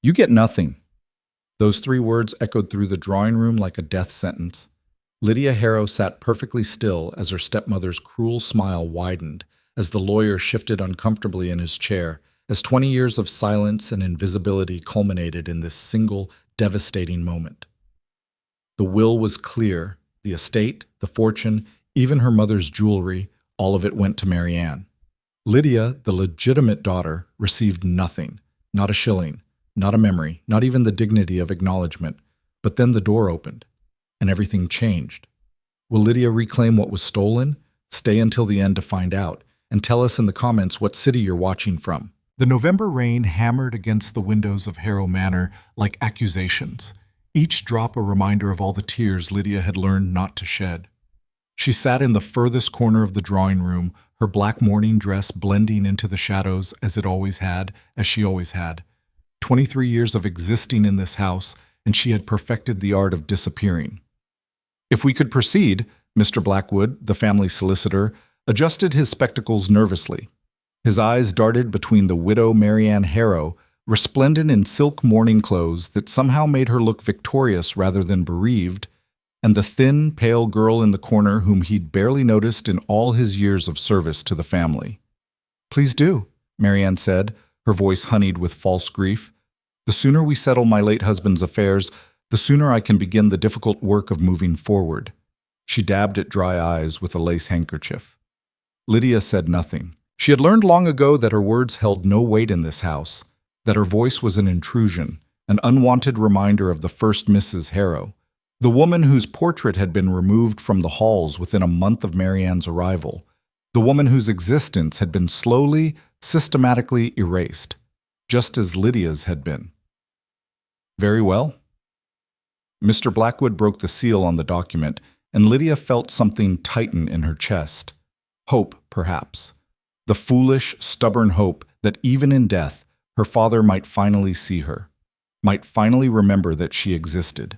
You get nothing. Those 3 words echoed through the drawing room like a death sentence. Lydia Harrow sat perfectly still as her stepmother's cruel smile widened, as the lawyer shifted uncomfortably in his chair, as 20 years of silence and invisibility culminated in this single, devastating moment. The will was clear. The estate, the fortune, even her mother's jewelry, all of it went to Marianne. Lydia, the legitimate daughter, received nothing, not a shilling, not a memory, not even the dignity of acknowledgement. But then the door opened, and everything changed. Will Lydia reclaim what was stolen? Stay until the end to find out, and tell us in the comments what city you're watching from. The November rain hammered against the windows of Harrow Manor like accusations, each drop a reminder of all the tears Lydia had learned not to shed. She sat in the furthest corner of the drawing room, her black morning dress blending into the shadows as she always had. 23 years of existing in this house, and she had perfected the art of disappearing. If we could proceed, Mr. Blackwood, the family solicitor, adjusted his spectacles nervously. His eyes darted between the widow Marianne Harrow, resplendent in silk mourning clothes that somehow made her look victorious rather than bereaved, and the thin, pale girl in the corner whom he'd barely noticed in all his years of service to the family. "Please do," Marianne said, her voice honeyed with false grief. "The sooner we settle my late husband's affairs, the sooner I can begin the difficult work of moving forward." She dabbed at dry eyes with a lace handkerchief. Lydia said nothing. She had learned long ago that her words held no weight in this house, that her voice was an intrusion, an unwanted reminder of the first Mrs. Harrow, the woman whose portrait had been removed from the halls within a month of Marianne's arrival, the woman whose existence had been slowly, systematically erased, just as Lydia's had been. "Very well." Mr. Blackwood broke the seal on the document, and Lydia felt something tighten in her chest. Hope, perhaps. The foolish, stubborn hope that even in death, her father might finally see her, might finally remember that she existed.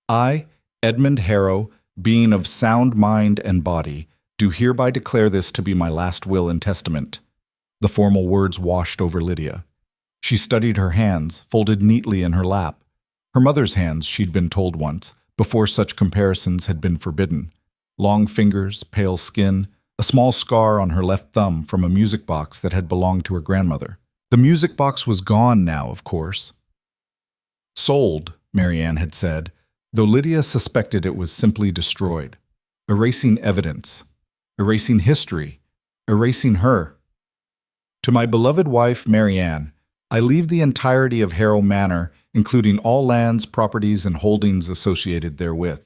"I, Edmund Harrow, being of sound mind and body, do hereby declare this to be my last will and testament." The formal words washed over Lydia. She studied her hands, folded neatly in her lap. Her mother's hands, she'd been told once, before such comparisons had been forbidden. Long fingers, pale skin, a small scar on her left thumb from a music box that had belonged to her grandmother. The music box was gone now, of course. "Sold," Marianne had said, though Lydia suspected it was simply destroyed. Erasing evidence, erasing history, erasing her. "To my beloved wife, Marianne, I leave the entirety of Harrow Manor, including all lands, properties, and holdings associated therewith."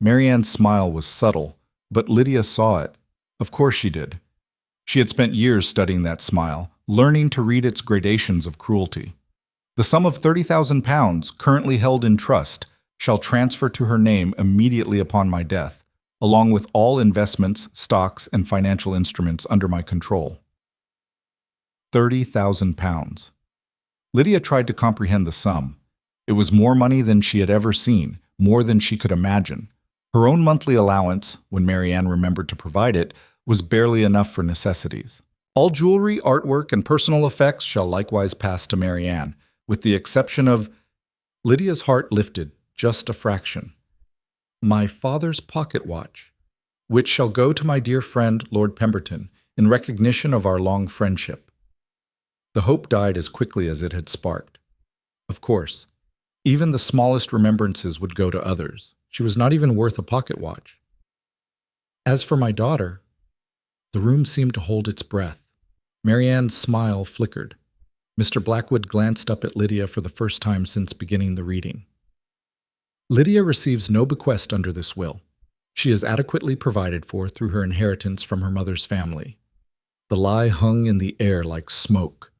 Marianne's smile was subtle, but Lydia saw it. Of course she did. She had spent years studying that smile, learning to read its gradations of cruelty. "The sum of £30,000, currently held in trust, shall transfer to her name immediately upon my death, along with all investments, stocks, and financial instruments under my control." £30,000. Lydia tried to comprehend the sum. It was more money than she had ever seen, more than she could imagine. Her own monthly allowance, when Marianne remembered to provide it, was barely enough for necessities. "All jewelry, artwork, and personal effects shall likewise pass to Marianne, with the exception of—" Lydia's heart lifted, just a fraction. "My father's pocket watch, which shall go to my dear friend Lord Pemberton, in recognition of our long friendship." The hope died as quickly as it had sparked. Of course, even the smallest remembrances would go to others. She was not even worth a pocket watch. "As for my daughter—" The room seemed to hold its breath. Marianne's smile flickered. Mr. Blackwood glanced up at Lydia for the first time since beginning the reading. "Lydia receives no bequest under this will. She is adequately provided for through her inheritance from her mother's family." The lie hung in the air like smoke.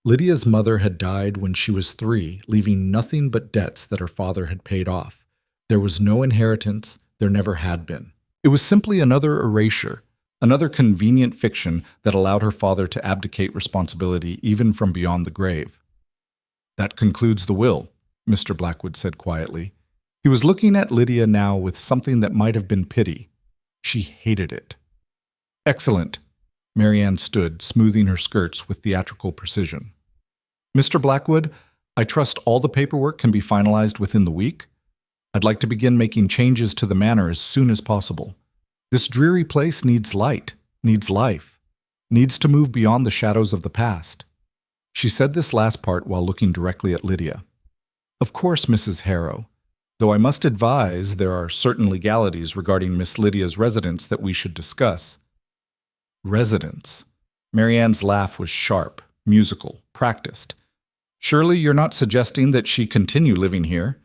Lydia's mother had died when she was 3, leaving nothing but debts that her father had paid off. There was no inheritance, there never had been. It was simply another erasure, another convenient fiction that allowed her father to abdicate responsibility even from beyond the grave. "That concludes the will," Mr. Blackwood said quietly. He was looking at Lydia now with something that might have been pity. She hated it. "Excellent." Marianne stood, smoothing her skirts with theatrical precision. "Mr. Blackwood, I trust all the paperwork can be finalized within the week. I'd like to begin making changes to the manor as soon as possible. This dreary place needs light, needs life, needs to move beyond the shadows of the past. She said this last part while looking directly at Lydia. Of course, Mrs. Harrow, though I must advise there are certain legalities regarding Miss Lydia's residence that we should discuss. Residence. Marianne's laugh was sharp, musical, practiced. Surely you're not suggesting that she continue living here?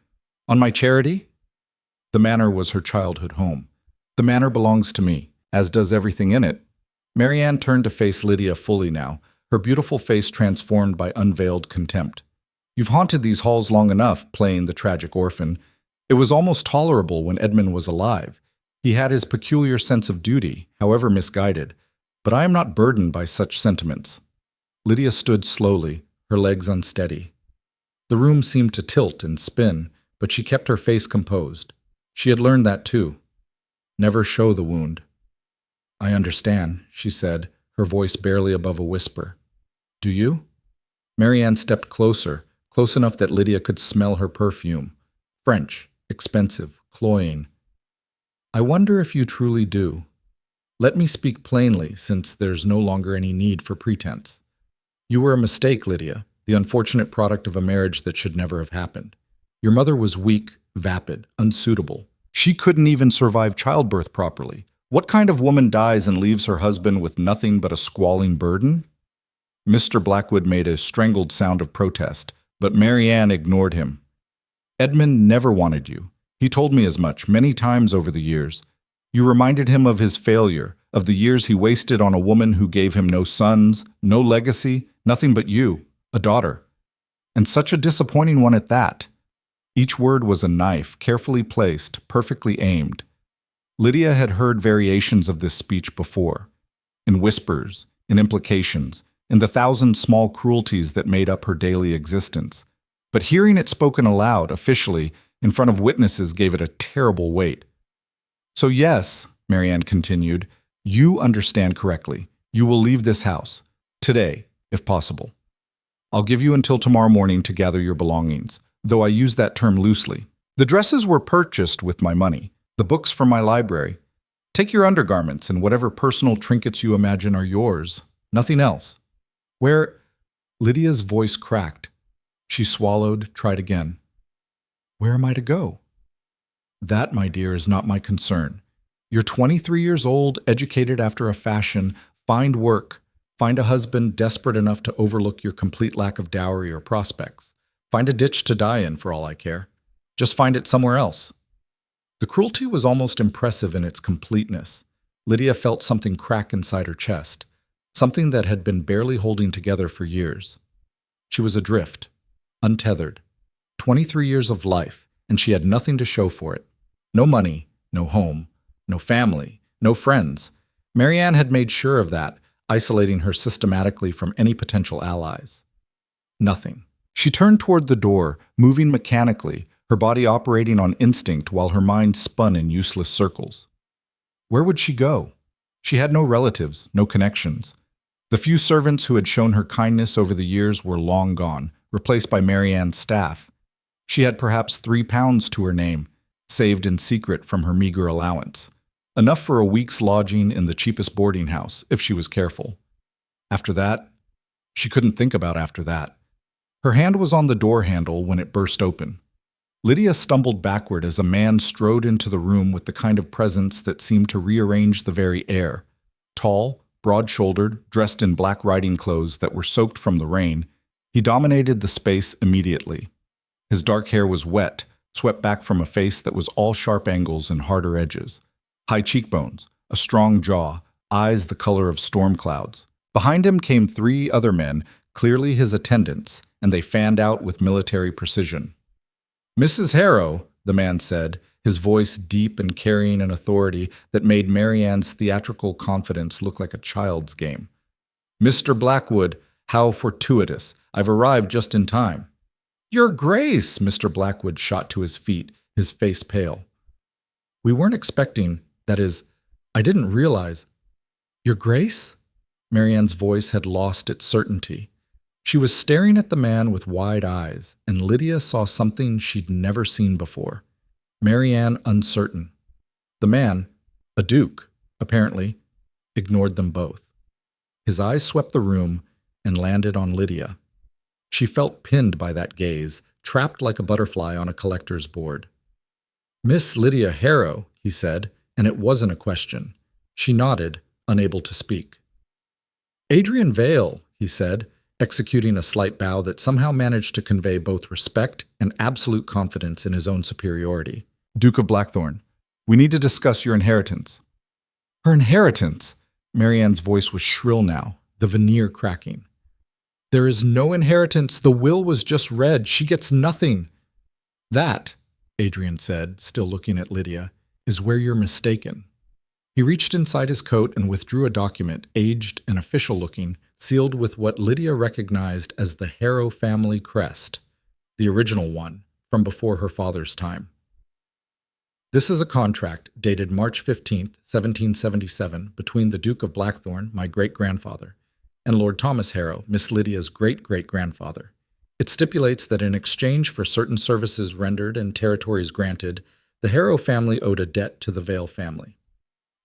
On my charity? The manor was her childhood home. The manor belongs to me, as does everything in it. Marianne turned to face Lydia fully now, her beautiful face transformed by unveiled contempt. You've haunted these halls long enough, playing the tragic orphan. It was almost tolerable when Edmund was alive. He had his peculiar sense of duty, however misguided, but I am not burdened by such sentiments. Lydia stood slowly, her legs unsteady. The room seemed to tilt and spin, but she kept her face composed. She had learned that too. Never show the wound. I understand, she said, her voice barely above a whisper. Do you? Marianne stepped closer, close enough that Lydia could smell her perfume. French, expensive, cloying. I wonder if you truly do. Let me speak plainly, since there's no longer any need for pretense. You were a mistake, Lydia, the unfortunate product of a marriage that should never have happened. Your mother was weak, vapid, unsuitable. She couldn't even survive childbirth properly. What kind of woman dies and leaves her husband with nothing but a squalling burden? Mr. Blackwood made a strangled sound of protest, but Marianne ignored him. Edmund never wanted you. He told me as much many times over the years. You reminded him of his failure, of the years he wasted on a woman who gave him no sons, no legacy, nothing but you, a daughter. And such a disappointing one at that. Each word was a knife, carefully placed, perfectly aimed. Lydia had heard variations of this speech before, in whispers, in implications, in the thousand small cruelties that made up her daily existence. But hearing it spoken aloud, officially, in front of witnesses gave it a terrible weight. So yes, Marianne continued, you understand correctly. You will leave this house. Today, if possible. I'll give you until tomorrow morning to gather your belongings, though I use that term loosely. The dresses were purchased with my money, the books from my library. Take your undergarments and whatever personal trinkets you imagine are yours. Nothing else. Where? Lydia's voice cracked. She swallowed, tried again. Where am I to go? That, my dear, is not my concern. You're 23 years old, educated after a fashion. Find work. Find a husband desperate enough to overlook your complete lack of dowry or prospects. Find a ditch to die in, for all I care. Just find it somewhere else. The cruelty was almost impressive in its completeness. Lydia felt something crack inside her chest, something that had been barely holding together for years. She was adrift, untethered. 23 years of life, and she had nothing to show for it. No money, no home, no family, no friends. Marianne had made sure of that, isolating her systematically from any potential allies. Nothing. She turned toward the door, moving mechanically, her body operating on instinct while her mind spun in useless circles. Where would she go? She had no relatives, no connections. The few servants who had shown her kindness over the years were long gone, replaced by Marianne's staff. She had perhaps £3 to her name, saved in secret from her meager allowance. Enough for a week's lodging in the cheapest boarding house, if she was careful. After that, she couldn't think about after that. Her hand was on the door handle when it burst open. Lydia stumbled backward as a man strode into the room with the kind of presence that seemed to rearrange the very air. Tall, broad-shouldered, dressed in black riding clothes that were soaked from the rain, he dominated the space immediately. His dark hair was wet, swept back from a face that was all sharp angles and harder edges. High cheekbones, a strong jaw, eyes the color of storm clouds. Behind him came 3 other men, clearly his attendants, and they fanned out with military precision. Mrs. Harrow, the man said, his voice deep and carrying an authority that made Marianne's theatrical confidence look like a child's game. Mr. Blackwood, how fortuitous. I've arrived just in time. Your Grace, Mr. Blackwood shot to his feet, his face pale. We weren't expecting, that is, I didn't realize. Your Grace? Marianne's voice had lost its certainty. She was staring at the man with wide eyes, and Lydia saw something she'd never seen before. Marianne uncertain. The man, a duke, apparently, ignored them both. His eyes swept the room and landed on Lydia. She felt pinned by that gaze, trapped like a butterfly on a collector's board. "Miss Lydia Harrow," he said, and it wasn't a question. She nodded, unable to speak. "Adrian Vale," he said, executing a slight bow that somehow managed to convey both respect and absolute confidence in his own superiority. "Duke of Blackthorn, we need to discuss your inheritance." "Her inheritance?" Marianne's voice was shrill now, the veneer cracking. "There is no inheritance. The will was just read. She gets nothing." "That," Adrian said, still looking at Lydia, "is where you're mistaken." He reached inside his coat and withdrew a document, aged and official-looking, sealed with what Lydia recognized as the Harrow family crest, the original one, from before her father's time. "This is a contract dated March 15th, 1777, between the Duke of Blackthorn, my great-grandfather, and Lord Thomas Harrow, Miss Lydia's great-great-grandfather. It stipulates that in exchange for certain services rendered and territories granted, the Harrow family owed a debt to the Vale family."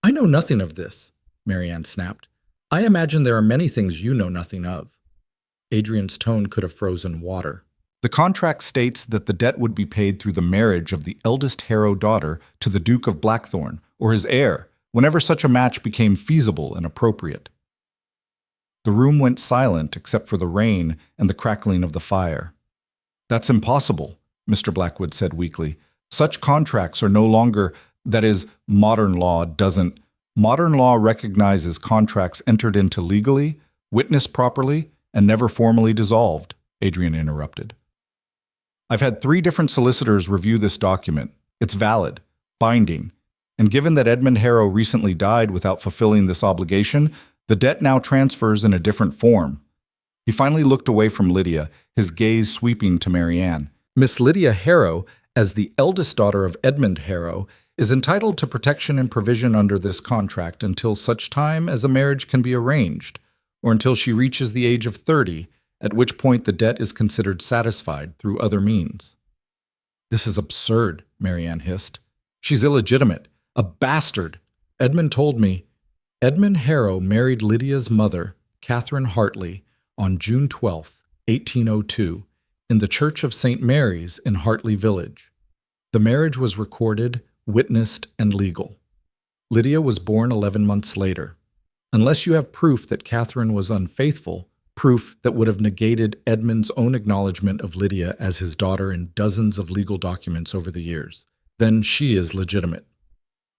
"I know nothing of this," Marianne snapped. "I imagine there are many things you know nothing of." Adrian's tone could have frozen water. "The contract states that the debt would be paid through the marriage of the eldest Harrow daughter to the Duke of Blackthorn, or his heir, whenever such a match became feasible and appropriate." The room went silent except for the rain and the crackling of the fire. "That's impossible," Mr. Blackwood said weakly. "Such contracts are no longer, that is, modern law doesn't. Modern law recognizes contracts entered into legally, witnessed properly, and never formally dissolved," Adrian interrupted. "I've had 3 different solicitors review this document. It's valid, binding, and given that Edmund Harrow recently died without fulfilling this obligation, the debt now transfers in a different form." He finally looked away from Lydia, his gaze sweeping to Marianne. "Miss Lydia Harrow, as the eldest daughter of Edmund Harrow, is entitled to protection and provision under this contract until such time as a marriage can be arranged, or until she reaches the age of 30, at which point the debt is considered satisfied through other means." "This is absurd," Marianne hissed. "She's illegitimate, a bastard. Edmund told me." Edmund Harrow married Lydia's mother, Catherine Hartley, on June 12, 1802, in the Church of St. Mary's in Hartley Village. The marriage was recorded, witnessed, and legal. Lydia was born 11 months later. Unless you have proof that Catherine was unfaithful, proof that would have negated Edmund's own acknowledgement of Lydia as his daughter in dozens of legal documents over the years, then she is legitimate.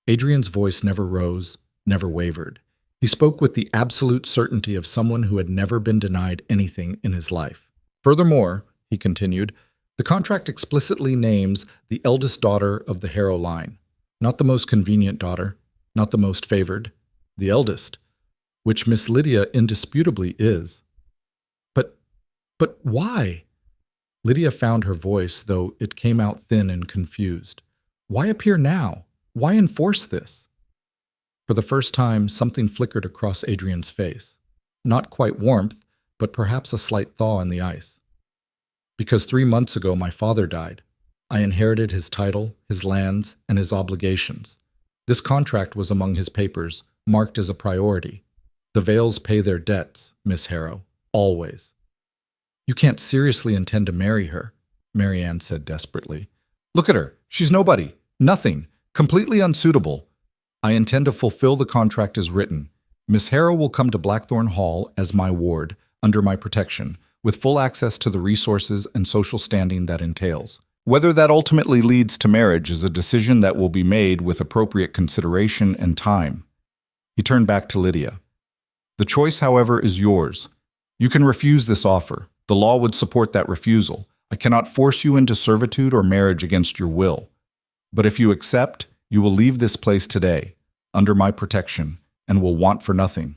Adrian's voice never rose, never wavered. He spoke with the absolute certainty of someone who had never been denied anything in his life. "Furthermore," he continued, "the contract explicitly names the eldest daughter of the Harrow line. Not the most convenient daughter, not the most favored, the eldest, which Miss Lydia indisputably is." But why?" Lydia found her voice, though it came out thin and confused. "Why appear now? Why enforce this?" For the first time, something flickered across Adrian's face. Not quite warmth, but perhaps a slight thaw in the ice. "Because 3 months ago my father died. I inherited his title, his lands, and his obligations. This contract was among his papers, marked as a priority. The Vales pay their debts, Miss Harrow, always." "You can't seriously intend to marry her," Marianne said desperately. "Look at her. She's nobody, nothing, completely unsuitable. I intend to fulfill the contract as written. Miss Harrow will come to Blackthorn Hall as my ward, under my protection, with full access to the resources and social standing that entails. Whether that ultimately leads to marriage is a decision that will be made with appropriate consideration and time." He turned back to Lydia. "The choice, however, is yours. You can refuse this offer. The law would support that refusal. I cannot force you into servitude or marriage against your will. But if you accept, you will leave this place today, under my protection, and will want for nothing."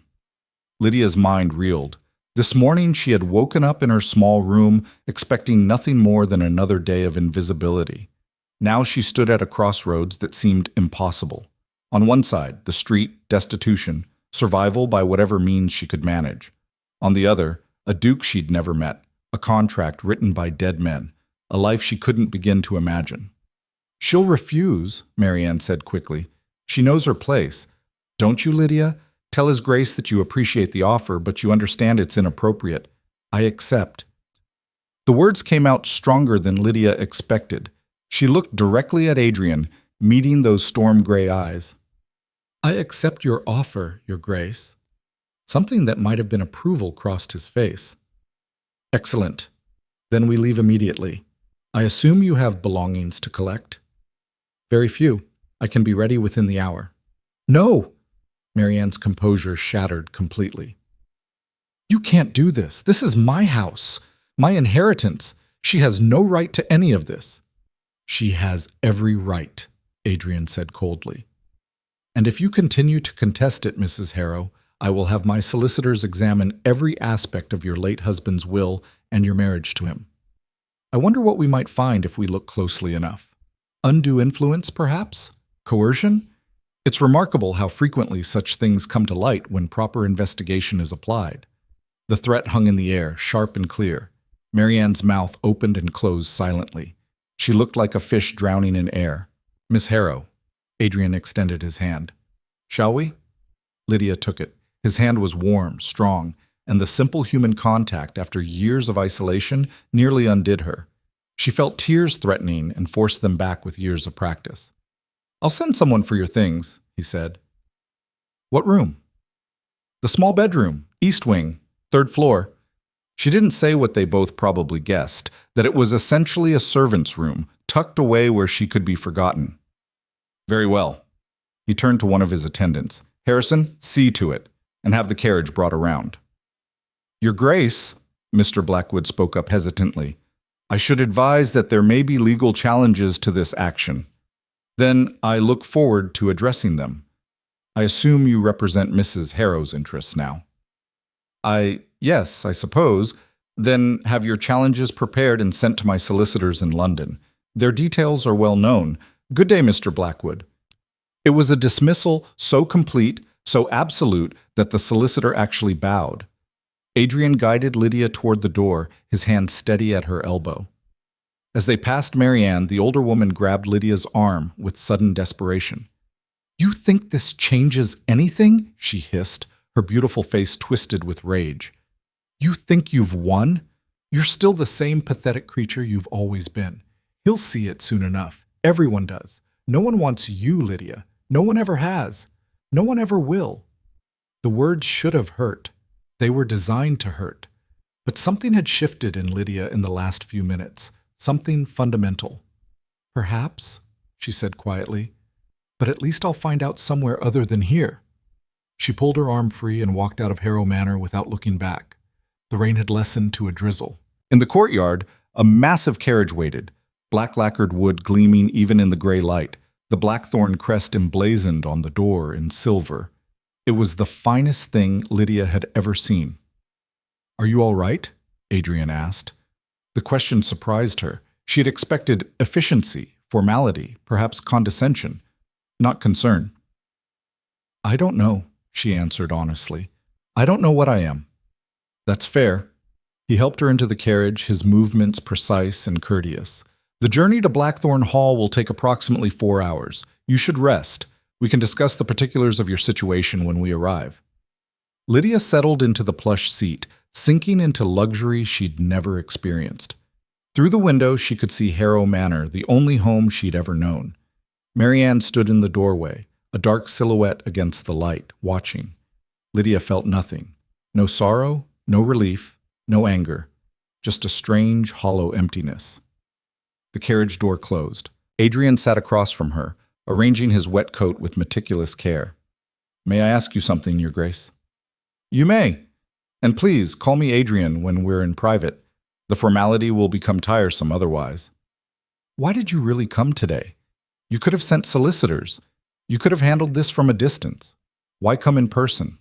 Lydia's mind reeled. This morning she had woken up in her small room, expecting nothing more than another day of invisibility. Now she stood at a crossroads that seemed impossible. On one side, the street, destitution, survival by whatever means she could manage. On the other, A duke she'd never met, a contract written by dead men, a life she couldn't begin to imagine. "She'll refuse," Marianne said quickly. "She knows her place. Don't you, Lydia? Tell His Grace that you appreciate the offer, but you understand it's inappropriate. I accept." The words came out stronger than Lydia expected. She looked directly at Adrian, meeting those storm-gray eyes. "I accept your offer, Your Grace." Something that might have been approval crossed his face. "Excellent. Then we leave immediately. I assume you have belongings to collect?" "Very few. I can be ready within the hour." "No!" Marianne's composure shattered completely. "You can't do this. This is my house, my inheritance. She has no right to any of this." "She has every right," Adrian said coldly. "And if you continue to contest it, Mrs. Harrow, I will have my solicitors examine every aspect of your late husband's will and your marriage to him. I wonder what we might find if we look closely enough. Undue influence, perhaps? Coercion? It's remarkable how frequently such things come to light when proper investigation is applied." The threat hung in the air, sharp and clear. Marianne's mouth opened and closed silently. She looked like a fish drowning in air. "Miss Harrow." Adrian extended his hand. "Shall we?" Lydia took it. His hand was warm, strong, and the simple human contact after years of isolation nearly undid her. She felt tears threatening and forced them back with years of practice. "I'll send someone for your things," he said. "What room?" "The small bedroom, east wing, third floor." She didn't say what they both probably guessed, that it was essentially a servant's room, tucked away where she could be forgotten. "Very well." He turned to one of his attendants. "Harrison, see to it, and have the carriage brought around." "Your Grace," Mr. Blackwood spoke up hesitantly, "I should advise that there may be legal challenges to this action. Then I look forward to addressing them. I assume you represent Mrs. Harrow's interests now." Yes, I suppose. Then have your challenges prepared and sent to my solicitors in London. Their details are well known. Good day, Mr. Blackwood." It was a dismissal so complete, so absolute, that the solicitor actually bowed. Adrian guided Lydia toward the door, his hand steady at her elbow. As they passed Marianne, the older woman grabbed Lydia's arm with sudden desperation. "You think this changes anything?" she hissed, her beautiful face twisted with rage. "You think you've won? You're still the same pathetic creature you've always been. He'll see it soon enough. Everyone does. No one wants you, Lydia. No one ever has. No one ever will." The words should have hurt. They were designed to hurt. But something had shifted in Lydia in the last few minutes. Something fundamental. "Perhaps," she said quietly, "but at least I'll find out somewhere other than here." She pulled her arm free and walked out of Harrow Manor without looking back. The rain had lessened to a drizzle. In the courtyard, a massive carriage waited, black lacquered wood gleaming even in the gray light, the blackthorn crest emblazoned on the door in silver. It was the finest thing Lydia had ever seen. "Are you all right?" Adrian asked. The question surprised her. She had expected efficiency, formality, perhaps condescension, not concern. "I don't know," she answered honestly. "I don't know what I am." "That's fair." He helped her into the carriage, his movements precise and courteous. "The journey to Blackthorn Hall will take approximately 4 hours. You should rest. We can discuss the particulars of your situation when we arrive." Lydia settled into the plush seat, sinking into luxury she'd never experienced. Through the window, she could see Harrow Manor, the only home she'd ever known. Marianne stood in the doorway, a dark silhouette against the light, watching. Lydia felt nothing. No sorrow, no relief, no anger. Just a strange, hollow emptiness. The carriage door closed. Adrian sat across from her, arranging his wet coat with meticulous care. "May I ask you something, Your Grace?" "You may. And please, call me Adrian when we're in private. The formality will become tiresome otherwise." "Why did you really come today? You could have sent solicitors. You could have handled this from a distance. Why come in person?"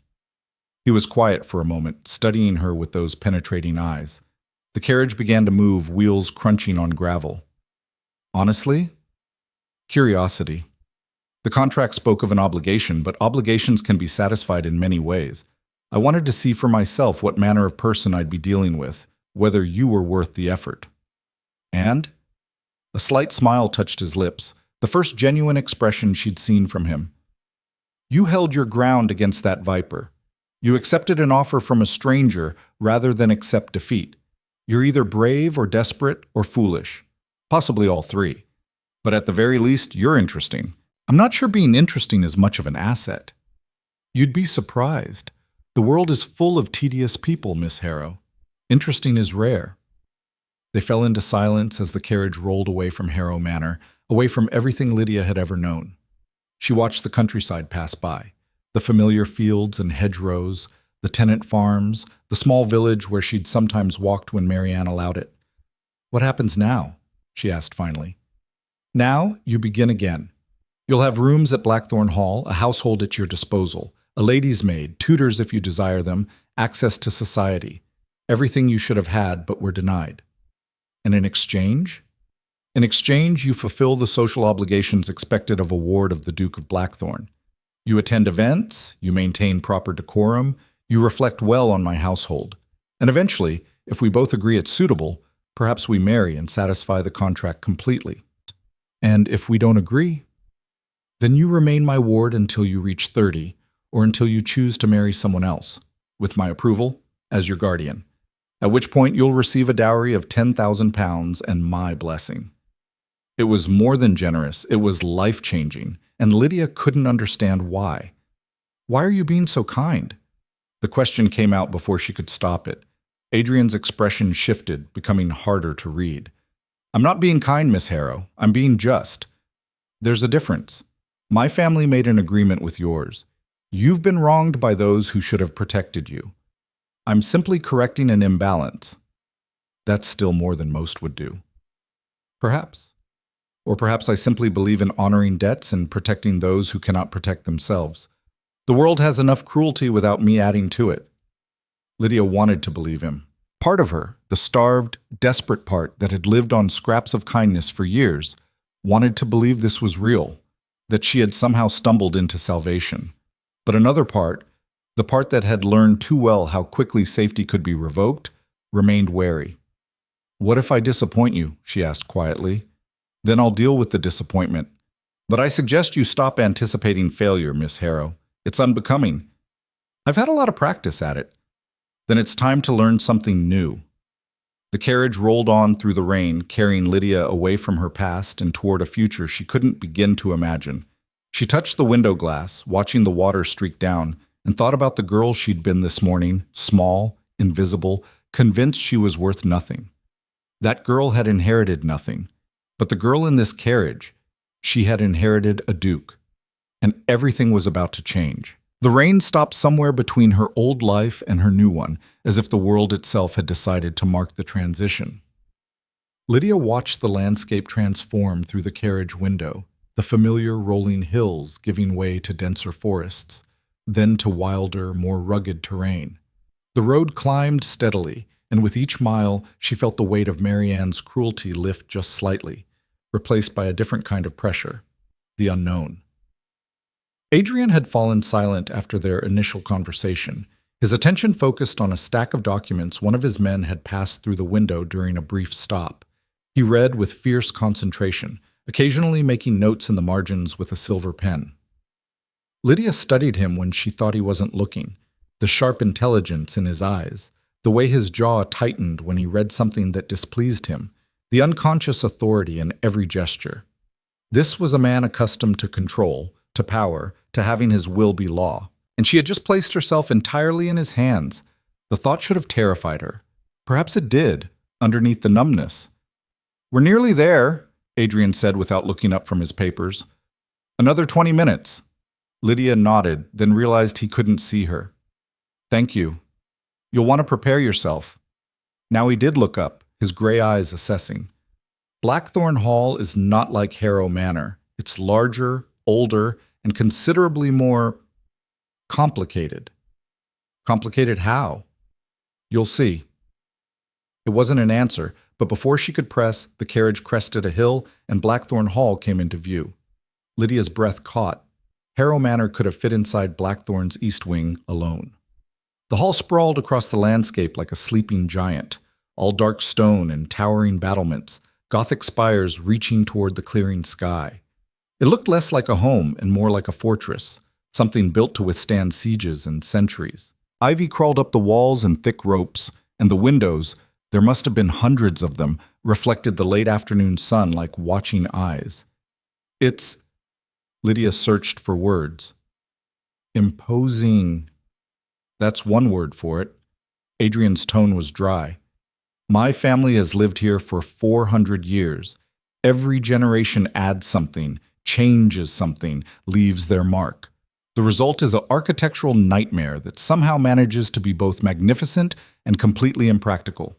He was quiet for a moment, studying her with those penetrating eyes. The carriage began to move, wheels crunching on gravel. "Honestly? Curiosity. The contract spoke of an obligation, but obligations can be satisfied in many ways. I wanted to see for myself what manner of person I'd be dealing with, whether you were worth the effort. And? A slight smile touched his lips, the first genuine expression she'd seen from him. You held your ground against that viper. You accepted an offer from a stranger rather than accept defeat. You're either brave or desperate or foolish. Possibly all three. But at the very least, you're interesting. I'm not sure being interesting is much of an asset. You'd be surprised. The world is full of tedious people, Miss Harrow. Interesting is rare. They fell into silence as the carriage rolled away from Harrow Manor, away from everything Lydia had ever known. She watched the countryside pass by, the familiar fields and hedgerows, the tenant farms, the small village where she'd sometimes walked when Marianne allowed it. What happens now? She asked finally. Now you begin again. You'll have rooms at Blackthorn Hall, a household at your disposal, a lady's maid, tutors if you desire them, access to society. Everything you should have had but were denied. And in exchange? In exchange, you fulfill the social obligations expected of a ward of the Duke of Blackthorn. You attend events, you maintain proper decorum, you reflect well on my household. And eventually, if we both agree it's suitable, perhaps we marry and satisfy the contract completely. And if we don't agree, then you remain my ward until you reach 30, or until you choose to marry someone else, with my approval, as your guardian, at which point you'll receive a dowry of £10,000 and my blessing. It was more than generous, it was life-changing, and Lydia couldn't understand why. Why are you being so kind? The question came out before she could stop it. Adrian's expression shifted, becoming harder to read. I'm not being kind, Miss Harrow. I'm being just. There's a difference. My family made an agreement with yours. You've been wronged by those who should have protected you. I'm simply correcting an imbalance. That's still more than most would do. Perhaps. Or perhaps I simply believe in honoring debts and protecting those who cannot protect themselves. The world has enough cruelty without me adding to it. Lydia wanted to believe him. Part of her, the starved, desperate part that had lived on scraps of kindness for years, wanted to believe this was real, that she had somehow stumbled into salvation. But another part, the part that had learned too well how quickly safety could be revoked, remained wary. What if I disappoint you? She asked quietly. Then I'll deal with the disappointment. But I suggest you stop anticipating failure, Miss Harrow. It's unbecoming. I've had a lot of practice at it. Then it's time to learn something new. The carriage rolled on through the rain, carrying Lydia away from her past and toward a future she couldn't begin to imagine. She touched the window glass, watching the water streak down, and thought about the girl she'd been this morning, small, invisible, convinced she was worth nothing. That girl had inherited nothing. But the girl in this carriage, she had inherited a duke. And everything was about to change. The rain stopped somewhere between her old life and her new one, as if the world itself had decided to mark the transition. Lydia watched the landscape transform through the carriage window, the familiar rolling hills giving way to denser forests, then to wilder, more rugged terrain. The road climbed steadily, and with each mile she felt the weight of Marianne's cruelty lift just slightly, replaced by a different kind of pressure, the unknown. Adrian had fallen silent after their initial conversation. His attention focused on a stack of documents one of his men had passed through the window during a brief stop. He read with fierce concentration, occasionally making notes in the margins with a silver pen. Lydia studied him when she thought he wasn't looking, the sharp intelligence in his eyes, the way his jaw tightened when he read something that displeased him, the unconscious authority in every gesture. This was a man accustomed to control, to power, to having his will be law, and she had just placed herself entirely in his hands. The thought should have terrified her. Perhaps it did, underneath the numbness. We're nearly there, Adrian said without looking up from his papers. Another 20 minutes. Lydia nodded, then realized he couldn't see her. Thank you. You'll want to prepare yourself. Now he did look up, his gray eyes assessing. Blackthorn Hall is not like Harrow Manor. It's larger, older, and considerably more complicated. Complicated how? You'll see. It wasn't an answer, but before she could press, the carriage crested a hill and Blackthorn Hall came into view. Lydia's breath caught. Harrow Manor could have fit inside Blackthorn's east wing alone. The hall sprawled across the landscape like a sleeping giant, all dark stone and towering battlements, Gothic spires reaching toward the clearing sky. It looked less like a home and more like a fortress, something built to withstand sieges and centuries. Ivy crawled up the walls in thick ropes, and the windows, there must have been hundreds of them, reflected the late afternoon sun like watching eyes. It's... Lydia searched for words. Imposing. That's one word for it. Adrian's tone was dry. My family has lived here for 400 years. Every generation adds something, changes something, leaves their mark. The result is an architectural nightmare that somehow manages to be both magnificent and completely impractical.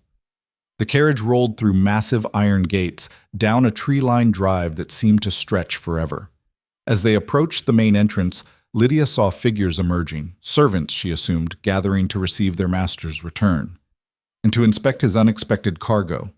The carriage rolled through massive iron gates, down a tree-lined drive that seemed to stretch forever. As they approached the main entrance, Lydia saw figures emerging, servants, she assumed, gathering to receive their master's return, and to inspect his unexpected cargo.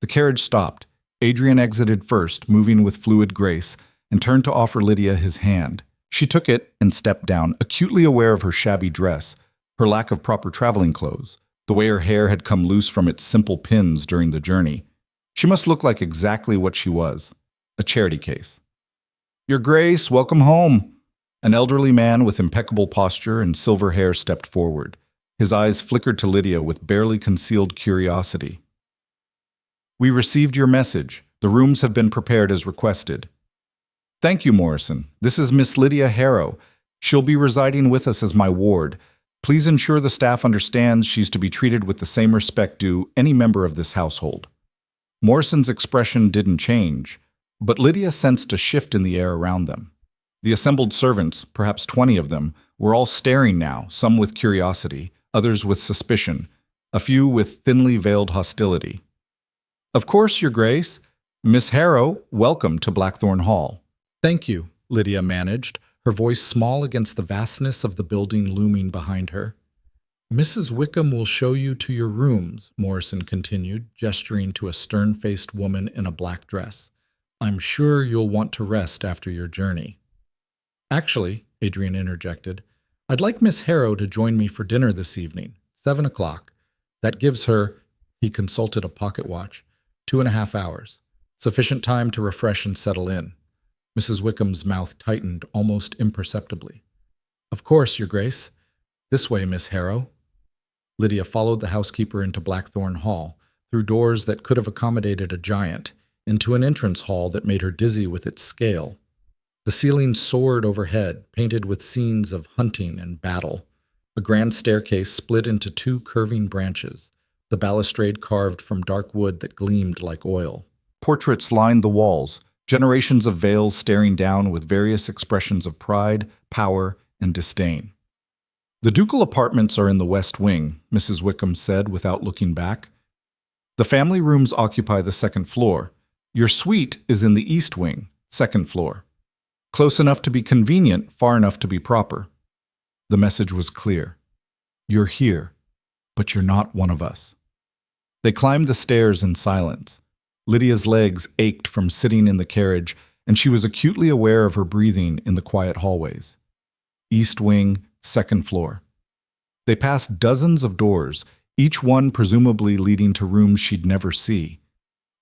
The carriage stopped. Adrian exited first, moving with fluid grace, and turned to offer Lydia his hand. She took it and stepped down, acutely aware of her shabby dress, her lack of proper traveling clothes, the way her hair had come loose from its simple pins during the journey. She must look like exactly what she was, a charity case. Your Grace, welcome home. An elderly man with impeccable posture and silver hair stepped forward. His eyes flickered to Lydia with barely concealed curiosity. We received your message. The rooms have been prepared as requested. Thank you, Morrison. This is Miss Lydia Harrow. She'll be residing with us as my ward. Please ensure the staff understands she's to be treated with the same respect due any member of this household. Morrison's expression didn't change, but Lydia sensed a shift in the air around them. The assembled servants, perhaps 20 of them, were all staring now, some with curiosity, others with suspicion, a few with thinly veiled hostility. Of course, Your Grace. Miss Harrow, welcome to Blackthorn Hall. Thank you, Lydia managed, her voice small against the vastness of the building looming behind her. Mrs. Wickham will show you to your rooms, Morrison continued, gesturing to a stern-faced woman in a black dress. I'm sure you'll want to rest after your journey. Actually, Adrian interjected, I'd like Miss Harrow to join me for dinner this evening, 7 o'clock. That gives her, he consulted a pocket watch, 2.5 hours, sufficient time to refresh and settle in. Mrs. Wickham's mouth tightened almost imperceptibly. Of course, Your Grace. This way, Miss Harrow. Lydia followed the housekeeper into Blackthorn Hall, through doors that could have accommodated a giant, into an entrance hall that made her dizzy with its scale. The ceiling soared overhead, painted with scenes of hunting and battle. A grand staircase split into 2 curving branches, the balustrade carved from dark wood that gleamed like oil. Portraits lined the walls, generations of veils staring down with various expressions of pride, power, and disdain. The ducal apartments are in the west wing, Mrs. Wickham said without looking back. The family rooms occupy the 2nd floor. Your suite is in the east wing, 2nd floor. Close enough to be convenient, far enough to be proper. The message was clear. You're here, but you're not one of us. They climbed the stairs in silence. Lydia's legs ached from sitting in the carriage, and she was acutely aware of her breathing in the quiet hallways. East wing, 2nd floor. They passed dozens of doors, each one presumably leading to rooms she'd never see.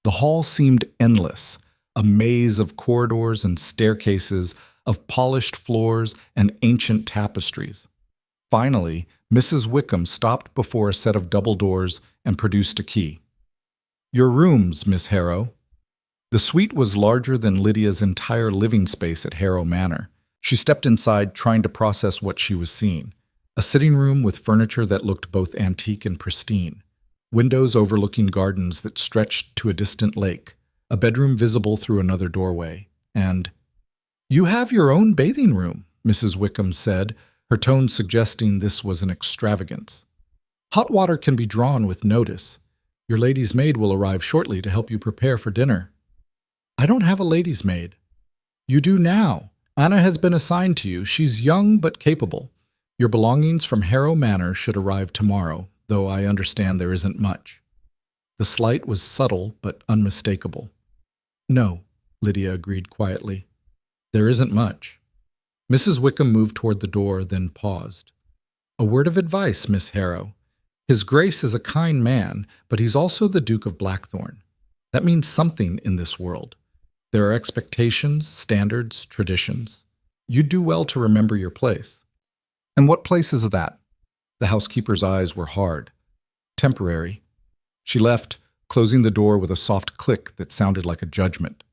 The hall seemed endless, a maze of corridors and staircases, of polished floors and ancient tapestries. Finally, Mrs. Wickham stopped before a set of double doors and produced a key. Your rooms, Miss Harrow. The suite was larger than Lydia's entire living space at Harrow Manor. She stepped inside, trying to process what she was seeing. A sitting room with furniture that looked both antique and pristine. Windows overlooking gardens that stretched to a distant lake. A bedroom visible through another doorway, and, You have your own bathing room, Mrs. Wickham said, her tone suggesting this was an extravagance. Hot water can be drawn with notice. Your lady's maid will arrive shortly to help you prepare for dinner. I don't have a lady's maid. You do now. Anna has been assigned to you. She's young but capable. Your belongings from Harrow Manor should arrive tomorrow, though I understand there isn't much. The slight was subtle but unmistakable. No, Lydia agreed quietly. There isn't much. Mrs. Wickham moved toward the door, then paused. A word of advice, Miss Harrow. His Grace is a kind man, but he's also the Duke of Blackthorn. That means something in this world. There are expectations, standards, traditions. You'd do well to remember your place. And what place is that? The housekeeper's eyes were hard. Temporary. She left, closing the door with a soft click that sounded like a judgment.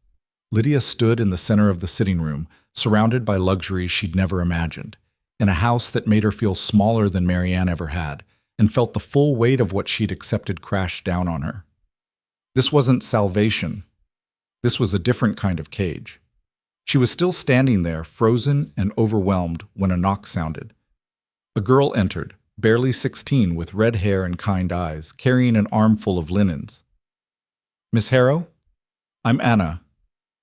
Lydia stood in the center of the sitting room, surrounded by luxuries she'd never imagined, in a house that made her feel smaller than Marianne ever had, and felt the full weight of what she'd accepted crash down on her. This wasn't salvation. This was a different kind of cage. She was still standing there, frozen and overwhelmed, when a knock sounded. A girl entered, barely 16, with red hair and kind eyes, carrying an armful of linens. "Miss Harrow? I'm Anna.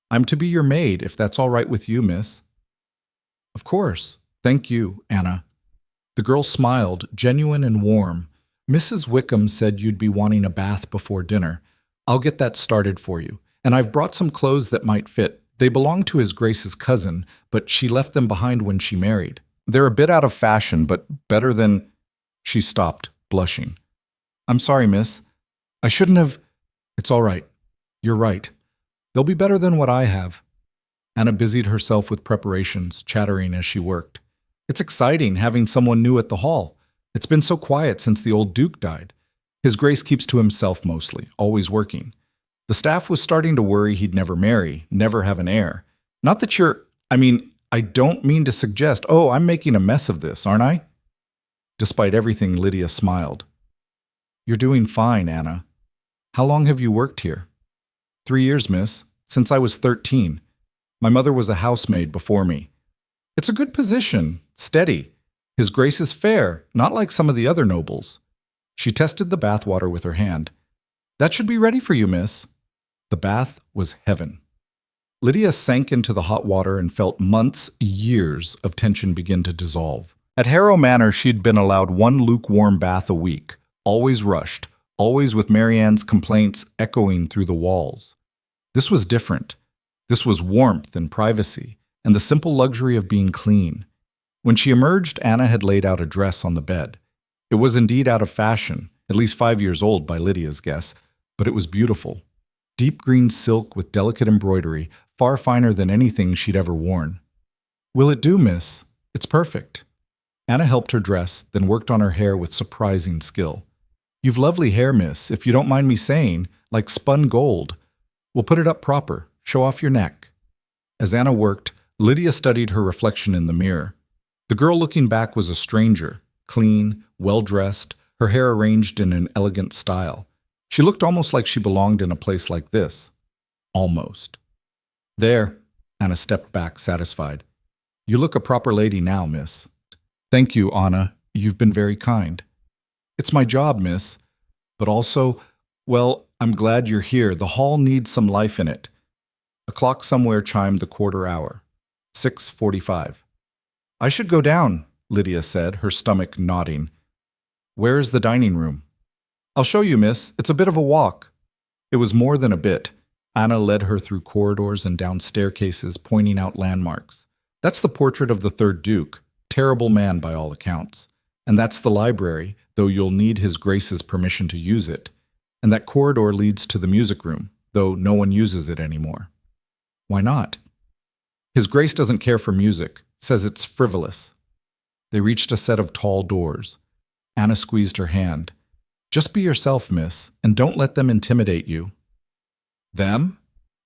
I'm to be your maid, if that's all right with you, miss." "Of course. Thank you, Anna." The girl smiled, genuine and warm. "Mrs. Wickham said you'd be wanting a bath before dinner. I'll get that started for you. And I've brought some clothes that might fit. They belong to His Grace's cousin, but she left them behind when she married. They're a bit out of fashion, but better than—" She stopped, blushing. "I'm sorry, miss. I shouldn't have—" "It's all right. You're right. They'll be better than what I have." Anna busied herself with preparations, chattering as she worked. "It's exciting having someone new at the hall. It's been so quiet since the old Duke died. His Grace keeps to himself mostly, always working. The staff was starting to worry he'd never marry, never have an heir. Not that I don't mean to suggest, oh, I'm making a mess of this, aren't I?" Despite everything, Lydia smiled. "You're doing fine, Anna. How long have you worked here?" 3 years, miss, since I was 13. My mother was a housemaid before me. It's a good position, steady. His Grace is fair, not like some of the other nobles." She tested the bathwater with her hand. "That should be ready for you, miss." The bath was heaven. Lydia sank into the hot water and felt months, years of tension begin to dissolve. At Harrow Manor, she'd been allowed one lukewarm bath a week, always rushed, always with Marianne's complaints echoing through the walls. This was different. This was warmth and privacy, and the simple luxury of being clean. When she emerged, Anna had laid out a dress on the bed. It was indeed out of fashion, at least 5 years old by Lydia's guess, but it was beautiful. Deep green silk with delicate embroidery, far finer than anything she'd ever worn. "Will it do, miss? It's perfect." Anna helped her dress, then worked on her hair with surprising skill. "You've lovely hair, miss, if you don't mind me saying, like spun gold. We'll put it up proper, show off your neck." As Anna worked, Lydia studied her reflection in the mirror. The girl looking back was a stranger, clean, well-dressed, her hair arranged in an elegant style. She looked almost like she belonged in a place like this. Almost. "There," Anna stepped back, satisfied. "You look a proper lady now, miss." "Thank you, Anna. You've been very kind." "It's my job, miss. But also, well, I'm glad you're here. The hall needs some life in it." A clock somewhere chimed the quarter hour. 6:45. "I should go down," Lydia said, her stomach nodding. "Where's the dining room?" "I'll show you, miss. It's a bit of a walk." It was more than a bit. Anna led her through corridors and down staircases, pointing out landmarks. "That's the portrait of the third Duke. Terrible man by all accounts. And that's the library, though you'll need His Grace's permission to use it. And that corridor leads to the music room, though no one uses it anymore." "Why not?" "His Grace doesn't care for music, says it's frivolous." They reached a set of tall doors. Anna squeezed her hand. "Just be yourself, miss, and don't let them intimidate you." "Them?"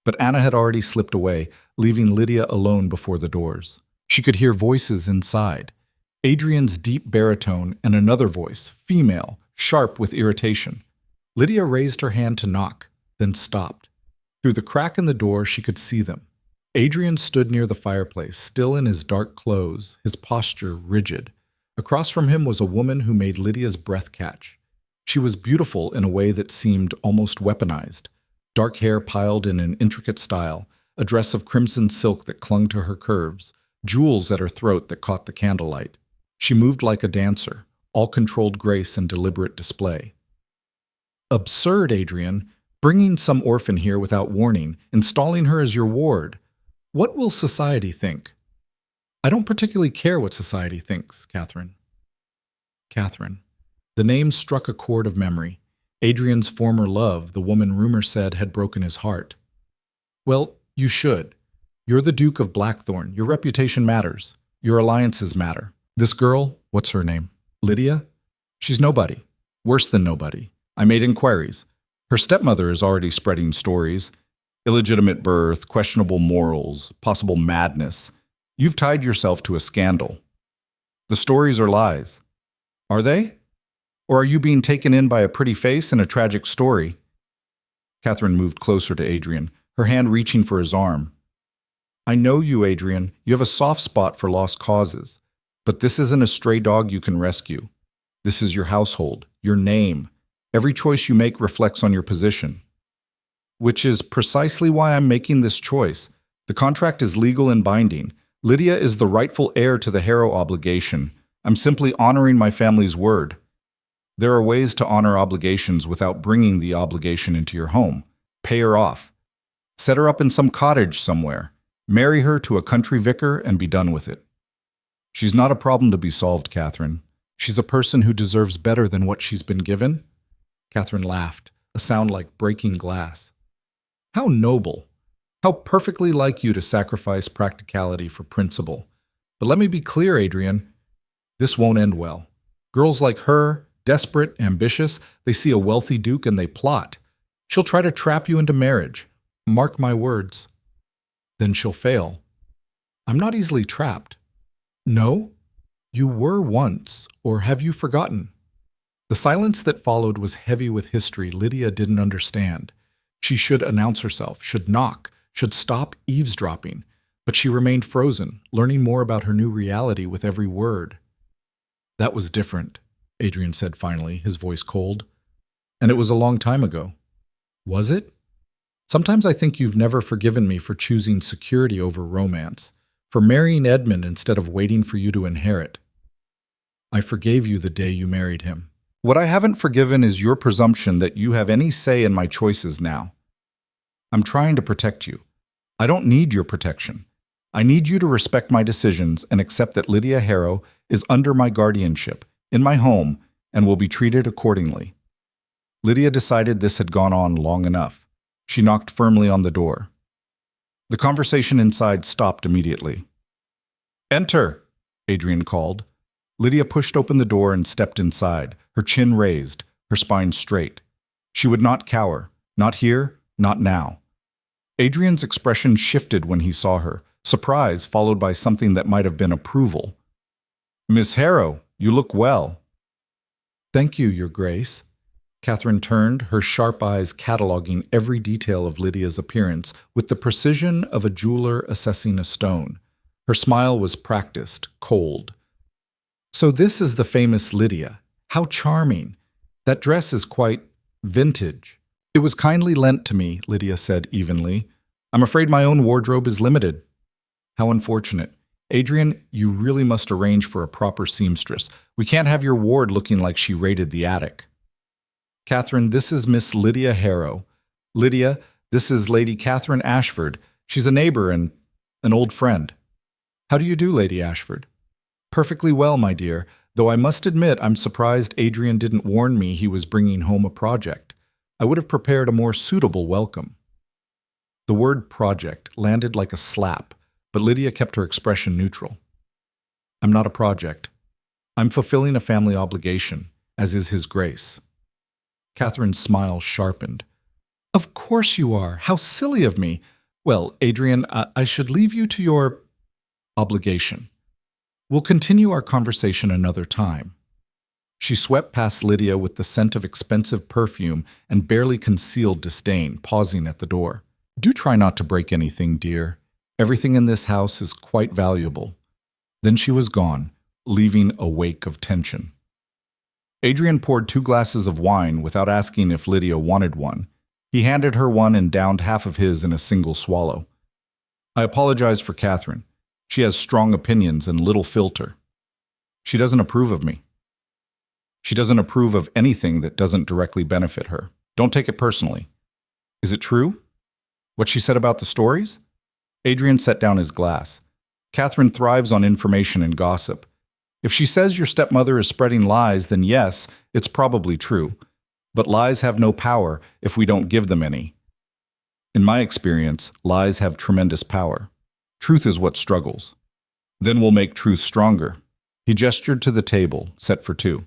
But Anna had already slipped away, leaving Lydia alone before the doors. She could hear voices inside. Adrian's deep baritone and another voice, female, sharp with irritation. Lydia raised her hand to knock, then stopped. Through the crack in the door, she could see them. Adrian stood near the fireplace, still in his dark clothes, his posture rigid. Across from him was a woman who made Lydia's breath catch. She was beautiful in a way that seemed almost weaponized. Dark hair piled in an intricate style, a dress of crimson silk that clung to her curves, jewels at her throat that caught the candlelight. She moved like a dancer, all controlled grace and deliberate display. "Absurd, Adrian, bringing some orphan here without warning, installing her as your ward. What will society think?" "I don't particularly care what society thinks, Catherine." Catherine. The name struck a chord of memory. Adrian's former love, the woman rumor said had broken his heart. Well, you should. You're the Duke of Blackthorn. Your reputation matters. Your alliances matter. This girl, what's her name? Lydia? She's nobody. Worse than nobody. I made inquiries. Her stepmother is already spreading stories. Illegitimate birth, questionable morals, possible madness. You've tied yourself to a scandal. The stories are lies. Are they? Or are you being taken in by a pretty face and a tragic story? Catherine moved closer to Adrian, her hand reaching for his arm. I know you, Adrian. You have a soft spot for lost causes. But this isn't a stray dog you can rescue. This is your household, your name. Every choice you make reflects on your position. Which is precisely why I'm making this choice. The contract is legal and binding. Lydia is the rightful heir to the Harrow obligation. I'm simply honoring my family's word. There are ways to honor obligations without bringing the obligation into your home. Pay her off. Set her up in some cottage somewhere. Marry her to a country vicar and be done with it. She's not a problem to be solved, Catherine. She's a person who deserves better than what she's been given. Catherine laughed, a sound like breaking glass. How noble. How perfectly like you to sacrifice practicality for principle. But let me be clear, Adrian. This won't end well. Girls like her, desperate, ambitious, they see a wealthy duke and they plot. She'll try to trap you into marriage. Mark my words. Then she'll fail. I'm not easily trapped. No? You were once, or have you forgotten? The silence that followed was heavy with history Lydia didn't understand. She should announce herself, should knock, should stop eavesdropping, but she remained frozen, learning more about her new reality with every word. That was different, Adrian said finally, his voice cold. And it was a long time ago. Was it? Sometimes I think you've never forgiven me for choosing security over romance, for marrying Edmund instead of waiting for you to inherit. I forgave you the day you married him. What I haven't forgiven is your presumption that you have any say in my choices now. I'm trying to protect you. I don't need your protection. I need you to respect my decisions and accept that Lydia Harrow is under my guardianship, in my home, and will be treated accordingly. Lydia decided this had gone on long enough. She knocked firmly on the door. The conversation inside stopped immediately. Enter, Adrian called. Lydia pushed open the door and stepped inside, her chin raised, her spine straight. She would not cower, not here, not now. Adrian's expression shifted when he saw her, surprise followed by something that might have been approval. Miss Harrow, you look well. Thank you, Your Grace. Catherine turned, her sharp eyes cataloging every detail of Lydia's appearance with the precision of a jeweler assessing a stone. Her smile was practiced, cold. So this is the famous Lydia. How charming. That dress is quite vintage. It was kindly lent to me, Lydia said evenly. I'm afraid my own wardrobe is limited. How unfortunate. Adrian, you really must arrange for a proper seamstress. We can't have your ward looking like she raided the attic. Catherine, this is Miss Lydia Harrow. Lydia, this is Lady Catherine Ashford. She's a neighbor and an old friend. How do you do, Lady Ashford? Perfectly well, my dear, though I must admit I'm surprised Adrian didn't warn me he was bringing home a project. I would have prepared a more suitable welcome. The word project landed like a slap, but Lydia kept her expression neutral. I'm not a project. I'm fulfilling a family obligation, as is His Grace. Catherine's smile sharpened. Of course you are. How silly of me. Well, Adrian, I should leave you to your obligation. We'll continue our conversation another time. She swept past Lydia with the scent of expensive perfume and barely concealed disdain, pausing at the door. Do try not to break anything, dear. Everything in this house is quite valuable. Then she was gone, leaving a wake of tension. Adrian poured 2 glasses of wine without asking if Lydia wanted one. He handed her one and downed half of his in a single swallow. I apologize for Catherine. She has strong opinions and little filter. She doesn't approve of me. She doesn't approve of anything that doesn't directly benefit her. Don't take it personally. Is it true? What she said about the stories? Adrian set down his glass. Catherine thrives on information and gossip. If she says your stepmother is spreading lies, then yes, it's probably true. But lies have no power if we don't give them any. In my experience, lies have tremendous power. Truth is what struggles. Then we'll make truth stronger. He gestured to the table, set for two.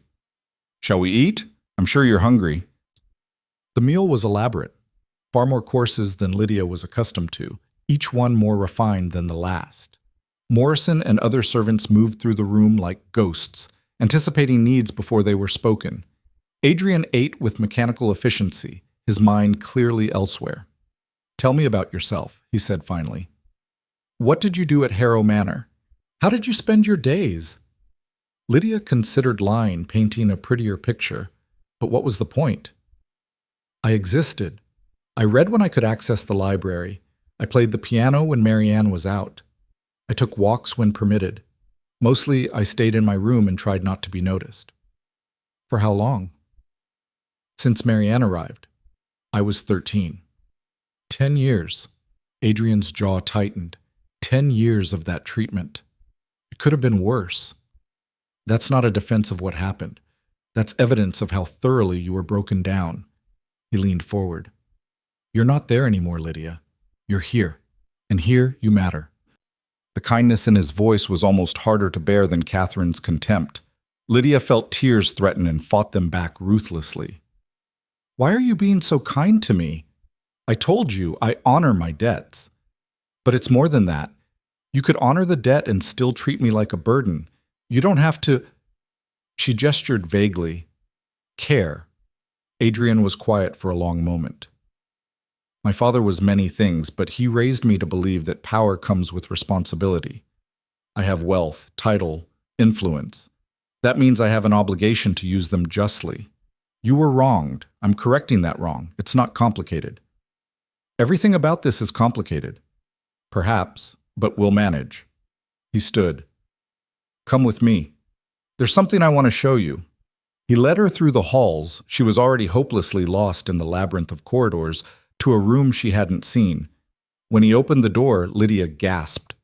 Shall we eat? I'm sure you're hungry. The meal was elaborate, far more courses than Lydia was accustomed to, each one more refined than the last. Morrison and other servants moved through the room like ghosts, anticipating needs before they were spoken. Adrian ate with mechanical efficiency, his mind clearly elsewhere. Tell me about yourself, he said finally. What did you do at Harrow Manor? How did you spend your days? Lydia considered lying, painting a prettier picture. But what was the point? I existed. I read when I could access the library. I played the piano when Marianne was out. I took walks when permitted. Mostly, I stayed in my room and tried not to be noticed. For how long? Since Marianne arrived. I was 13. 10 years. Adrian's jaw tightened. 10 years of that treatment. It could have been worse. That's not a defense of what happened. That's evidence of how thoroughly you were broken down. He leaned forward. You're not there anymore, Lydia. You're here. And here you matter. The kindness in his voice was almost harder to bear than Catherine's contempt. Lydia felt tears threaten and fought them back ruthlessly. Why are you being so kind to me? I told you I honor my debts. But it's more than that. You could honor the debt and still treat me like a burden. You don't have to... She gestured vaguely. Care. Adrian was quiet for a long moment. My father was many things, but he raised me to believe that power comes with responsibility. I have wealth, title, influence. That means I have an obligation to use them justly. You were wronged. I'm correcting that wrong. It's not complicated. Everything about this is complicated. Perhaps, but we'll manage. He stood. Come with me. There's something I want to show you. He led her through the halls. She was already hopelessly lost in the labyrinth of corridors, to a room she hadn't seen. When he opened the door, Lydia gasped.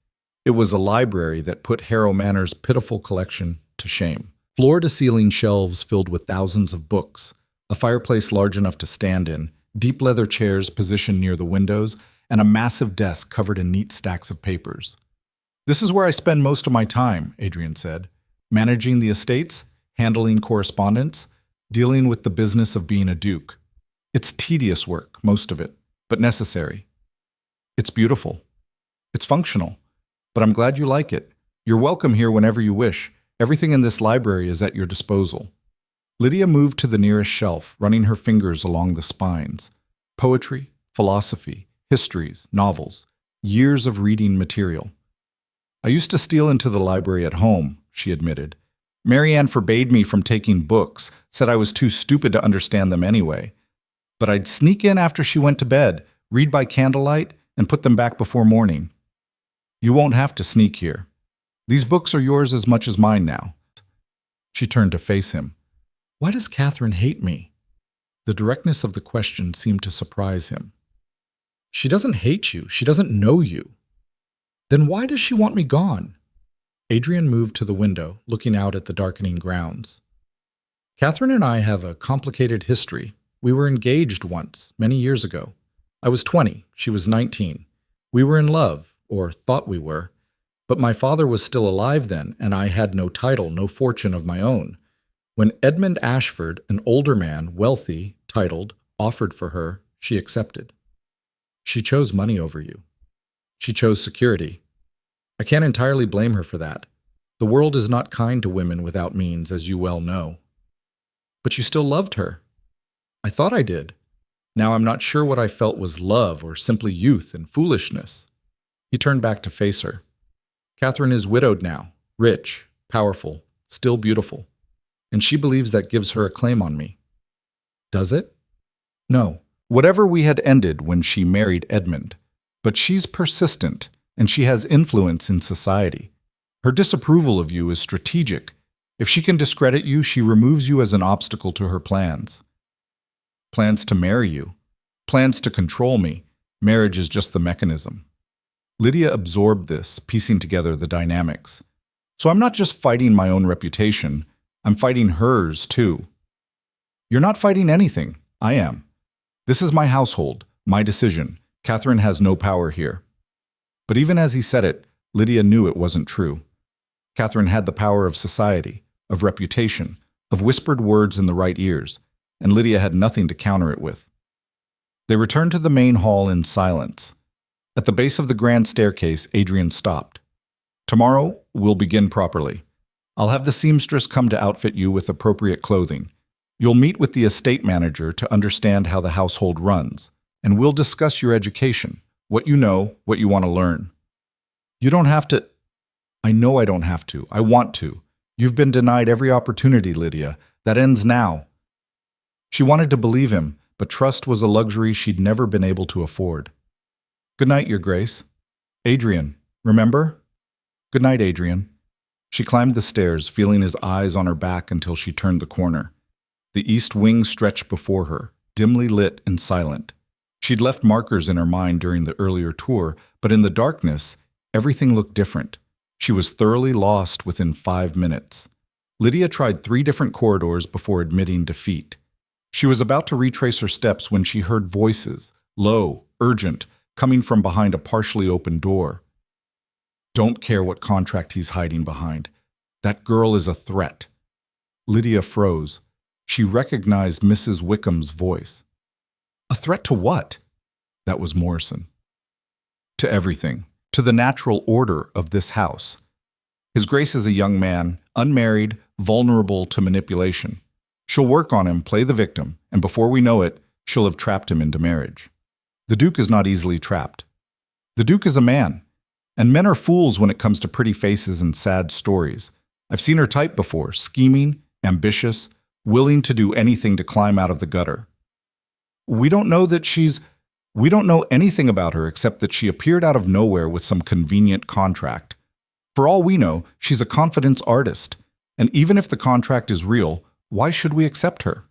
It was a library that put Harrow Manor's pitiful collection to shame. Floor-to-ceiling shelves filled with thousands of books, a fireplace large enough to stand in, deep leather chairs positioned near the windows, and a massive desk covered in neat stacks of papers. This is where I spend most of my time, Adrian said. Managing the estates, handling correspondence, dealing with the business of being a duke. It's tedious work, most of it, but necessary. It's beautiful. It's functional. But I'm glad you like it. You're welcome here whenever you wish. Everything in this library is at your disposal. Lydia moved to the nearest shelf, running her fingers along the spines. Poetry, philosophy, histories, novels, years of reading material. I used to steal into the library at home, she admitted. Marianne forbade me from taking books, said I was too stupid to understand them anyway. But I'd sneak in after she went to bed, read by candlelight, and put them back before morning. You won't have to sneak here. These books are yours as much as mine now. She turned to face him. Why does Catherine hate me? The directness of the question seemed to surprise him. She doesn't hate you. She doesn't know you. Then why does she want me gone? Adrian moved to the window, looking out at the darkening grounds. Catherine and I have a complicated history. We were engaged once, many years ago. I was 20, she was 19. We were in love, or thought we were, but my father was still alive then, and I had no title, no fortune of my own. When Edmund Ashford, an older man, wealthy, titled, offered for her, she accepted. She chose money over you. She chose security. I can't entirely blame her for that. The world is not kind to women without means, as you well know. But you still loved her. I thought I did. Now I'm not sure what I felt was love or simply youth and foolishness. He turned back to face her. Catherine is widowed now, rich, powerful, still beautiful. And she believes that gives her a claim on me. Does it? No. Whatever we had ended when she married Edmund. But she's persistent, and she has influence in society. Her disapproval of you is strategic. If she can discredit you, she removes you as an obstacle to her plans. Plans to marry you. Plans to control me. Marriage is just the mechanism. Lydia absorbed this, piecing together the dynamics. So I'm not just fighting my own reputation, I'm fighting hers too. You're not fighting anything. I am. This is my household, my decision. Catherine has no power here. But even as he said it, Lydia knew it wasn't true. Catherine had the power of society, of reputation, of whispered words in the right ears, and Lydia had nothing to counter it with. They returned to the main hall in silence. At the base of the grand staircase, Adrian stopped. Tomorrow, we'll begin properly. I'll have the seamstress come to outfit you with appropriate clothing. You'll meet with the estate manager to understand how the household runs, and we'll discuss your education, what you know, what you want to learn. You don't have to. I know I don't have to. I want to. You've been denied every opportunity, Lydia. That ends now. She wanted to believe him, but trust was a luxury she'd never been able to afford. Good night, Your Grace. Adrian, remember? Good night, Adrian. She climbed the stairs, feeling his eyes on her back until she turned the corner. The east wing stretched before her, dimly lit and silent. She'd left markers in her mind during the earlier tour, but in the darkness, everything looked different. She was thoroughly lost within 5 minutes. Lydia tried 3 different corridors before admitting defeat. She was about to retrace her steps when she heard voices, low, urgent, coming from behind a partially open door. Don't care what contract he's hiding behind. That girl is a threat. Lydia froze. She recognized Mrs. Wickham's voice. A threat to what? That was Morrison. To everything. To the natural order of this house. His Grace is a young man, unmarried, vulnerable to manipulation. She'll work on him, play the victim, and before we know it, she'll have trapped him into marriage. The Duke is not easily trapped. The Duke is a man, and men are fools when it comes to pretty faces and sad stories. I've seen her type before, scheming, ambitious, willing to do anything to climb out of the gutter. We don't know anything about her except that she appeared out of nowhere with some convenient contract. For all we know, she's a confidence artist, and even if the contract is real, why should we accept her?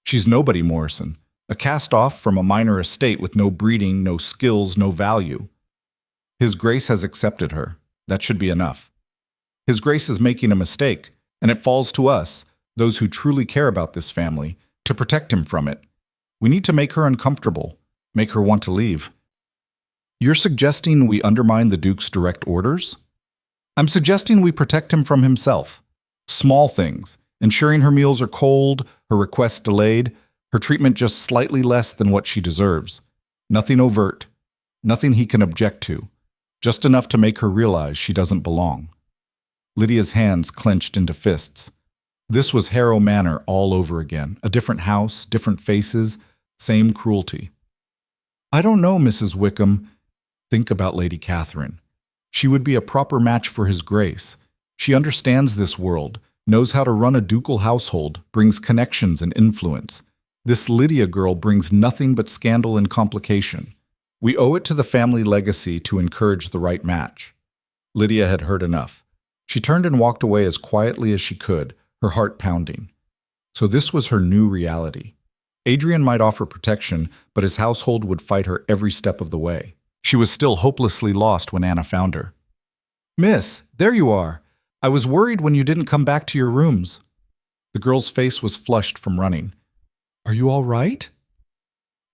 She's nobody, Morrison, a cast-off from a minor estate with no breeding, no skills, no value. His Grace has accepted her. That should be enough. His Grace is making a mistake, and it falls to us, those who truly care about this family, to protect him from it. We need to make her uncomfortable, make her want to leave. You're suggesting we undermine the Duke's direct orders? I'm suggesting we protect him from himself. Small things, ensuring her meals are cold, her requests delayed, her treatment just slightly less than what she deserves. Nothing overt, nothing he can object to, just enough to make her realize she doesn't belong. Lydia's hands clenched into fists. This was Harrow Manor all over again, a different house, different faces, same cruelty. I don't know, Mrs. Wickham. Think about Lady Catherine. She would be a proper match for His Grace. She understands this world, knows how to run a ducal household, brings connections and influence. This Lydia girl brings nothing but scandal and complication. We owe it to the family legacy to encourage the right match. Lydia had heard enough. She turned and walked away as quietly as she could, her heart pounding. So this was her new reality. Adrian might offer protection, but his household would fight her every step of the way. She was still hopelessly lost when Anna found her. Miss, there you are. I was worried when you didn't come back to your rooms. The girl's face was flushed from running. Are you all right?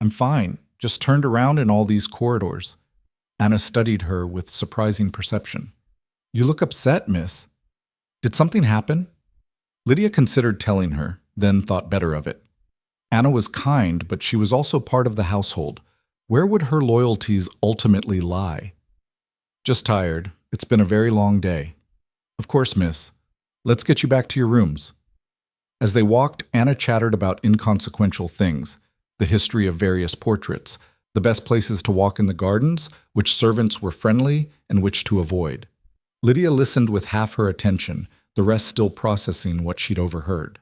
I'm fine, just turned around in all these corridors. Anna studied her with surprising perception. You look upset, miss. Did something happen? Lydia considered telling her, then thought better of it. Anna was kind, but she was also part of the household. Where would her loyalties ultimately lie? Just tired. It's been a very long day. Of course, miss. Let's get you back to your rooms. As they walked, Anna chattered about inconsequential things, the history of various portraits, the best places to walk in the gardens, which servants were friendly, and which to avoid. Lydia listened with half her attention, the rest still processing what she'd overheard.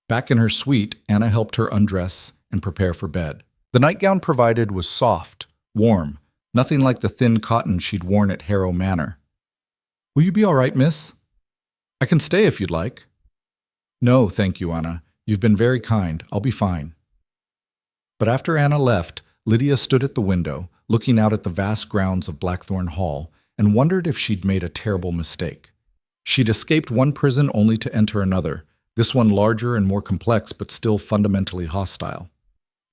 Back in her suite, Anna helped her undress and prepare for bed. The nightgown provided was soft, warm, nothing like the thin cotton she'd worn at Harrow Manor. Will you be all right, miss? I can stay if you'd like. No, thank you, Anna. You've been very kind. I'll be fine. But after Anna left, Lydia stood at the window, looking out at the vast grounds of Blackthorn Hall, and wondered if she'd made a terrible mistake. She'd escaped one prison only to enter another, this one larger and more complex but still fundamentally hostile.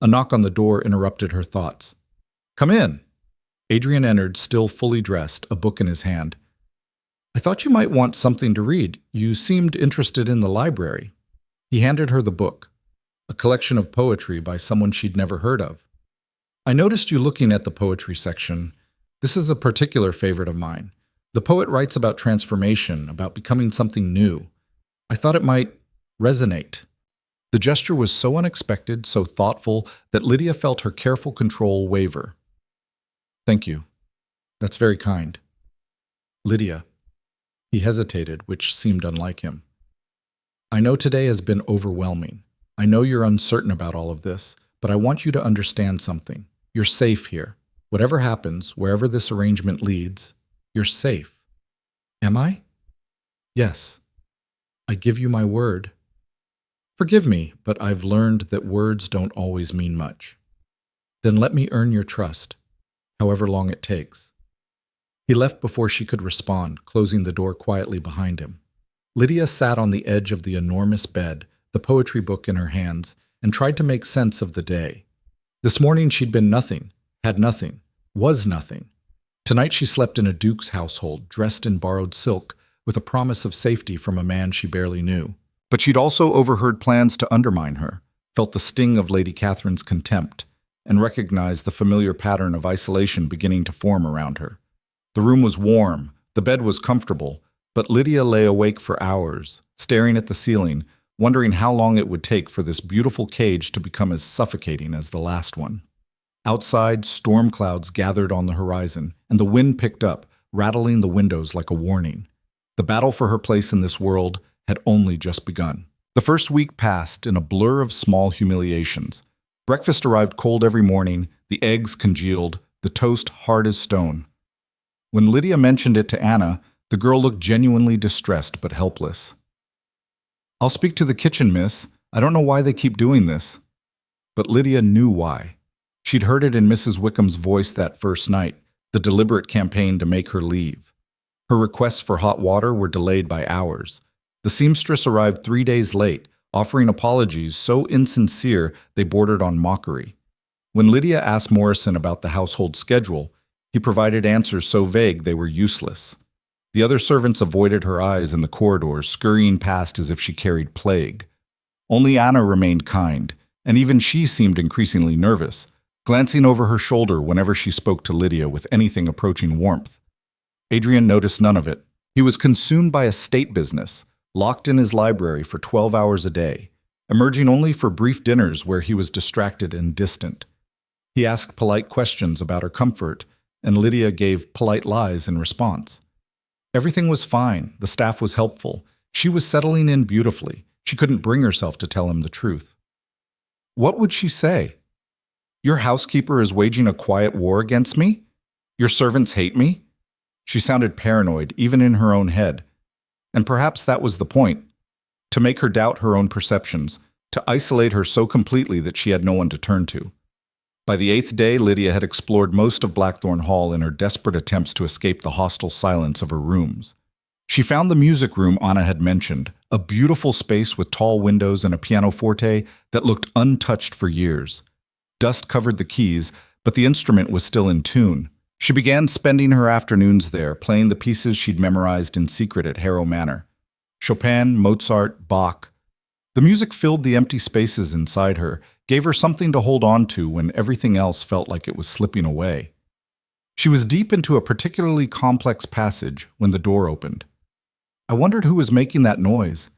A knock on the door interrupted her thoughts. "Come in." Adrian entered, still fully dressed, a book in his hand. "I thought you might want something to read. You seemed interested in the library." He handed her the book, a collection of poetry by someone she'd never heard of. "I noticed you looking at the poetry section. This is a particular favorite of mine. The poet writes about transformation, about becoming something new. I thought it might resonate." The gesture was so unexpected, so thoughtful, that Lydia felt her careful control waver. "Thank you. That's very kind." "Lydia." He hesitated, which seemed unlike him. "I know today has been overwhelming. I know you're uncertain about all of this, but I want you to understand something. You're safe here. Whatever happens, wherever this arrangement leads, you're safe." "Am I?" "Yes. I give you my word." "Forgive me, but I've learned that words don't always mean much." "Then let me earn your trust, however long it takes." He left before she could respond, closing the door quietly behind him. Lydia sat on the edge of the enormous bed, the poetry book in her hands, and tried to make sense of the day. This morning she'd been nothing, had nothing, was nothing. Tonight she slept in a duke's household, dressed in borrowed silk, with a promise of safety from a man she barely knew. But she'd also overheard plans to undermine her, felt the sting of Lady Catherine's contempt, and recognized the familiar pattern of isolation beginning to form around her. The room was warm, the bed was comfortable, but Lydia lay awake for hours, staring at the ceiling, wondering how long it would take for this beautiful cage to become as suffocating as the last one. Outside, storm clouds gathered on the horizon, and the wind picked up, rattling the windows like a warning. The battle for her place in this world had only just begun. The first week passed in a blur of small humiliations. Breakfast arrived cold every morning, the eggs congealed, the toast hard as stone. When Lydia mentioned it to Anna, the girl looked genuinely distressed but helpless. "I'll speak to the kitchen, miss. I don't know why they keep doing this." But Lydia knew why. She'd heard it in Mrs. Wickham's voice that first night, the deliberate campaign to make her leave. Her requests for hot water were delayed by hours. The seamstress arrived 3 days late, offering apologies so insincere they bordered on mockery. When Lydia asked Morrison about the household schedule, he provided answers so vague they were useless. The other servants avoided her eyes in the corridors, scurrying past as if she carried plague. Only Anna remained kind, and even she seemed increasingly nervous, glancing over her shoulder whenever she spoke to Lydia with anything approaching warmth. Adrian noticed none of it. He was consumed by a state business, locked in his library for 12 hours a day, emerging only for brief dinners where he was distracted and distant. He asked polite questions about her comfort, and Lydia gave polite lies in response. Everything was fine, the staff was helpful, she was settling in beautifully, she couldn't bring herself to tell him the truth. What would she say? "Your housekeeper is waging a quiet war against me? Your servants hate me?" She sounded paranoid, even in her own head. And perhaps that was the point, to make her doubt her own perceptions, to isolate her so completely that she had no one to turn to. By the 8th day, Lydia had explored most of Blackthorn Hall in her desperate attempts to escape the hostile silence of her rooms. She found the music room Anna had mentioned, a beautiful space with tall windows and a pianoforte that looked untouched for years. Dust covered the keys, but the instrument was still in tune. She began spending her afternoons there, playing the pieces she'd memorized in secret at Harrow Manor. Chopin, Mozart, Bach. The music filled the empty spaces inside her, gave her something to hold on to when everything else felt like it was slipping away. She was deep into a particularly complex passage when the door opened. I wondered who was making that noise.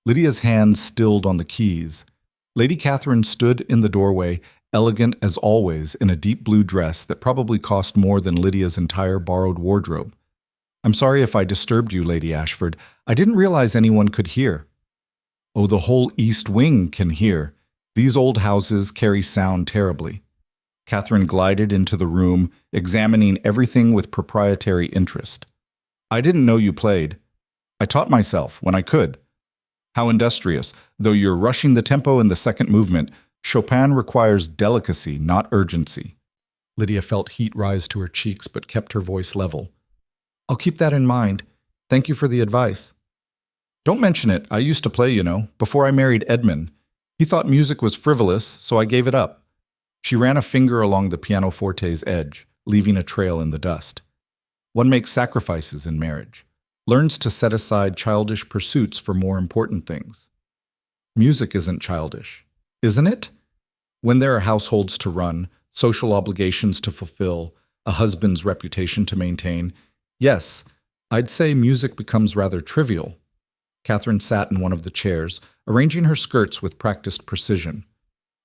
Lydia's hands stilled on the keys. Lady Catherine stood in the doorway, elegant as always in a deep blue dress that probably cost more than Lydia's entire borrowed wardrobe. "I'm sorry if I disturbed you, Lady Ashford. I didn't realize anyone could hear." "Oh, the whole East Wing can hear. These old houses carry sound terribly." Catherine glided into the room, examining everything with proprietary interest. "I didn't know you played. I taught myself when I could." "How industrious. Though you're rushing the tempo in the second movement, Chopin requires delicacy, not urgency." Lydia felt heat rise to her cheeks but kept her voice level. "I'll keep that in mind. Thank you for the advice." Don't mention it. I used to play, before I married Edmund. He thought music was frivolous, so I gave it up. She ran a finger along the pianoforte's edge, leaving a trail in the dust. One makes sacrifices in marriage, learns to set aside childish pursuits for more important things. Music isn't childish, isn't it? When there are households to run, social obligations to fulfill, a husband's reputation to maintain, yes, I'd say music becomes rather trivial. Catherine sat in one of the chairs, arranging her skirts with practiced precision.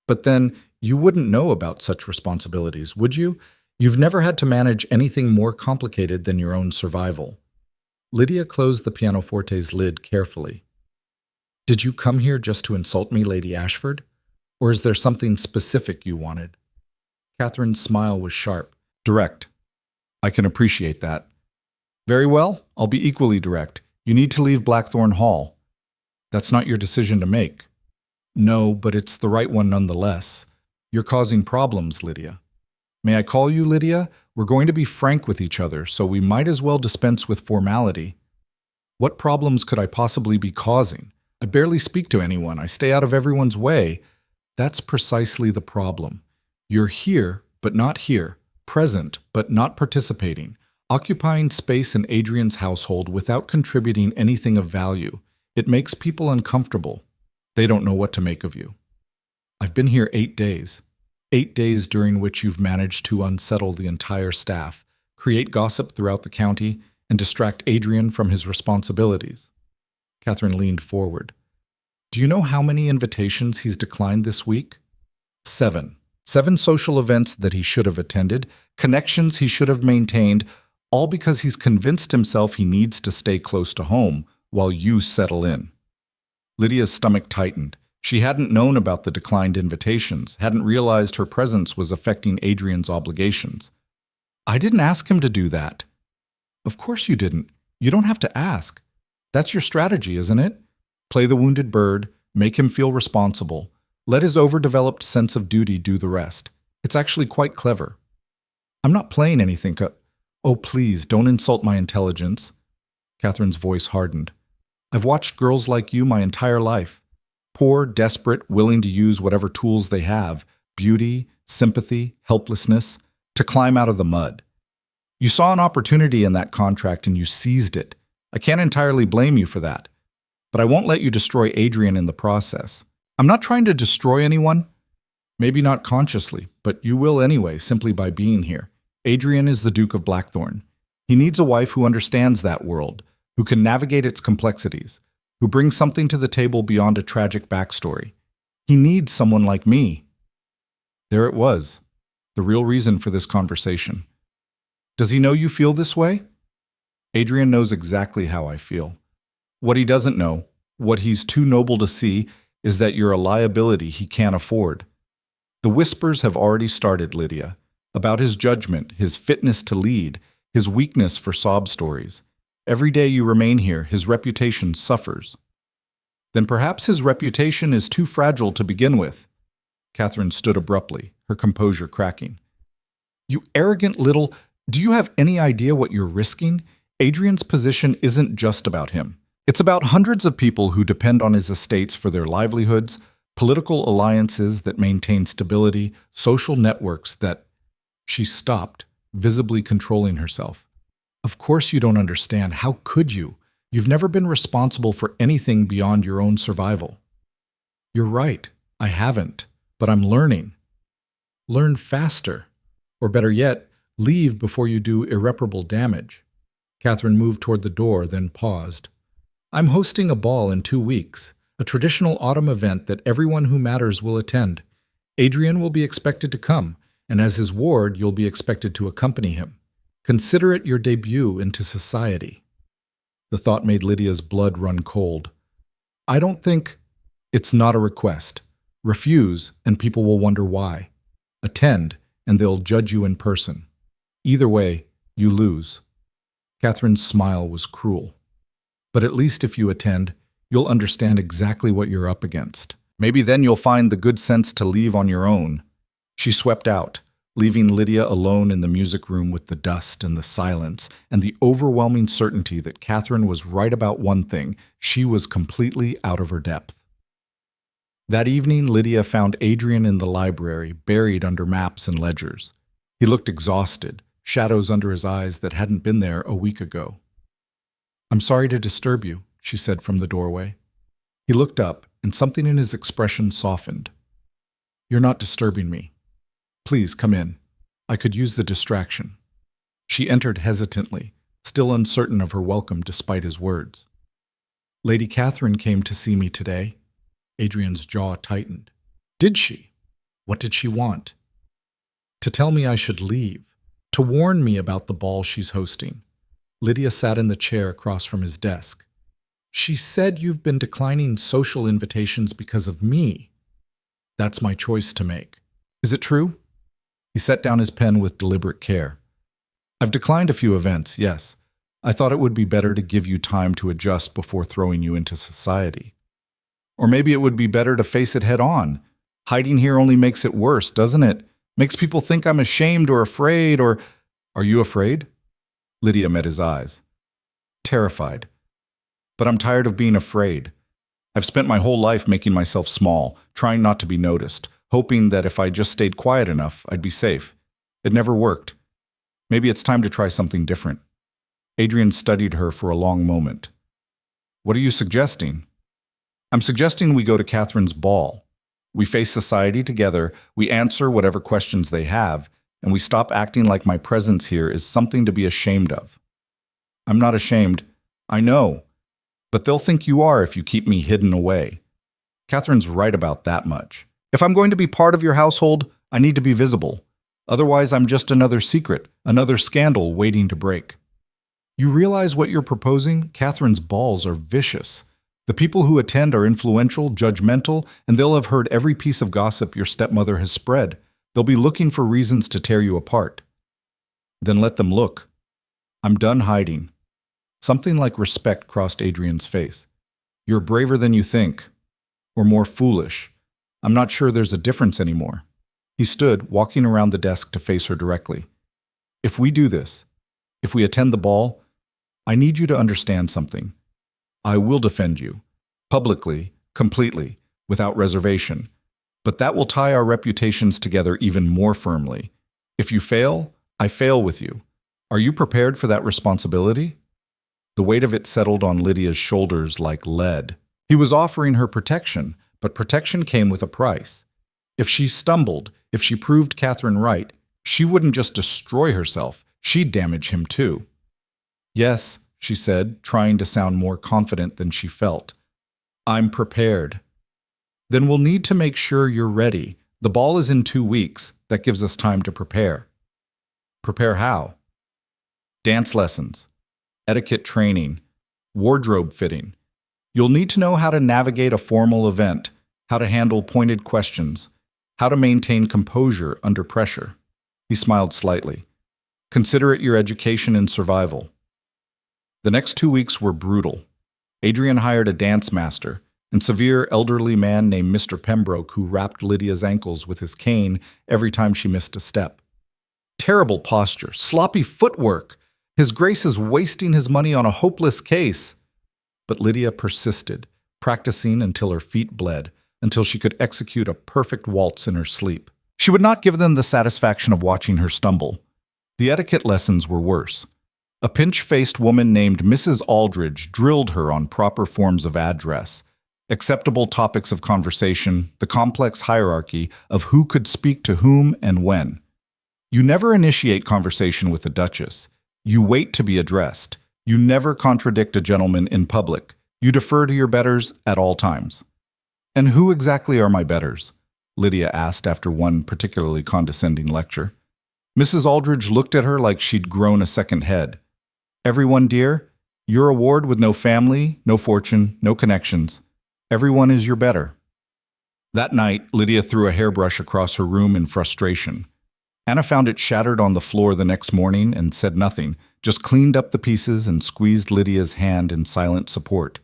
But then, you wouldn't know about such responsibilities, would you? You've never had to manage anything more complicated than your own survival. Lydia closed the pianoforte's lid carefully. Did you come here just to insult me, Lady Ashford? Or is there something specific you wanted? Catherine's smile was sharp, direct. I can appreciate that. Very well, I'll be equally direct. You need to leave Blackthorn Hall. That's not your decision to make. No, but it's the right one nonetheless. You're causing problems, Lydia. May I call you Lydia? We're going to be frank with each other, so we might as well dispense with formality. What problems could I possibly be causing? I barely speak to anyone. I stay out of everyone's way. That's precisely the problem. You're here, but not here. Present, but not participating. Occupying space in Adrian's household without contributing anything of value. It makes people uncomfortable. They don't know what to make of you. I've been here 8 days. 8 days during which you've managed to unsettle the entire staff, create gossip throughout the county, and distract Adrian from his responsibilities. Catherine leaned forward. Do you know how many invitations he's declined this week? 7. 7 social events that he should have attended, connections he should have maintained, all because he's convinced himself he needs to stay close to home while you settle in. Lydia's stomach tightened. She hadn't known about the declined invitations, hadn't realized her presence was affecting Adrian's obligations. I didn't ask him to do that. Of course you didn't. You don't have to ask. That's your strategy, isn't it? Play the wounded bird, make him feel responsible. Let his overdeveloped sense of duty do the rest. It's actually quite clever. I'm not playing anything. Oh, please, don't insult my intelligence. Catherine's voice hardened. I've watched girls like you my entire life. Poor, desperate, willing to use whatever tools they have, beauty, sympathy, helplessness, to climb out of the mud. You saw an opportunity in that contract and you seized it. I can't entirely blame you for that. But I won't let you destroy Adrian in the process. I'm not trying to destroy anyone. Maybe not consciously, but you will anyway, simply by being here. Adrian is the Duke of Blackthorn. He needs a wife who understands that world, who can navigate its complexities, who brings something to the table beyond a tragic backstory. He needs someone like me. There it was, the real reason for this conversation. Does he know you feel this way? Adrian knows exactly how I feel. What he doesn't know, what he's too noble to see, is that you're a liability he can't afford. The whispers have already started, Lydia, about his judgment, his fitness to lead, his weakness for sob stories. Every day you remain here, his reputation suffers. Then perhaps his reputation is too fragile to begin with. Catherine stood abruptly, her composure cracking. You arrogant little... Do you have any idea what you're risking? Adrian's position isn't just about him. It's about hundreds of people who depend on his estates for their livelihoods, political alliances that maintain stability, social networks that... She stopped, visibly controlling herself. Of course you don't understand. How could you? You've never been responsible for anything beyond your own survival. You're right. I haven't. But I'm learning. Learn faster. Or better yet, leave before you do irreparable damage. Catherine moved toward the door, then paused. I'm hosting a ball in 2 weeks, a traditional autumn event that everyone who matters will attend. Adrian will be expected to come, and as his ward, you'll be expected to accompany him. Consider it your debut into society. The thought made Lydia's blood run cold. I don't think... It's not a request. Refuse, and people will wonder why. Attend, and they'll judge you in person. Either way, you lose. Catherine's smile was cruel. But at least if you attend, you'll understand exactly what you're up against. Maybe then you'll find the good sense to leave on your own. She swept out, leaving Lydia alone in the music room with the dust and the silence and the overwhelming certainty that Catherine was right about one thing: she was completely out of her depth. That evening, Lydia found Adrian in the library, buried under maps and ledgers. He looked exhausted, shadows under his eyes that hadn't been there a week ago. "I'm sorry to disturb you," she said from the doorway. He looked up, and something in his expression softened. "You're not disturbing me. Please come in. I could use the distraction." She entered hesitantly, still uncertain of her welcome despite his words. "Lady Catherine came to see me today." Adrian's jaw tightened. "Did she? What did she want?" "To tell me I should leave. To warn me about the ball she's hosting." Lydia sat in the chair across from his desk. "She said you've been declining social invitations because of me." "That's my choice to make." "Is it true?" He set down his pen with deliberate care. "I've declined a few events, yes. I thought it would be better to give you time to adjust before throwing you into society. Or maybe it would be better to face it head on. Hiding here only makes it worse, doesn't it? Makes people think I'm ashamed or afraid or—" "Are you afraid?" Lydia met his eyes. "Terrified. But I'm tired of being afraid. I've spent my whole life making myself small, trying not to be noticed, hoping that if I just stayed quiet enough, I'd be safe. It never worked. Maybe it's time to try something different." Adrian studied her for a long moment. "What are you suggesting?" "I'm suggesting we go to Catherine's ball. We face society together, we answer whatever questions they have, and we stop acting like my presence here is something to be ashamed of." "I'm not ashamed. I know. But they'll think you are if you keep me hidden away. Catherine's right about that much. If I'm going to be part of your household, I need to be visible. Otherwise, I'm just another secret, another scandal waiting to break." "You realize what you're proposing? Catherine's balls are vicious. The people who attend are influential, judgmental, and they'll have heard every piece of gossip your stepmother has spread. They'll be looking for reasons to tear you apart." "Then let them look. I'm done hiding." Something like respect crossed Adrian's face. "You're braver than you think. Or more foolish. I'm not sure there's a difference anymore." He stood, walking around the desk to face her directly. "If we do this, if we attend the ball, I need you to understand something. I will defend you. Publicly, completely, without reservation. But that will tie our reputations together even more firmly. If you fail, I fail with you. Are you prepared for that responsibility?" The weight of it settled on Lydia's shoulders like lead. He was offering her protection, but protection came with a price. If she stumbled, if she proved Catherine right, she wouldn't just destroy herself, she'd damage him too. "Yes," she said, trying to sound more confident than she felt. "I'm prepared." "Then we'll need to make sure you're ready. The ball is in 2 weeks. That gives us time to prepare." "Prepare how?" "Dance lessons, etiquette training, wardrobe fitting. You'll need to know how to navigate a formal event, how to handle pointed questions, how to maintain composure under pressure." He smiled slightly. "Consider it your education in survival." The next 2 weeks were brutal. Adrian hired a dance master, and severe elderly man named Mr. Pembroke who rapped Lydia's ankles with his cane every time she missed a step. Terrible posture, sloppy footwork. His Grace is wasting his money on a hopeless case. But Lydia persisted, practicing until her feet bled, until she could execute a perfect waltz in her sleep. She would not give them the satisfaction of watching her stumble. The etiquette lessons were worse. A pinch-faced woman named Mrs. Aldridge drilled her on proper forms of address, acceptable topics of conversation, the complex hierarchy of who could speak to whom and when. You never initiate conversation with the Duchess. You wait to be addressed. You never contradict a gentleman in public. You defer to your betters at all times. "And who exactly are my betters?" Lydia asked after one particularly condescending lecture. Mrs. Aldridge looked at her like she'd grown a second head. "Everyone, dear, you're a ward with no family, no fortune, no connections. Everyone is your better." That night, Lydia threw a hairbrush across her room in frustration. Anna found it shattered on the floor the next morning and said nothing, just cleaned up the pieces and squeezed Lydia's hand in silent support.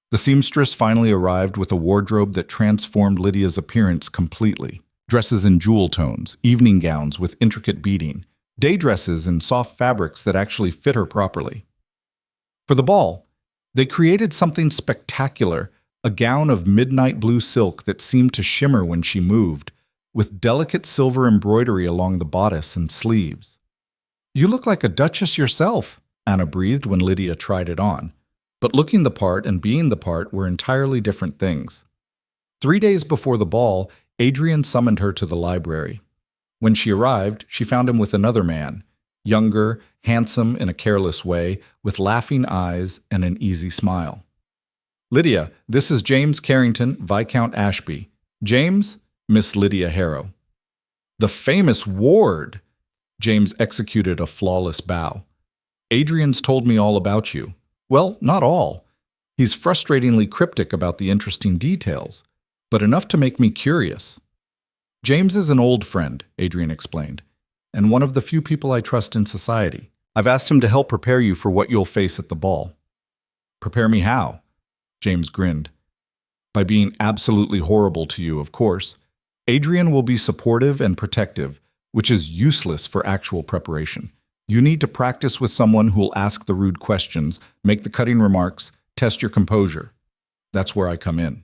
The seamstress finally arrived with a wardrobe that transformed Lydia's appearance completely. Dresses in jewel tones, evening gowns with intricate beading, day dresses in soft fabrics that actually fit her properly. For the ball, they created something spectacular, a gown of midnight blue silk that seemed to shimmer when she moved, with delicate silver embroidery along the bodice and sleeves. "You look like a duchess yourself," Anna breathed when Lydia tried it on. But looking the part and being the part were entirely different things. 3 days before the ball, Adrian summoned her to the library. When she arrived, she found him with another man, younger, handsome in a careless way, with laughing eyes and an easy smile. "Lydia, this is James Carrington, Viscount Ashby. James, Miss Lydia Harrow." "The famous Ward!" James executed a flawless bow. "Adrian's told me all about you. Well, not all. He's frustratingly cryptic about the interesting details, but enough to make me curious." "James is an old friend," Adrian explained, "and one of the few people I trust in society. I've asked him to help prepare you for what you'll face at the ball." "Prepare me how?" James grinned. "By being absolutely horrible to you, of course. Adrian will be supportive and protective, which is useless for actual preparation. You need to practice with someone who'll ask the rude questions, make the cutting remarks, test your composure. That's where I come in."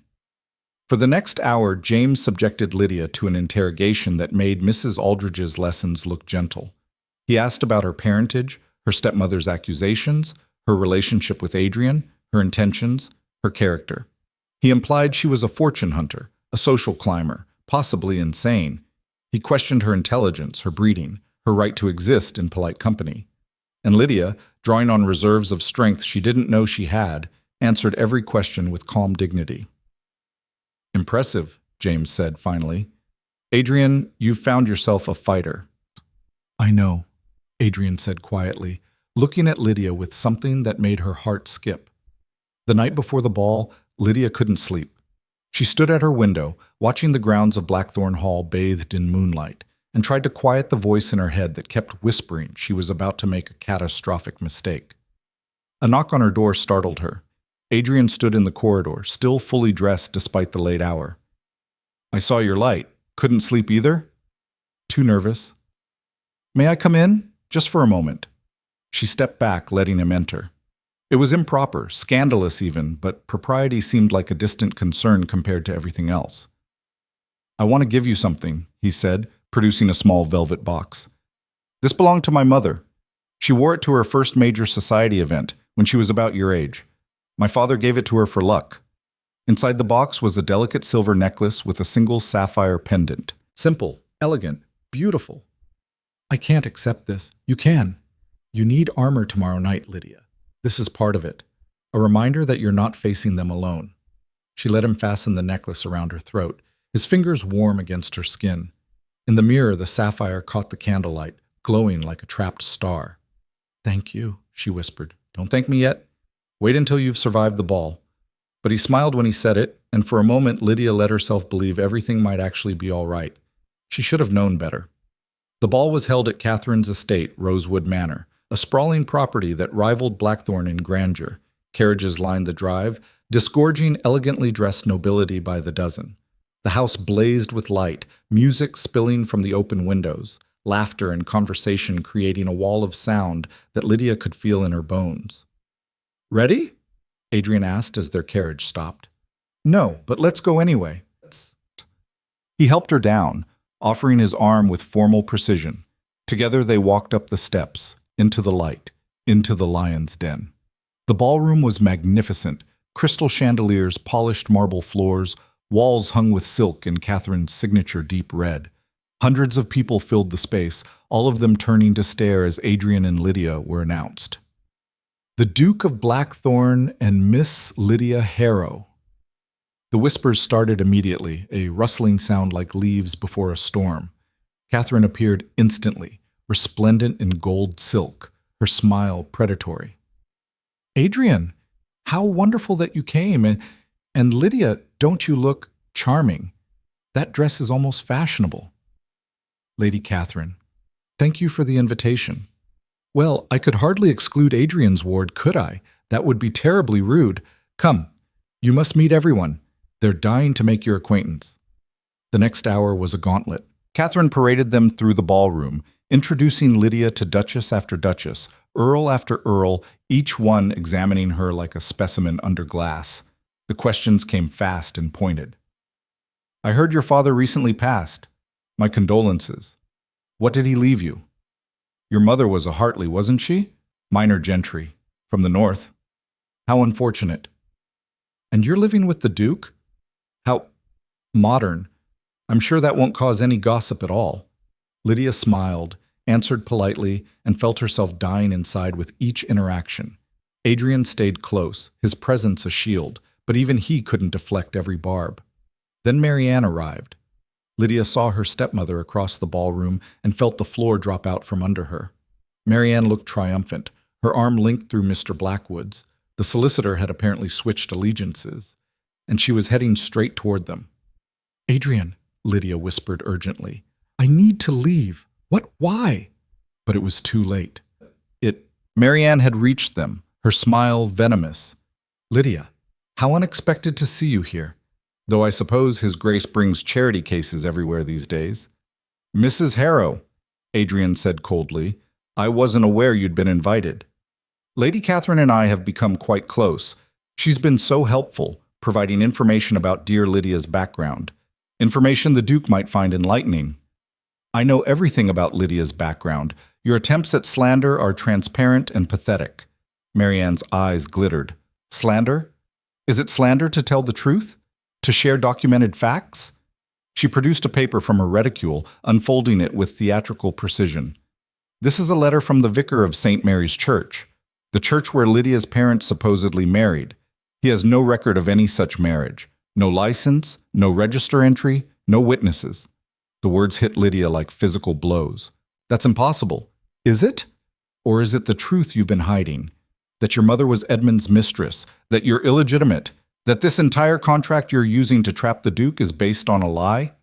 For the next hour, James subjected Lydia to an interrogation that made Mrs. Aldridge's lessons look gentle. He asked about her parentage, her stepmother's accusations, her relationship with Adrian, her intentions, her character. He implied she was a fortune hunter, a social climber, possibly insane. He questioned her intelligence, her breeding, her right to exist in polite company. And Lydia, drawing on reserves of strength she didn't know she had, answered every question with calm dignity. "Impressive," James said finally. "Adrian, you've found yourself a fighter." "I know," Adrian said quietly, looking at Lydia with something that made her heart skip. The night before the ball, Lydia couldn't sleep. She stood at her window, watching the grounds of Blackthorn Hall bathed in moonlight, and tried to quiet the voice in her head that kept whispering she was about to make a catastrophic mistake. A knock on her door startled her. Adrian stood in the corridor, still fully dressed despite the late hour. "I saw your light. Couldn't sleep either?" "Too nervous." "May I come in? Just for a moment." She stepped back, letting him enter. It was improper, scandalous even, but propriety seemed like a distant concern compared to everything else. "I want to give you something," he said, producing a small velvet box. "This belonged to my mother. She wore it to her first major society event when she was about your age. My father gave it to her for luck." Inside the box was a delicate silver necklace with a single sapphire pendant. Simple, elegant, beautiful. "I can't accept this." "You can. You need armor tomorrow night, Lydia. This is part of it. A reminder that you're not facing them alone." She let him fasten the necklace around her throat, his fingers warm against her skin. In the mirror, the sapphire caught the candlelight, glowing like a trapped star. "Thank you," she whispered. "Don't thank me yet. Wait until you've survived the ball." But he smiled when he said it, and for a moment Lydia let herself believe everything might actually be all right. She should have known better. The ball was held at Catherine's estate, Rosewood Manor, a sprawling property that rivaled Blackthorn in grandeur. Carriages lined the drive, disgorging elegantly dressed nobility by the dozen. The house blazed with light, music spilling from the open windows, laughter and conversation creating a wall of sound that Lydia could feel in her bones. "Ready?" Adrian asked as their carriage stopped. "No, but let's go anyway." He helped her down, offering his arm with formal precision. Together they walked up the steps, into the light, into the lion's den. The ballroom was magnificent, crystal chandeliers, polished marble floors, walls hung with silk in Catherine's signature deep red. Hundreds of people filled the space, all of them turning to stare as Adrian and Lydia were announced. "The Duke of Blackthorn and Miss Lydia Harrow." The whispers started immediately, a rustling sound like leaves before a storm. Catherine appeared instantly, resplendent in gold silk, her smile predatory. "Adrian, how wonderful that you came, and Lydia, don't you look charming? That dress is almost fashionable." "Lady Catherine, thank you for the invitation." "Well, I could hardly exclude Adrian's ward, could I? That would be terribly rude. Come, you must meet everyone. They're dying to make your acquaintance." The next hour was a gauntlet. Catherine paraded them through the ballroom, introducing Lydia to duchess after duchess, earl after earl, each one examining her like a specimen under glass. The questions came fast and pointed. I heard your father recently passed. My condolences. What did he leave you? Your mother was a Hartley, wasn't she? Minor gentry. From the north. How unfortunate. And you're living with the Duke? How modern. I'm sure that won't cause any gossip at all. Lydia smiled, answered politely, and felt herself dying inside with each interaction. Adrian stayed close, his presence a shield, but even he couldn't deflect every barb. Then Marianne arrived. Lydia saw her stepmother across the ballroom and felt the floor drop out from under her. Marianne looked triumphant, her arm linked through Mr. Blackwood's. The solicitor had apparently switched allegiances, and she was heading straight toward them. Adrian, Lydia whispered urgently, I need to leave. What? Why? But it was too late. Marianne had reached them, her smile venomous. Lydia, how unexpected to see you here. Though I suppose His Grace brings charity cases everywhere these days. Mrs. Harrow, Adrian said coldly, I wasn't aware you'd been invited. Lady Catherine and I have become quite close. She's been so helpful, providing information about dear Lydia's background. Information the Duke might find enlightening. I know everything about Lydia's background. Your attempts at slander are transparent and pathetic. Marianne's eyes glittered. Slander? Is it slander to tell the truth? To share documented facts? She produced a paper from her reticule, unfolding it with theatrical precision. This is a letter from the vicar of St. Mary's Church, the church where Lydia's parents supposedly married. He has no record of any such marriage. No license, no register entry, no witnesses. The words hit Lydia like physical blows. That's impossible. Is it? Or is it the truth you've been hiding? That your mother was Edmund's mistress, that you're illegitimate, that this entire contract you're using to trap the Duke is based on a lie?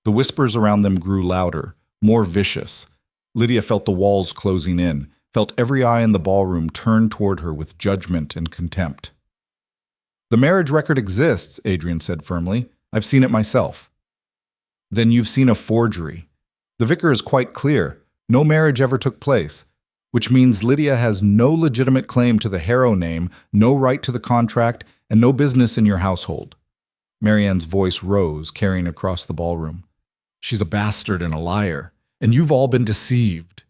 The whispers around them grew louder, more vicious. Lydia felt the walls closing in, felt every eye in the ballroom turn toward her with judgment and contempt. The marriage record exists, Adrian said firmly. I've seen it myself. Then you've seen a forgery. The vicar is quite clear. No marriage ever took place, which means Lydia has no legitimate claim to the Harrow name, no right to the contract, and no business in your household. Marianne's voice rose, carrying across the ballroom. She's a bastard and a liar, and you've all been deceived.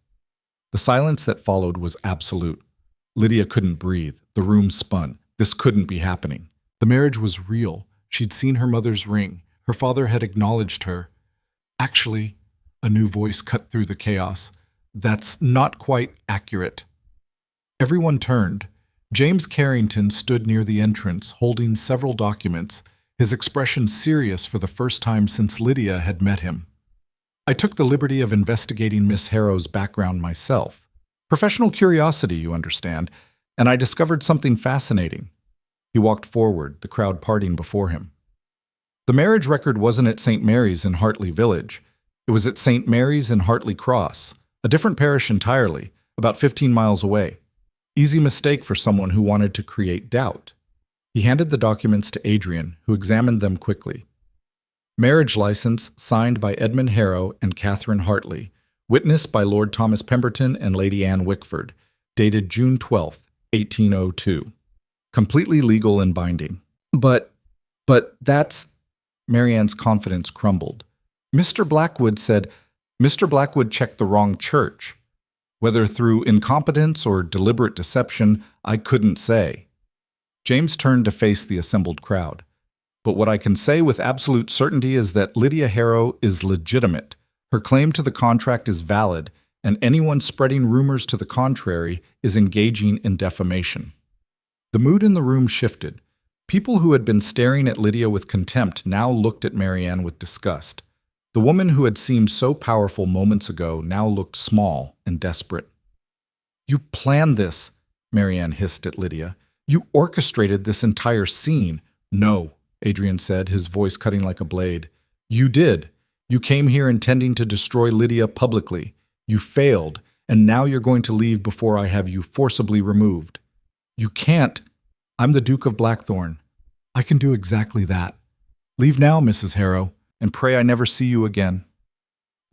The silence that followed was absolute. Lydia couldn't breathe. The room spun. This couldn't be happening. The marriage was real. She'd seen her mother's ring. Her father had acknowledged her. Actually, a new voice cut through the chaos. That's not quite accurate. Everyone turned. James Carrington stood near the entrance, holding several documents, his expression serious for the first time since Lydia had met him. I took the liberty of investigating Miss Harrow's background myself. Professional curiosity, you understand, and I discovered something fascinating. He walked forward, the crowd parting before him. The marriage record wasn't at St. Mary's in Hartley Village. It was at St. Mary's in Hartley Cross, a different parish entirely, about 15 miles away. Easy mistake for someone who wanted to create doubt. He handed the documents to Adrian, who examined them quickly. Marriage license signed by Edmund Harrow and Catherine Hartley, witnessed by Lord Thomas Pemberton and Lady Anne Wickford, dated June 12, 1802. Completely legal and binding. But that's... Marianne's confidence crumbled. Mr. Blackwood said, Mr. Blackwood checked the wrong church. Whether through incompetence or deliberate deception, I couldn't say. James turned to face the assembled crowd. But what I can say with absolute certainty is that Lydia Harrow is legitimate. Her claim to the contract is valid, and anyone spreading rumors to the contrary is engaging in defamation. The mood in the room shifted. People who had been staring at Lydia with contempt now looked at Marianne with disgust. The woman who had seemed so powerful moments ago now looked small and desperate. You planned this, Marianne hissed at Lydia. You orchestrated this entire scene. No, Adrian said, his voice cutting like a blade. You did. You came here intending to destroy Lydia publicly. You failed, and now you're going to leave before I have you forcibly removed. You can't. I'm the Duke of Blackthorn. I can do exactly that. Leave now, Mrs. Harrow. and pray I never see you again."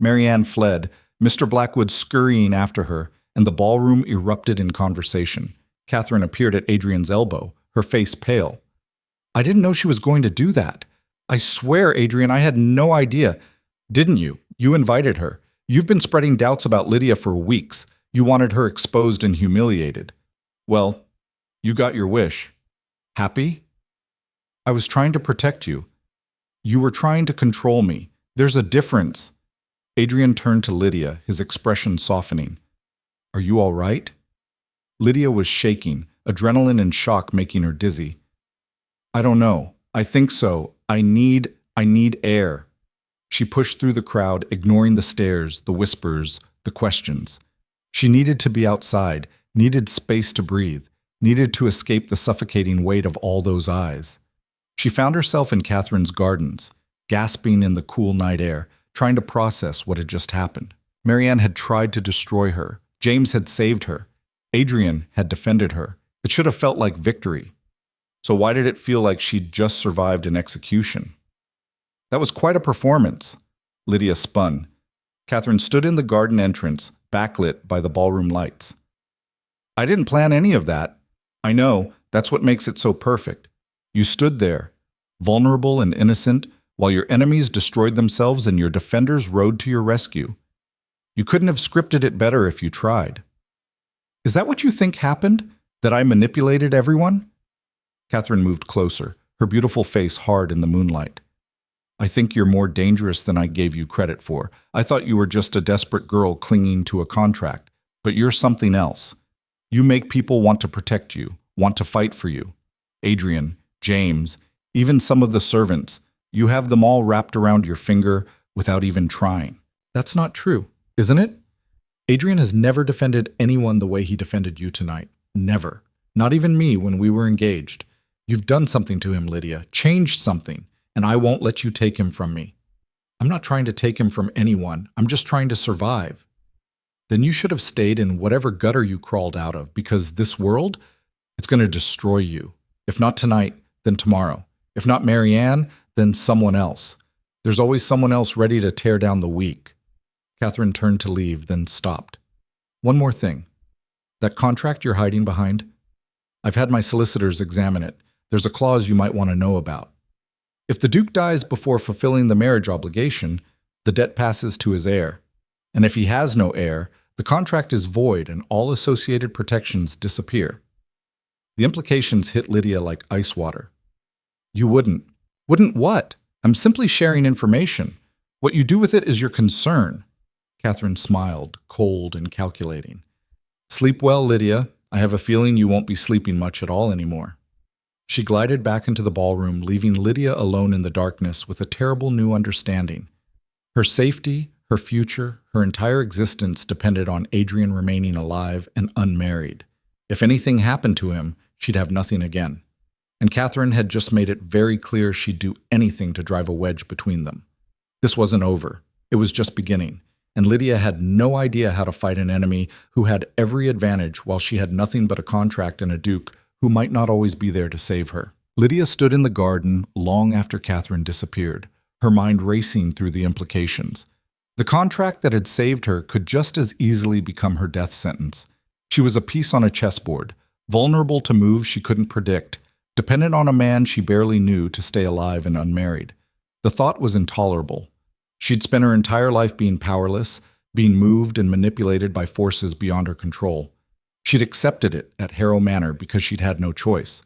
Marianne fled, Mr. Blackwood scurrying after her, and the ballroom erupted in conversation. Catherine appeared at Adrian's elbow, her face pale. "I didn't know she was going to do that. I swear, Adrian, I had no idea." "Didn't you? You invited her. You've been spreading doubts about Lydia for weeks. You wanted her exposed and humiliated. Well, you got your wish. Happy?" "I was trying to protect you. You were trying to control me. There's a difference." Adrian turned to Lydia, his expression softening. "Are you all right?" Lydia was shaking, adrenaline and shock making her dizzy. "I don't know. I think so. I need air." She pushed through the crowd, ignoring the stares, the whispers, the questions. She needed to be outside, needed space to breathe, needed to escape the suffocating weight of all those eyes. She found herself in Catherine's gardens, gasping in the cool night air, trying to process what had just happened. Marianne had tried to destroy her. James had saved her. Adrian had defended her. It should have felt like victory. So why did it feel like she'd just survived an execution? That was quite a performance. Lydia spun. Catherine stood in the garden entrance, backlit by the ballroom lights. "I didn't plan any of that. I know, that's what makes it so perfect. You stood there, vulnerable and innocent, while your enemies destroyed themselves and your defenders rode to your rescue. You couldn't have scripted it better if you tried." "Is that what you think happened? That I manipulated everyone?" Catherine moved closer, her beautiful face hard in the moonlight. "I think you're more dangerous than I gave you credit for. I thought you were just a desperate girl clinging to a contract, but you're something else. You make people want to protect you, want to fight for you. Adrian, James, even some of the servants, you have them all wrapped around your finger without even trying." "That's not true, isn't it? Adrian has never defended anyone the way he defended you tonight. Never. Not even me when we were engaged. You've done something to him, Lydia, changed something, and I won't let you take him from me." "I'm not trying to take him from anyone. I'm just trying to survive." "Then you should have stayed in whatever gutter you crawled out of, because this world, it's going to destroy you. If not tonight, then tomorrow. If not Marianne, then someone else. There's always someone else ready to tear down the weak." Catherine turned to leave, then stopped. "One more thing. That contract you're hiding behind? I've had my solicitors examine it. There's a clause you might want to know about. If the Duke dies before fulfilling the marriage obligation, the debt passes to his heir. And if he has no heir, the contract is void and all associated protections disappear." The implications hit Lydia like ice water. "You wouldn't." "Wouldn't what? I'm simply sharing information. What you do with it is your concern." Catherine smiled, cold and calculating. "Sleep well, Lydia. I have a feeling you won't be sleeping much at all anymore." She glided back into the ballroom, leaving Lydia alone in the darkness with a terrible new understanding. Her safety, her future, her entire existence depended on Adrian remaining alive and unmarried. If anything happened to him, she'd have nothing again. And Catherine had just made it very clear she'd do anything to drive a wedge between them. This wasn't over. It was just beginning. And Lydia had no idea how to fight an enemy who had every advantage while she had nothing but a contract and a duke who might not always be there to save her. Lydia stood in the garden long after Catherine disappeared, her mind racing through the implications. The contract that had saved her could just as easily become her death sentence. She was a piece on a chessboard, vulnerable to moves she couldn't predict, dependent on a man she barely knew to stay alive and unmarried. The thought was intolerable. She'd spent her entire life being powerless, being moved and manipulated by forces beyond her control. She'd accepted it at Harrow Manor because she'd had no choice.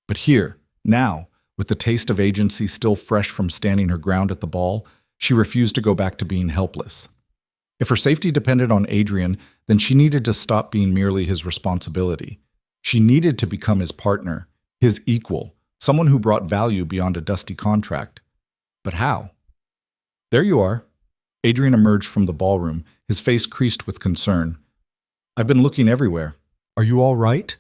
But here, now, with the taste of agency still fresh from standing her ground at the ball, she refused to go back to being helpless. If her safety depended on Adrian, then she needed to stop being merely his responsibility. She needed to become his partner, his equal, someone who brought value beyond a dusty contract. But how? "There you are." Adrian emerged from the ballroom, his face creased with concern. "I've been looking everywhere. Are you all right?"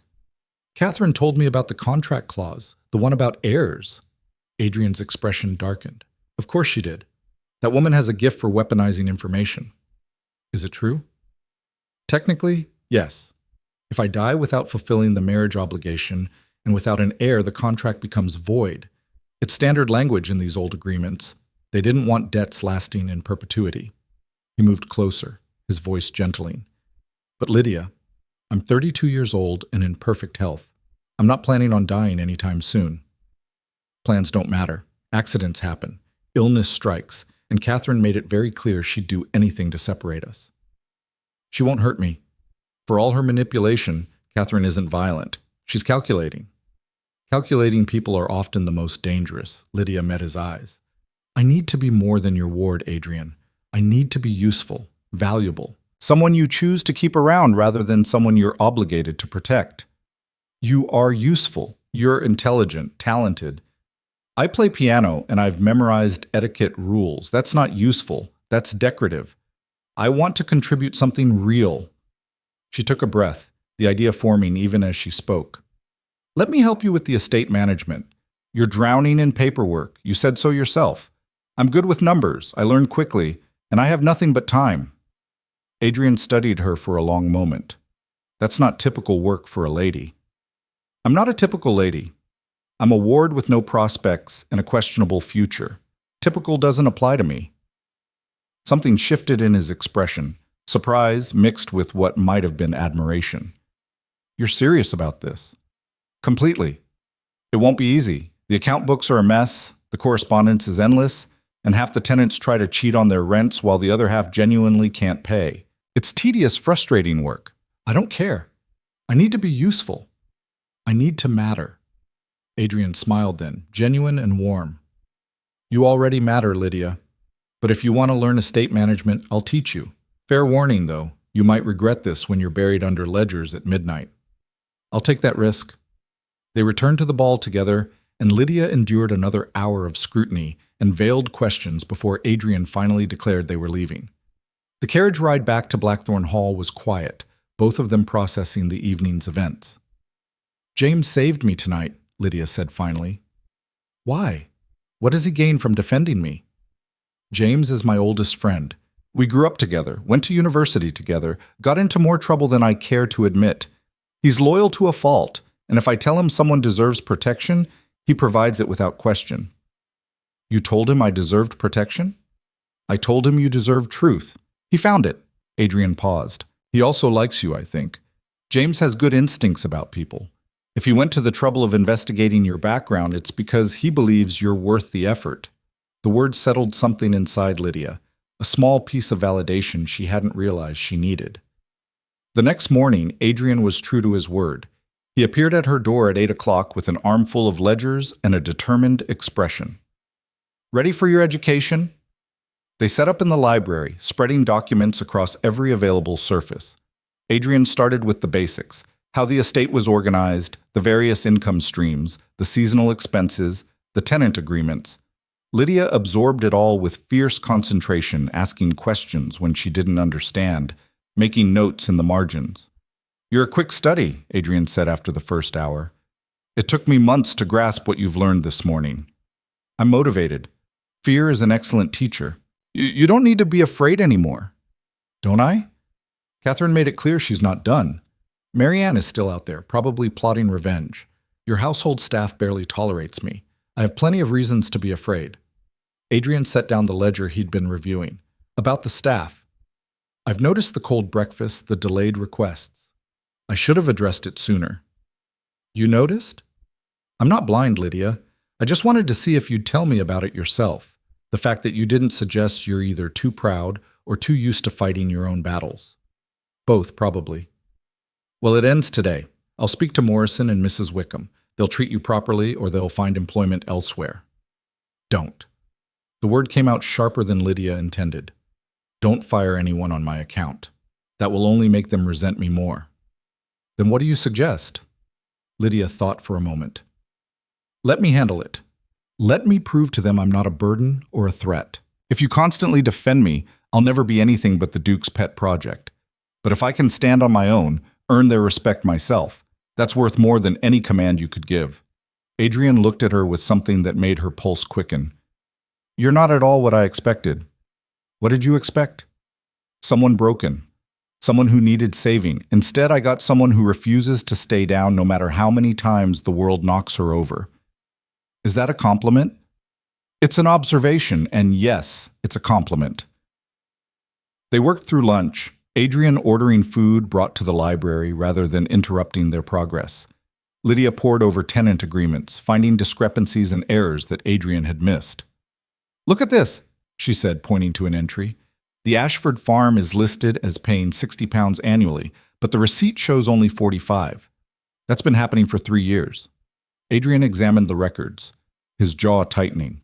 "Catherine told me about the contract clause, the one about heirs." Adrian's expression darkened. "Of course she did. That woman has a gift for weaponizing information." "Is it true?" "Technically, yes. If I die without fulfilling the marriage obligation and without an heir, the contract becomes void. It's standard language in these old agreements. They didn't want debts lasting in perpetuity. He moved closer, his voice gentling. But Lydia, I'm 32 years old and in perfect health. I'm not planning on dying anytime soon. Plans don't matter. Accidents happen. Illness strikes, and Catherine made it very clear she'd do anything to separate us. She won't hurt me. For all her manipulation, Catherine isn't violent. She's calculating. Calculating people are often the most dangerous. Lydia met his eyes. I need to be more than your ward, Adrian. I need to be useful, valuable. Someone you choose to keep around rather than someone you're obligated to protect. You are useful. You're intelligent, talented. I play piano and I've memorized etiquette rules. That's not useful. That's decorative. I want to contribute something real. She took a breath, the idea forming even as she spoke. Let me help you with the estate management. You're drowning in paperwork. You said so yourself. I'm good with numbers. I learn quickly, and I have nothing but time. Adrian studied her for a long moment. That's not typical work for a lady. I'm not a typical lady. I'm a ward with no prospects and a questionable future. Typical doesn't apply to me. Something shifted in his expression, surprise mixed with what might have been admiration. You're serious about this? Completely. It won't be easy. The account books are a mess, the correspondence is endless, and half the tenants try to cheat on their rents while the other half genuinely can't pay. It's tedious, frustrating work. I don't care. I need to be useful. I need to matter. Adrian smiled then, genuine and warm. You already matter, Lydia. But if you want to learn estate management, I'll teach you. Fair warning, though, you might regret this when you're buried under ledgers at midnight. I'll take that risk. They returned to the ball together, and Lydia endured another hour of scrutiny and veiled questions before Adrian finally declared they were leaving. The carriage ride back to Blackthorn Hall was quiet, both of them processing the evening's events. James saved me tonight, Lydia said finally. Why? What does he gain from defending me? James is my oldest friend. We grew up together, went to university together, got into more trouble than I care to admit. He's loyal to a fault, and if I tell him someone deserves protection, he provides it without question. You told him I deserved protection? I told him you deserved truth. He found it. Adrian paused. He also likes you, I think. James has good instincts about people. If he went to the trouble of investigating your background, it's because he believes you're worth the effort. The word settled something inside Lydia, a small piece of validation she hadn't realized she needed. The next morning, Adrian was true to his word. He appeared at her door at 8 o'clock with an armful of ledgers and a determined expression. Ready for your education? They set up in the library, spreading documents across every available surface. Adrian started with the basics, how the estate was organized, the various income streams, the seasonal expenses, the tenant agreements. Lydia absorbed it all with fierce concentration, asking questions when she didn't understand, making notes in the margins. You're a quick study, Adrian said after the first hour. It took me months to grasp what you've learned this morning. I'm motivated. Fear is an excellent teacher. You don't need to be afraid anymore. Don't I? Catherine made it clear she's not done. Marianne is still out there, probably plotting revenge. Your household staff barely tolerates me. I have plenty of reasons to be afraid. Adrian set down the ledger he'd been reviewing. About the staff. I've noticed the cold breakfast, the delayed requests. I should have addressed it sooner. You noticed? I'm not blind, Lydia. I just wanted to see if you'd tell me about it yourself. The fact that you didn't suggest you're either too proud or too used to fighting your own battles. Both, probably. Well, it ends today. I'll speak to Morrison and Mrs. Wickham. They'll treat you properly or they'll find employment elsewhere. Don't. The word came out sharper than Lydia intended. Don't fire anyone on my account. That will only make them resent me more. Then what do you suggest? Lydia thought for a moment. Let me handle it. Let me prove to them I'm not a burden or a threat. If you constantly defend me, I'll never be anything but the Duke's pet project. But if I can stand on my own, earn their respect myself, that's worth more than any command you could give. Adrian looked at her with something that made her pulse quicken. You're not at all what I expected. What did you expect? Someone broken. Someone who needed saving. Instead, I got someone who refuses to stay down no matter how many times the world knocks her over. Is that a compliment? It's an observation, and yes, it's a compliment. They worked through lunch, Adrian ordering food brought to the library rather than interrupting their progress. Lydia pored over tenant agreements, finding discrepancies and errors that Adrian had missed. "Look at this," she said, pointing to an entry. "The Ashford farm is listed as paying £60 annually, but the receipt shows only 45. That's been happening for 3 years. Adrian examined the records, his jaw tightening.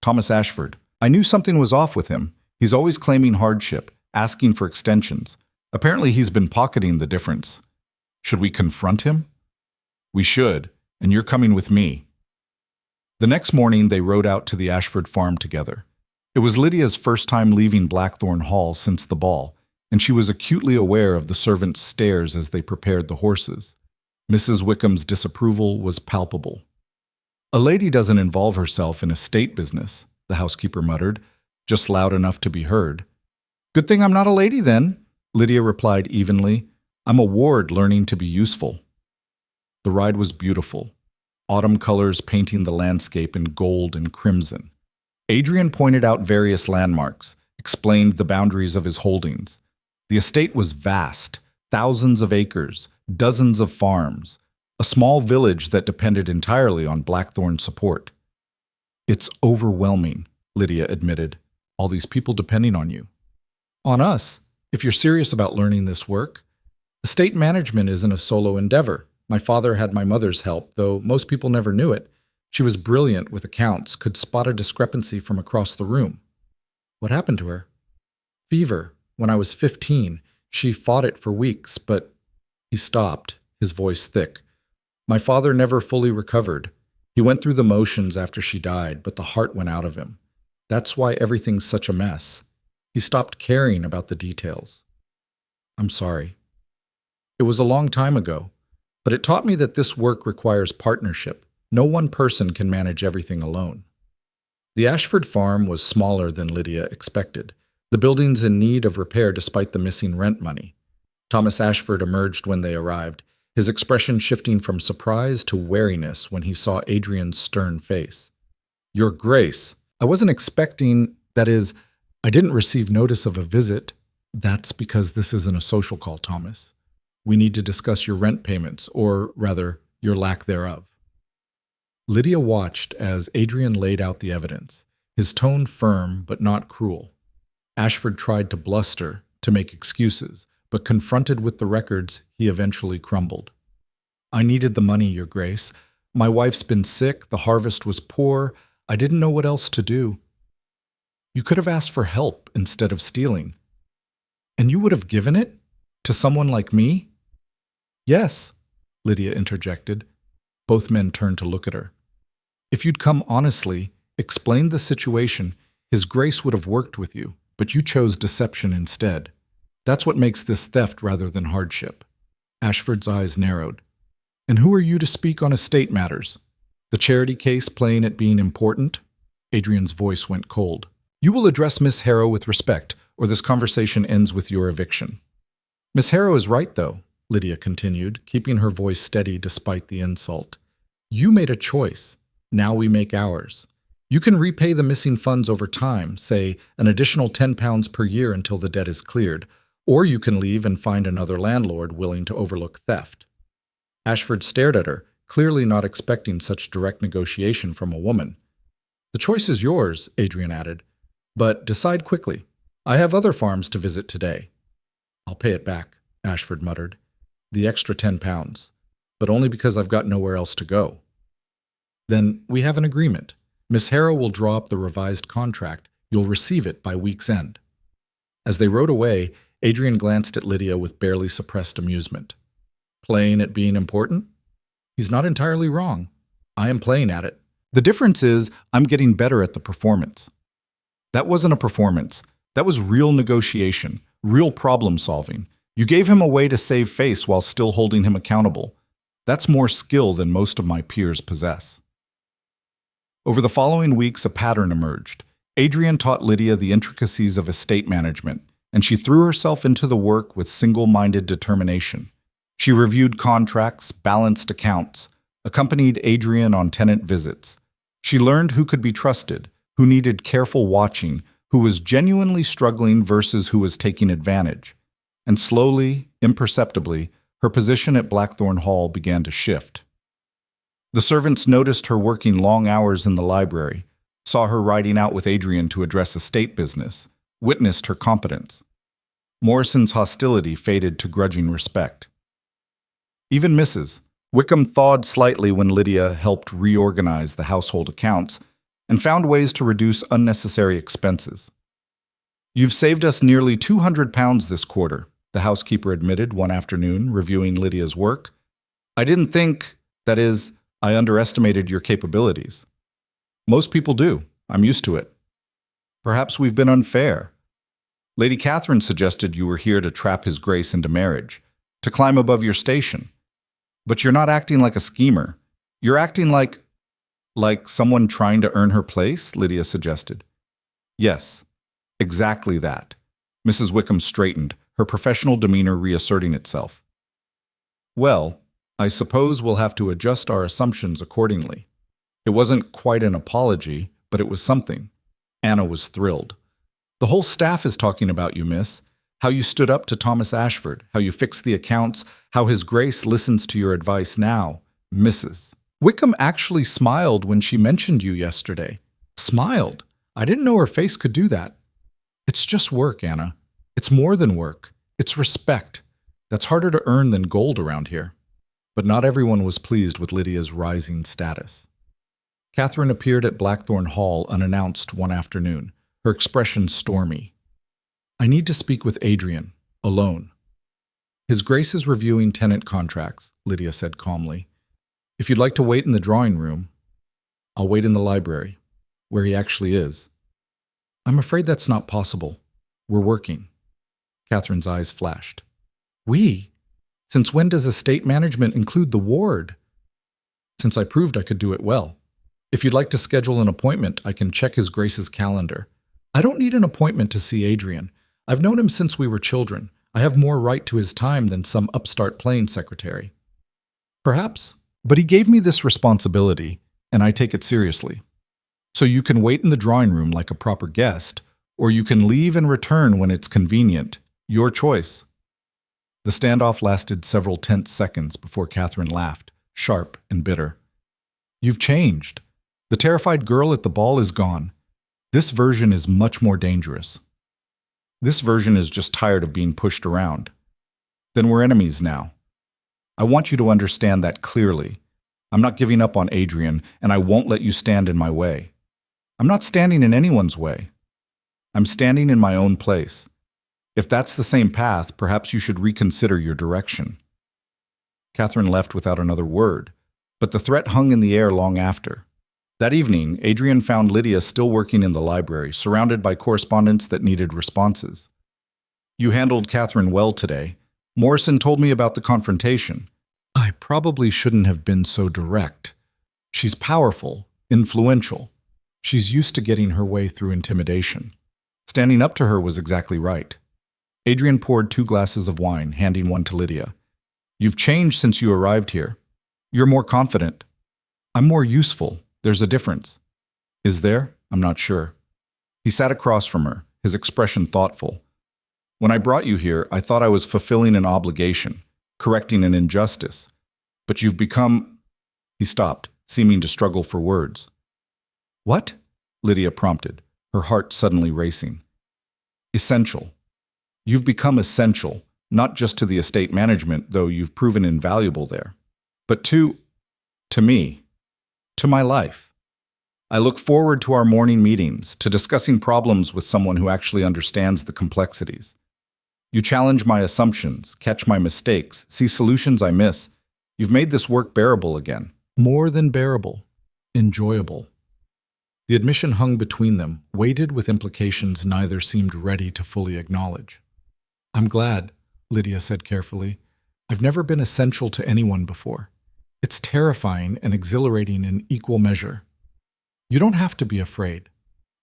Thomas Ashford. I knew something was off with him. He's always claiming hardship, asking for extensions. Apparently he's been pocketing the difference. Should we confront him? We should, and you're coming with me." The next morning they rode out to the Ashford farm together. It was Lydia's first time leaving Blackthorn Hall since the ball, and she was acutely aware of the servants' stares as they prepared the horses. Mrs. Wickham's disapproval was palpable. "A lady doesn't involve herself in estate business," the housekeeper muttered, just loud enough to be heard. "Good thing I'm not a lady, then," Lydia replied evenly. "I'm a ward learning to be useful." The ride was beautiful, autumn colors painting the landscape in gold and crimson. Adrian pointed out various landmarks, explained the boundaries of his holdings. The estate was vast, thousands of acres, dozens of farms, a small village that depended entirely on Blackthorn's support. "It's overwhelming," Lydia admitted, "all these people depending on you." "On us, if you're serious about learning this work. Estate management isn't a solo endeavor. My father had my mother's help, though most people never knew it. She was brilliant with accounts, could spot a discrepancy from across the room." "What happened to her?" "Fever. When I was 15, she fought it for weeks, but—" He stopped, his voice thick. "My father never fully recovered. He went through the motions after she died, but the heart went out of him. That's why everything's such a mess. He stopped caring about the details." "I'm sorry." "It was a long time ago, but it taught me that this work requires partnership. No one person can manage everything alone." The Ashford farm was smaller than Lydia expected. The building's in need of repair despite the missing rent money. Thomas Ashford emerged when they arrived, his expression shifting from surprise to wariness when he saw Adrian's stern face. "Your Grace, I wasn't expecting, that is, I didn't receive notice of a visit." "That's because this isn't a social call, Thomas. We need to discuss your rent payments, or rather, your lack thereof." Lydia watched as Adrian laid out the evidence, his tone firm but not cruel. Ashford tried to bluster, to make excuses, but confronted with the records, he eventually crumbled. "I needed the money, Your Grace. My wife's been sick, the harvest was poor, I didn't know what else to do." "You could have asked for help instead of stealing." "And you would have given it? To someone like me?" "Yes," Lydia interjected. Both men turned to look at her. "If you'd come honestly, explained the situation, His Grace would have worked with you, but you chose deception instead. That's what makes this theft rather than hardship." Ashford's eyes narrowed. "And who are you to speak on estate matters? The charity case playing at being important?" Adrian's voice went cold. "You will address Miss Harrow with respect, or this conversation ends with your eviction." "Miss Harrow is right, though," Lydia continued, keeping her voice steady despite the insult. "You made a choice. Now we make ours. You can repay the missing funds over time, say an additional £10 per year until the debt is cleared, or you can leave and find another landlord willing to overlook theft." Ashford stared at her, clearly not expecting such direct negotiation from a woman. "The choice is yours," Adrian added, "but decide quickly. I have other farms to visit today." "I'll pay it back," Ashford muttered. "The extra £10, but only because I've got nowhere else to go." "Then we have an agreement. Miss Harrow will draw up the revised contract. You'll receive it by week's end." As they rode away, Adrian glanced at Lydia with barely suppressed amusement. "Playing at being important? He's not entirely wrong. I am playing at it. The difference is I'm getting better at the performance." "That wasn't a performance. That was real negotiation, real problem solving. You gave him a way to save face while still holding him accountable. That's more skill than most of my peers possess." Over the following weeks, a pattern emerged. Adrian taught Lydia the intricacies of estate management, and she threw herself into the work with single-minded determination. She reviewed contracts, balanced accounts, accompanied Adrian on tenant visits. She learned who could be trusted, who needed careful watching, who was genuinely struggling versus who was taking advantage. And slowly, imperceptibly, her position at Blackthorn Hall began to shift. The servants noticed her working long hours in the library, saw her riding out with Adrian to address estate business, witnessed her competence. Morrison's hostility faded to grudging respect. Even Mrs. Wickham thawed slightly when Lydia helped reorganize the household accounts and found ways to reduce unnecessary expenses. "You've saved us nearly £200 this quarter," the housekeeper admitted one afternoon, reviewing Lydia's work. "I didn't think, that is, I underestimated your capabilities." "Most people do. I'm used to it." "Perhaps we've been unfair. Lady Catherine suggested you were here to trap His Grace into marriage, to climb above your station. But you're not acting like a schemer. You're acting like someone trying to earn her place," Lydia suggested. "Yes, exactly that." Mrs. Wickham straightened, her professional demeanor reasserting itself. "Well, I suppose we'll have to adjust our assumptions accordingly." It wasn't quite an apology, but it was something. Anna was thrilled. "The whole staff is talking about you, miss. How you stood up to Thomas Ashford, how you fixed the accounts, how His Grace listens to your advice now, Mrs. Wickham actually smiled when she mentioned you yesterday." "Smiled? I didn't know her face could do that." "It's just work, Anna. It's more than work. It's respect. That's harder to earn than gold around here." But not everyone was pleased with Lydia's rising status. Catherine appeared at Blackthorn Hall unannounced one afternoon, her expression stormy. "I need to speak with Adrian, alone." "His Grace is reviewing tenant contracts," Lydia said calmly. "If you'd like to wait in the drawing room, I'll wait in the library, where he actually is." "I'm afraid that's not possible. We're working." Catherine's eyes flashed. "We? Since when does estate management include the ward?" "Since I proved I could do it well. If you'd like to schedule an appointment, I can check His Grace's calendar." "I don't need an appointment to see Adrian. I've known him since we were children. I have more right to his time than some upstart playing secretary." "Perhaps, but he gave me this responsibility, and I take it seriously. So you can wait in the drawing room like a proper guest, or you can leave and return when it's convenient. Your choice." The standoff lasted several tense seconds before Catherine laughed, sharp and bitter. "You've changed. The terrified girl at the ball is gone. This version is much more dangerous. This version is just tired of being pushed around. Then we're enemies now. I want you to understand that clearly. I'm not giving up on Adrian, and I won't let you stand in my way. I'm not standing in anyone's way. I'm standing in my own place. If that's the same path, perhaps you should reconsider your direction." Catherine left without another word, but the threat hung in the air long after. That evening, Adrian found Lydia still working in the library, surrounded by correspondence that needed responses. "You handled Catherine well today. Morrison told me about the confrontation. I probably shouldn't have been so direct. She's powerful, influential. She's used to getting her way through intimidation. Standing up to her was exactly right." Adrian poured 2 glasses of wine, handing one to Lydia. "You've changed since you arrived here. You're more confident. I'm more useful. There's a difference." "Is there? I'm not sure." He sat across from her, his expression thoughtful. "When I brought you here, I thought I was fulfilling an obligation, correcting an injustice. But you've become—" He stopped, seeming to struggle for words. "What?" Lydia prompted, her heart suddenly racing. "Essential. You've become essential, not just to the estate management, though you've proven invaluable there, but to me, to my life. I look forward to our morning meetings, to discussing problems with someone who actually understands the complexities. You challenge my assumptions, catch my mistakes, see solutions I miss. You've made this work bearable again." "More than bearable. Enjoyable." The admission hung between them, weighted with implications neither seemed ready to fully acknowledge. "I'm glad," Lydia said carefully. "I've never been essential to anyone before. It's terrifying and exhilarating in equal measure. You don't have to be afraid.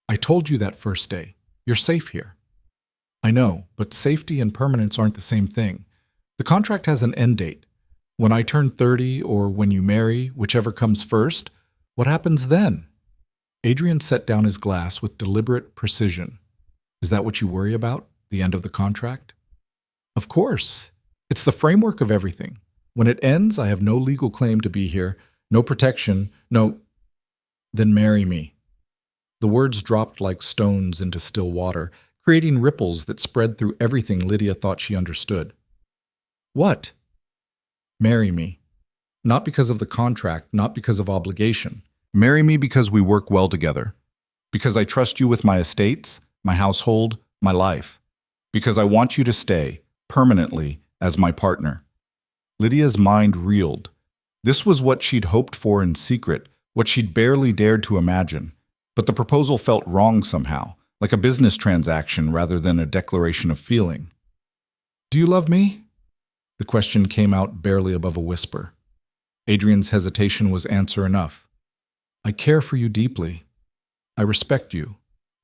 I told you that first day. You're safe here." "I know, but safety and permanence aren't the same thing. The contract has an end date. When I turn 30 or when you marry, whichever comes first, what happens then?" Adrian set down his glass with deliberate precision. Is that what you worry about? The end of the contract? Of course. It's the framework of everything. When it ends, I have no legal claim to be here, no protection, no. Then marry me. The words dropped like stones into still water, creating ripples that spread through everything Lydia thought she understood. What? Marry me. Not because of the contract, not because of obligation. Marry me because we work well together. Because I trust you with my estates, my household, my life. Because I want you to stay, permanently, as my partner. Lydia's mind reeled. This was what she'd hoped for in secret, what she'd barely dared to imagine. But the proposal felt wrong somehow, like a business transaction rather than a declaration of feeling. Do you love me? The question came out barely above a whisper. Adrian's hesitation was answer enough. I care for you deeply. I respect you,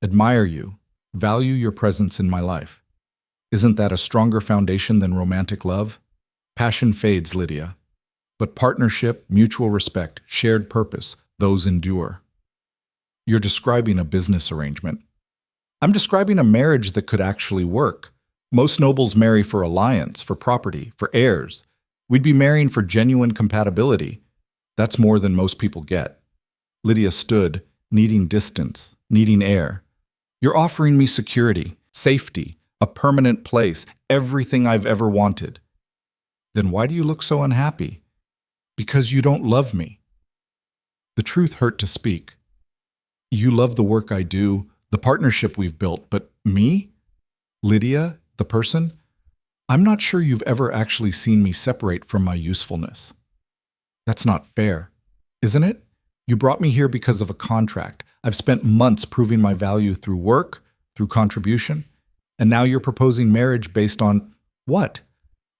admire you, value your presence in my life. Isn't that a stronger foundation than romantic love? Passion fades, Lydia. But partnership, mutual respect, shared purpose, those endure. You're describing a business arrangement. I'm describing a marriage that could actually work. Most nobles marry for alliance, for property, for heirs. We'd be marrying for genuine compatibility. That's more than most people get. Lydia stood, needing distance, needing air. You're offering me security, safety, a permanent place, everything I've ever wanted. Then why do you look so unhappy? Because you don't love me. The truth hurt to speak. You love the work I do, the partnership we've built, but me? Lydia, the person? I'm not sure you've ever actually seen me separate from my usefulness. That's not fair, isn't it? You brought me here because of a contract. I've spent months proving my value through work, through contribution, and now you're proposing marriage based on what?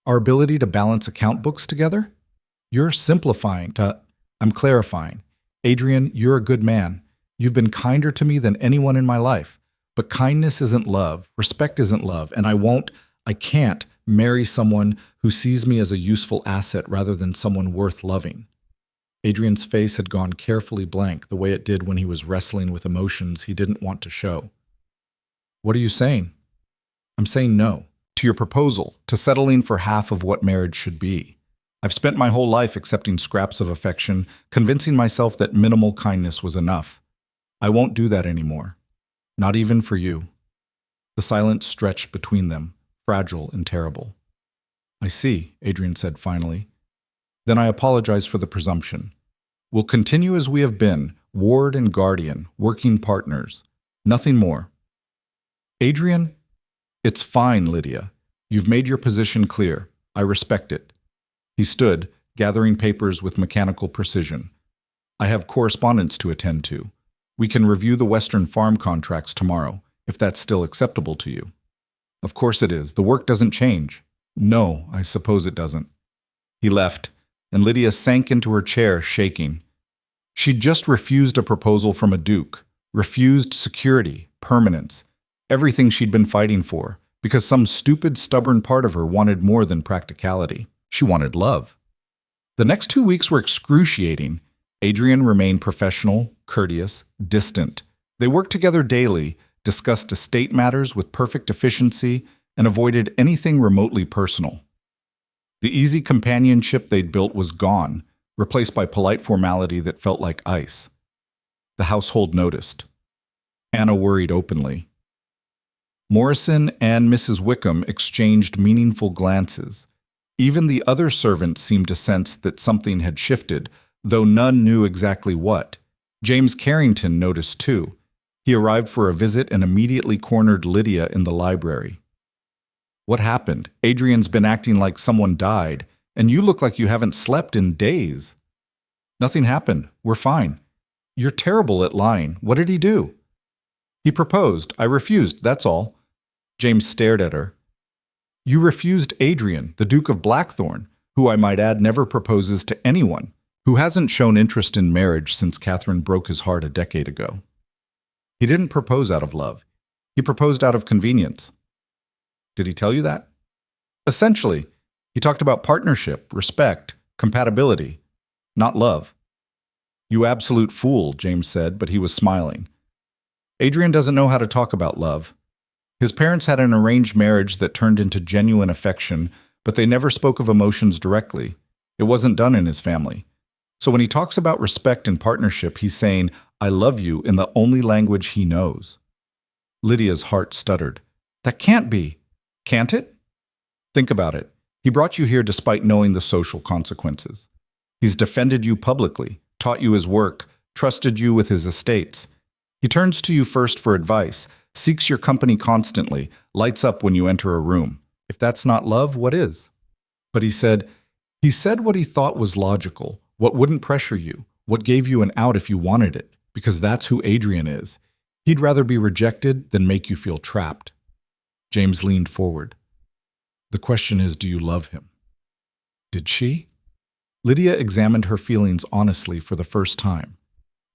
Our ability to balance account books together? You're simplifying I'm clarifying. Adrian, you're a good man. You've been kinder to me than anyone in my life. But kindness isn't love, respect isn't love, and I can't marry someone who sees me as a useful asset rather than someone worth loving. Adrian's face had gone carefully blank, the way it did when he was wrestling with emotions he didn't want to show. What are you saying? I'm saying no. To your proposal, to settling for half of what marriage should be. I've spent my whole life accepting scraps of affection, convincing myself that minimal kindness was enough. I won't do that anymore. Not even for you. The silence stretched between them, fragile and terrible. I see, Adrian said finally. Then I apologize for the presumption. We'll continue as we have been, ward and guardian, working partners. Nothing more. Adrian? It's fine, Lydia. You've made your position clear. I respect it. He stood, gathering papers with mechanical precision. I have correspondence to attend to. We can review the Western farm contracts tomorrow, if that's still acceptable to you. Of course it is. The work doesn't change. No, I suppose it doesn't. He left, and Lydia sank into her chair, shaking. She'd just refused a proposal from a duke, refused security, permanence, everything she'd been fighting for, because some stupid, stubborn part of her wanted more than practicality. She wanted love. The next 2 weeks were excruciating. Adrian remained professional, courteous, distant. They worked together daily, discussed estate matters with perfect efficiency, and avoided anything remotely personal. The easy companionship they'd built was gone, replaced by polite formality that felt like ice. The household noticed. Anna worried openly. Morrison and Mrs. Wickham exchanged meaningful glances. Even the other servants seemed to sense that something had shifted, though none knew exactly what. James Carrington noticed too. He arrived for a visit and immediately cornered Lydia in the library. What happened? Adrian's been acting like someone died, and you look like you haven't slept in days. Nothing happened. We're fine. You're terrible at lying. What did he do? He proposed. I refused, that's all. James stared at her. You refused Adrian, the Duke of Blackthorn, who I might add never proposes to anyone, who hasn't shown interest in marriage since Catherine broke his heart a decade ago. He didn't propose out of love. He proposed out of convenience. Did he tell you that? Essentially, he talked about partnership, respect, compatibility, not love. You absolute fool, James said, but he was smiling. Adrian doesn't know how to talk about love. His parents had an arranged marriage that turned into genuine affection, but they never spoke of emotions directly. It wasn't done in his family. So when he talks about respect and partnership, he's saying, I love you in the only language he knows. Lydia's heart stuttered. That can't be. Can't it? Think about it. He brought you here despite knowing the social consequences. He's defended you publicly, taught you his work, trusted you with his estates. He turns to you first for advice, seeks your company constantly, lights up when you enter a room. If that's not love, what is? But he said what he thought was logical, what wouldn't pressure you, what gave you an out if you wanted it, because that's who Adrian is. He'd rather be rejected than make you feel trapped. James leaned forward. The question is, do you love him? Did she? Lydia examined her feelings honestly for the first time.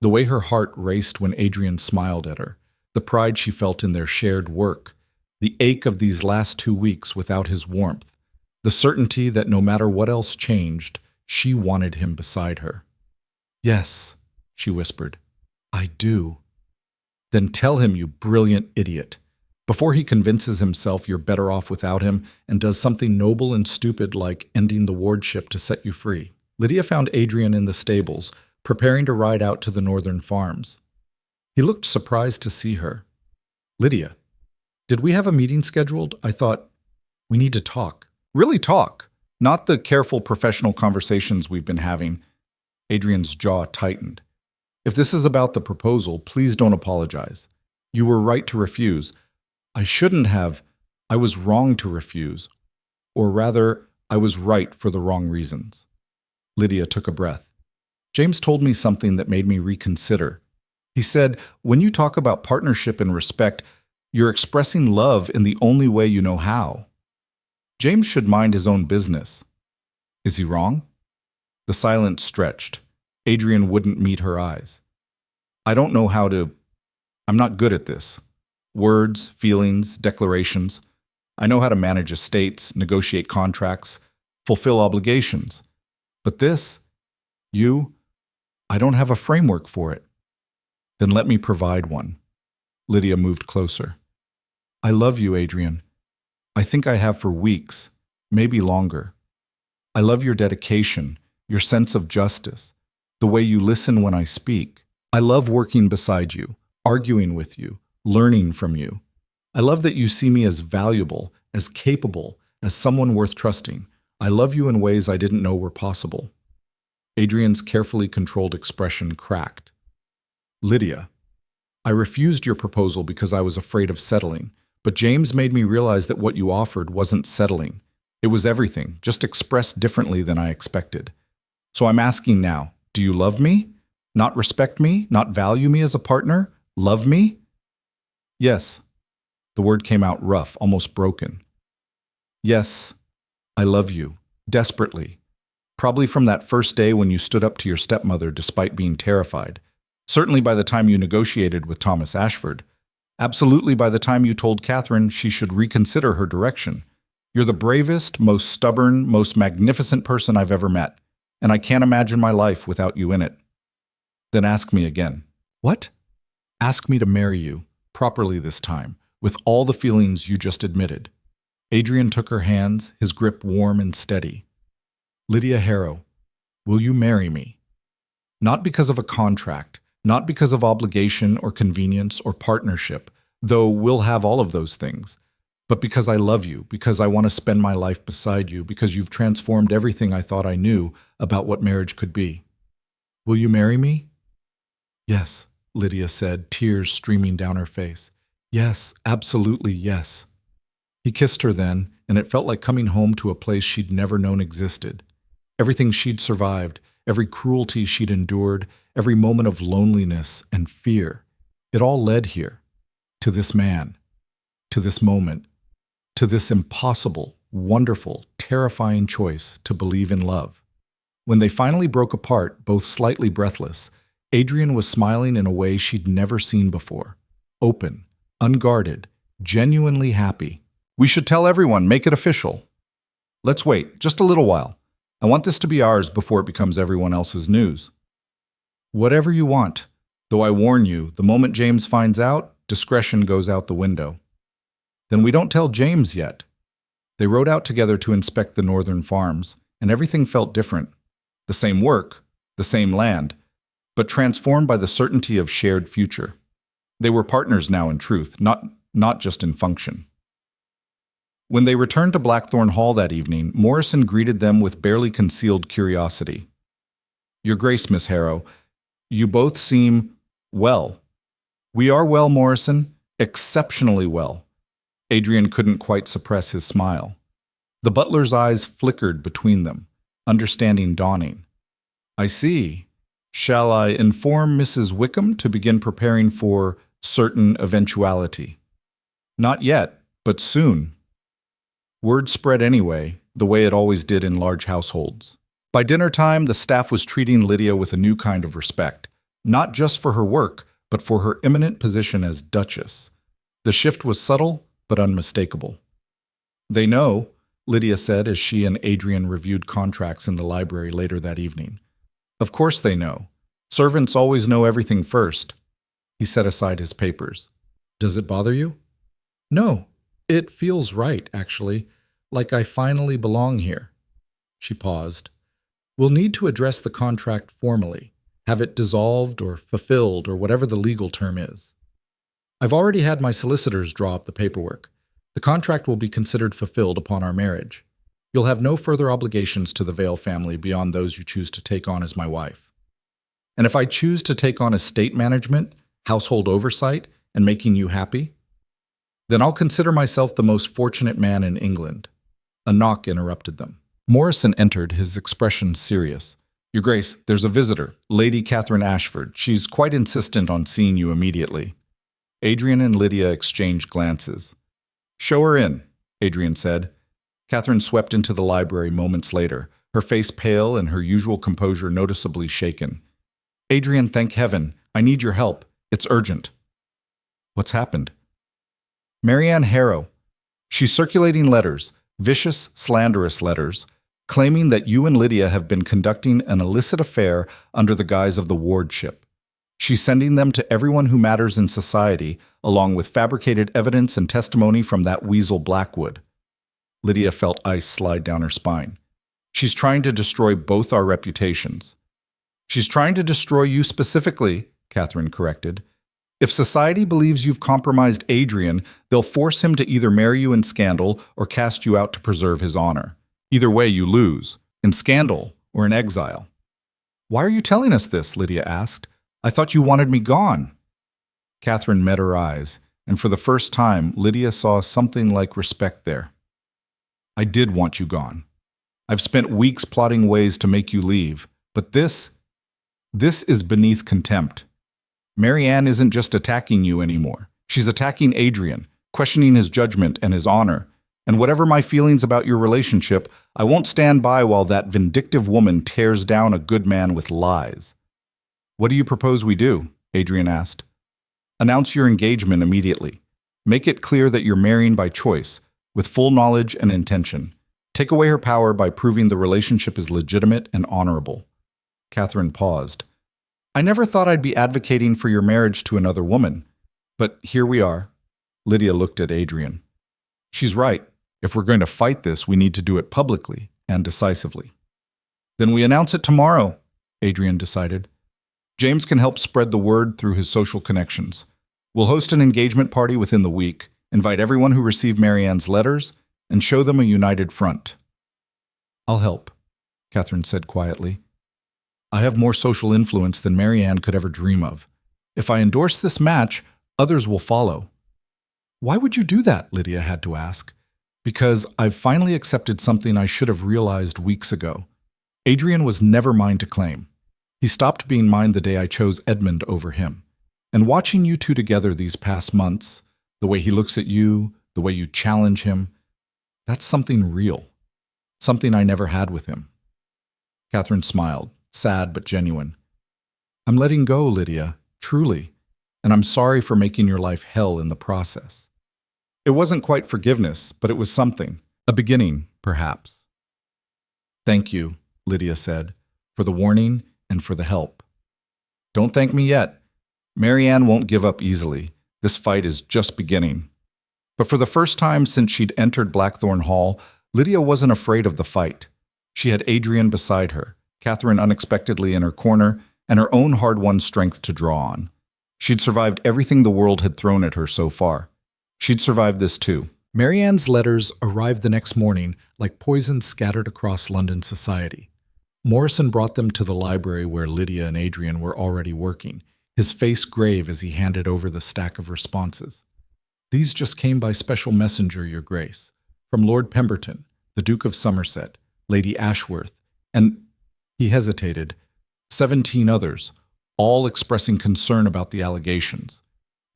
The way her heart raced when Adrian smiled at her, the pride she felt in their shared work, the ache of these last 2 weeks without his warmth, the certainty that no matter what else changed, she wanted him beside her. Yes, she whispered, I do. Then tell him, you brilliant idiot. Before he convinces himself you're better off without him and does something noble and stupid like ending the wardship to set you free. Lydia found Adrian in the stables, preparing to ride out to the northern farms. He looked surprised to see her. Lydia, did we have a meeting scheduled? I thought, we need to talk. Really talk, not the careful professional conversations we've been having. Adrian's jaw tightened. If this is about the proposal, please don't apologize. You were right to refuse. I shouldn't have. I was wrong to refuse. Or rather, I was right for the wrong reasons. Lydia took a breath. James told me something that made me reconsider. He said, when you talk about partnership and respect, you're expressing love in the only way you know how. James should mind his own business. Is he wrong? The silence stretched. Adrian wouldn't meet her eyes. I don't know how to. I'm not good at this. Words, feelings, declarations. I know how to manage estates, negotiate contracts, fulfill obligations. But this, I don't have a framework for it. Then let me provide one. Lydia moved closer. I love you, Adrian. I think I have for weeks, maybe longer. I love your dedication, your sense of justice, the way you listen when I speak. I love working beside you, arguing with you, learning from you. I love that you see me as valuable, as capable, as someone worth trusting. I love you in ways I didn't know were possible. Adrian's carefully controlled expression cracked. Lydia, I refused your proposal because I was afraid of settling, but James made me realize that what you offered wasn't settling. It was everything, just expressed differently than I expected. So I'm asking now, do you love me? Not respect me? Not value me as a partner? Love me? Yes. The word came out rough, almost broken. Yes, I love you. Desperately. Probably from that first day when you stood up to your stepmother despite being terrified. Certainly by the time you negotiated with Thomas Ashford. Absolutely by the time you told Catherine she should reconsider her direction. You're the bravest, most stubborn, most magnificent person I've ever met, and I can't imagine my life without you in it. Then ask me again. What? Ask me to marry you, properly this time, with all the feelings you just admitted. Adrian took her hands, his grip warm and steady. Lydia Harrow, will you marry me? Not because of a contract, not because of obligation or convenience or partnership, though we'll have all of those things, but because I love you, because I want to spend my life beside you, because you've transformed everything I thought I knew about what marriage could be. Will you marry me? Yes, Lydia said, tears streaming down her face. Yes, absolutely yes. He kissed her then, and it felt like coming home to a place she'd never known existed. Everything she'd survived, every cruelty she'd endured, every moment of loneliness and fear, it all led here, to this man, to this moment, to this impossible, wonderful, terrifying choice to believe in love. When they finally broke apart, both slightly breathless, Adrian was smiling in a way she'd never seen before. Open, unguarded, genuinely happy. We should tell everyone, make it official. Let's wait, just a little while. I want this to be ours before it becomes everyone else's news. Whatever you want. Though I warn you, the moment James finds out, discretion goes out the window. Then we don't tell James yet. They rode out together to inspect the northern farms, and everything felt different. The same work, the same land, but transformed by the certainty of shared future. They were partners now in truth, not just in function. When they returned to Blackthorn Hall that evening, Morrison greeted them with barely concealed curiosity. "Your Grace, Miss Harrow, you both seem well." "We are well, Morrison, exceptionally well." Adrian couldn't quite suppress his smile. The butler's eyes flickered between them, understanding dawning. "I see. Shall I inform Mrs. Wickham to begin preparing for certain eventuality?" "Not yet, but soon." Word spread anyway, the way it always did in large households. By dinner time, the staff was treating Lydia with a new kind of respect, not just for her work, but for her eminent position as Duchess. The shift was subtle, but unmistakable. "They know," Lydia said as she and Adrian reviewed contracts in the library later that evening. "Of course they know. Servants always know everything first." He set aside his papers. "Does it bother you?" "No. It feels right, actually, like I finally belong here." She paused. "We'll need to address the contract formally, have it dissolved or fulfilled or whatever the legal term is. I've already had my solicitors draw up the paperwork. The contract will be considered fulfilled upon our marriage. You'll have no further obligations to the Vale family beyond those you choose to take on as my wife. And if I choose to take on estate management, household oversight, and making you happy, then I'll consider myself the most fortunate man in England." A knock interrupted them. Morrison entered, his expression serious. "Your Grace, there's a visitor, Lady Catherine Ashford. She's quite insistent on seeing you immediately." Adrian and Lydia exchanged glances. "Show her in," Adrian said. Catherine swept into the library moments later, her face pale and her usual composure noticeably shaken. "Adrian, thank heaven. I need your help. It's urgent." "What's happened?" "Marianne Harrow. She's circulating letters, vicious, slanderous letters, claiming that you and Lydia have been conducting an illicit affair under the guise of the wardship. She's sending them to everyone who matters in society, along with fabricated evidence and testimony from that weasel Blackwood." Lydia felt ice slide down her spine. "She's trying to destroy both our reputations." "She's trying to destroy you specifically," Catherine corrected. "If society believes you've compromised Adrian, they'll force him to either marry you in scandal or cast you out to preserve his honor. Either way, you lose, in scandal or in exile." "Why are you telling us this?" Lydia asked. "I thought you wanted me gone." Catherine met her eyes, and for the first time, Lydia saw something like respect there. "I did want you gone. I've spent weeks plotting ways to make you leave, but this is beneath contempt. Marianne isn't just attacking you anymore. She's attacking Adrian, questioning his judgment and his honor. And whatever my feelings about your relationship, I won't stand by while that vindictive woman tears down a good man with lies." "What do you propose we do?" Adrian asked. "Announce your engagement immediately. Make it clear that you're marrying by choice, with full knowledge and intention. Take away her power by proving the relationship is legitimate and honorable." Catherine paused. "I never thought I'd be advocating for your marriage to another woman, but here we are." Lydia looked at Adrian. "She's right. If we're going to fight this, we need to do it publicly and decisively." "Then we announce it tomorrow," Adrian decided. "James can help spread the word through his social connections. We'll host an engagement party within the week, invite everyone who received Marianne's letters, and show them a united front." "I'll help," Catherine said quietly. "I have more social influence than Marianne could ever dream of. If I endorse this match, others will follow." "Why would you do that?" Lydia had to ask. "Because I've finally accepted something I should have realized weeks ago. Adrian was never mine to claim. He stopped being mine the day I chose Edmund over him. And watching you two together these past months, the way he looks at you, the way you challenge him, that's something real. Something I never had with him." Catherine smiled, sad but genuine. "I'm letting go, Lydia, truly, and I'm sorry for making your life hell in the process. It wasn't quite forgiveness, but it was something, a beginning, perhaps." "Thank you," Lydia said, "for the warning and for the help." Don't thank me yet. Marianne won't give up easily. This fight is just beginning. But for the first time since she'd entered Blackthorn Hall, Lydia wasn't afraid of the fight. She had Adrian beside her, Catherine unexpectedly in her corner, and her own hard-won strength to draw on. She'd survived everything the world had thrown at her so far. She'd survived this too. Marianne's letters arrived the next morning like poison scattered across London society. Morrison brought them to the library where Lydia and Adrian were already working, his face grave as he handed over the stack of responses. These just came by special messenger, Your Grace, from Lord Pemberton, the Duke of Somerset, Lady Ashworth, and, he hesitated, 17 others, all expressing concern about the allegations.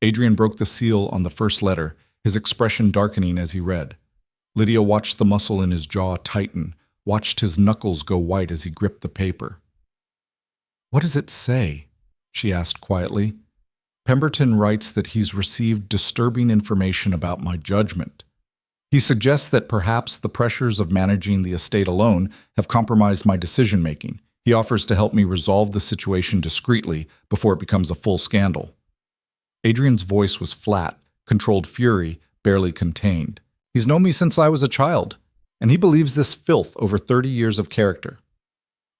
Adrian broke the seal on the first letter, his expression darkening as he read. Lydia watched the muscle in his jaw tighten, watched his knuckles go white as he gripped the paper. "What does it say?" she asked quietly. "Pemberton writes that he's received disturbing information about my judgment. He suggests that perhaps the pressures of managing the estate alone have compromised my decision-making. He offers to help me resolve the situation discreetly before it becomes a full scandal." Adrian's voice was flat, controlled fury, barely contained. "He's known me since I was a child, and he believes this filth over 30 years of character."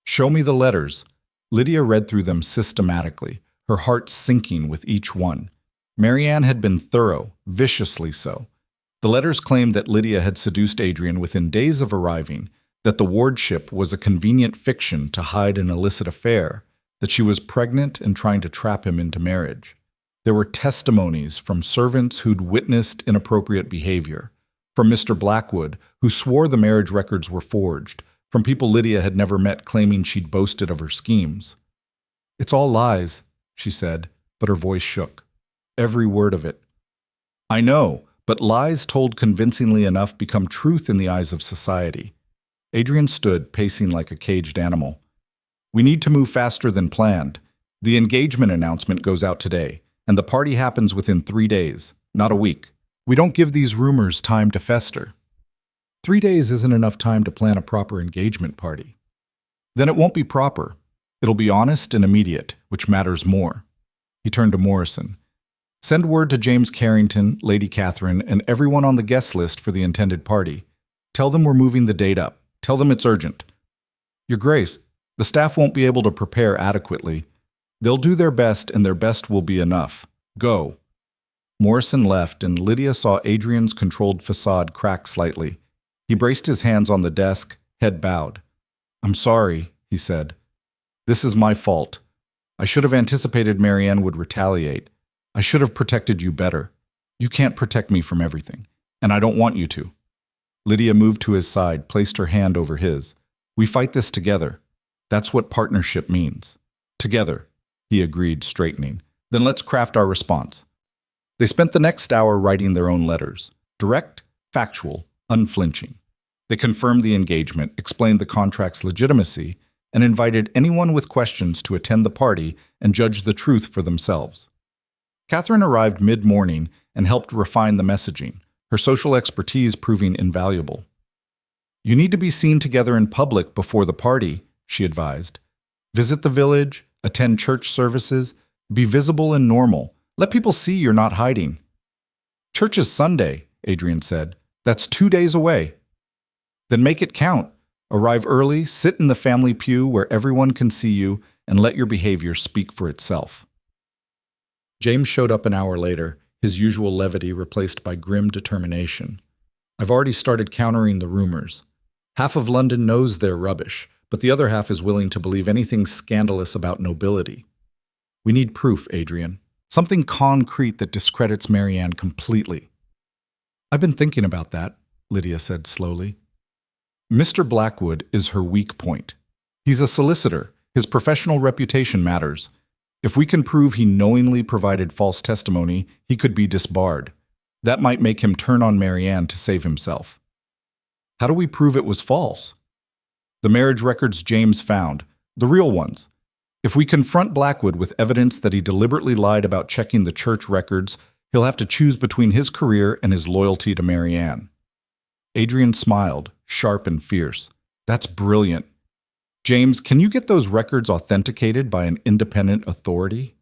"Show me the letters." Lydia read through them systematically, her heart sinking with each one. Marianne had been thorough, viciously so. The letters claimed that Lydia had seduced Adrian within days of arriving, that the wardship was a convenient fiction to hide an illicit affair, that she was pregnant and trying to trap him into marriage. There were testimonies from servants who'd witnessed inappropriate behavior, from Mr. Blackwood, who swore the marriage records were forged, from people Lydia had never met claiming she'd boasted of her schemes. "It's all lies," she said, but her voice shook. "Every word of it." "I know, but lies told convincingly enough become truth in the eyes of society." Adrian stood, pacing like a caged animal. "We need to move faster than planned. The engagement announcement goes out today, and the party happens within 3 days, not a week. We don't give these rumors time to fester." 3 days isn't enough time to plan a proper engagement party. "Then it won't be proper. It'll be honest and immediate, which matters more." He turned to Morrison. "Send word to James Carrington, Lady Catherine, and everyone on the guest list for the intended party. Tell them we're moving the date up. Tell them it's urgent." "Your Grace, the staff won't be able to prepare adequately. They'll do their best, and their best will be enough. Go." Morrison left, and Lydia saw Adrian's controlled facade crack slightly. He braced his hands on the desk, head bowed. "I'm sorry," he said. "This is my fault. I should have anticipated Marianne would retaliate. I should have protected you better. You can't protect me from everything, and I don't want you to." Lydia moved to his side, placed her hand over his. "We fight this together. That's what partnership means." "Together," he agreed, straightening. "Then let's craft our response." They spent the next hour writing their own letters. Direct, factual, unflinching. They confirmed the engagement, explained the contract's legitimacy, and invited anyone with questions to attend the party and judge the truth for themselves. Catherine arrived mid-morning and helped refine the messaging, her social expertise proving invaluable. "You need to be seen together in public before the party," she advised. "Visit the village, attend church services, be visible and normal. Let people see you're not hiding." "Church is Sunday," Adrian said. "That's 2 days away." "Then make it count. Arrive early, sit in the family pew where everyone can see you, and let your behavior speak for itself." James showed up an hour later, his usual levity replaced by grim determination. "I've already started countering the rumors. Half of London knows they're rubbish, but the other half is willing to believe anything scandalous about nobility. We need proof, Adrian. Something concrete that discredits Marianne completely." "I've been thinking about that," Lydia said slowly. "Mr. Blackwood is her weak point. He's a solicitor. His professional reputation matters. If we can prove he knowingly provided false testimony, he could be disbarred. That might make him turn on Marianne to save himself." "How do we prove it was false?" "The marriage records James found. The real ones. If we confront Blackwood with evidence that he deliberately lied about checking the church records, he'll have to choose between his career and his loyalty to Marianne." Adrian smiled, sharp and fierce. "That's brilliant. James, can you get those records authenticated by an independent authority?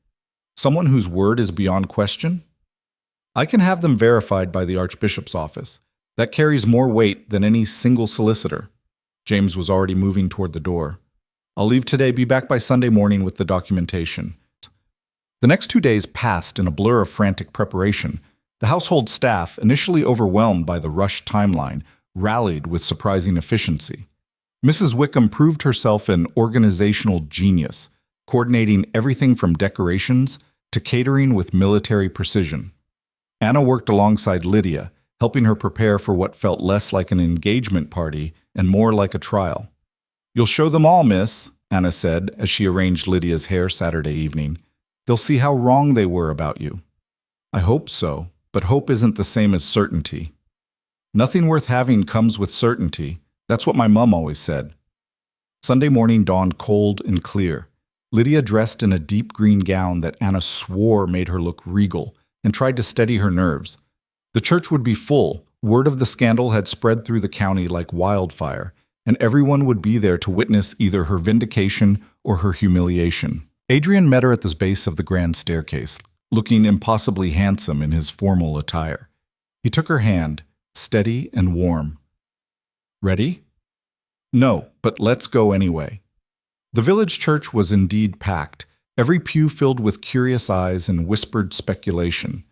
Someone whose word is beyond question? I can have them verified by the Archbishop's office. That carries more weight than any single solicitor. James was already moving toward the door. I'll leave today, be back by Sunday morning with the documentation. The next 2 days passed in a blur of frantic preparation. The household staff, initially overwhelmed by the rushed timeline, rallied with surprising efficiency. Mrs. Wickham proved herself an organizational genius, coordinating everything from decorations to catering with military precision. Anna worked alongside Lydia, helping her prepare for what felt less like an engagement party and more like a trial. "You'll show them all, miss," Anna said as she arranged Lydia's hair Saturday evening. "They'll see how wrong they were about you." "I hope so, but hope isn't the same as certainty." "Nothing worth having comes with certainty. That's what my mum always said." Sunday morning dawned cold and clear. Lydia dressed in a deep green gown that Anna swore made her look regal and tried to steady her nerves. The church would be full. Word of the scandal had spread through the county like wildfire, and everyone would be there to witness either her vindication or her humiliation. Adrian met her at the base of the grand staircase, looking impossibly handsome in his formal attire. He took her hand, steady and warm. "Ready?" "No, but let's go anyway." The village church was indeed packed, every pew filled with curious eyes and whispered speculation.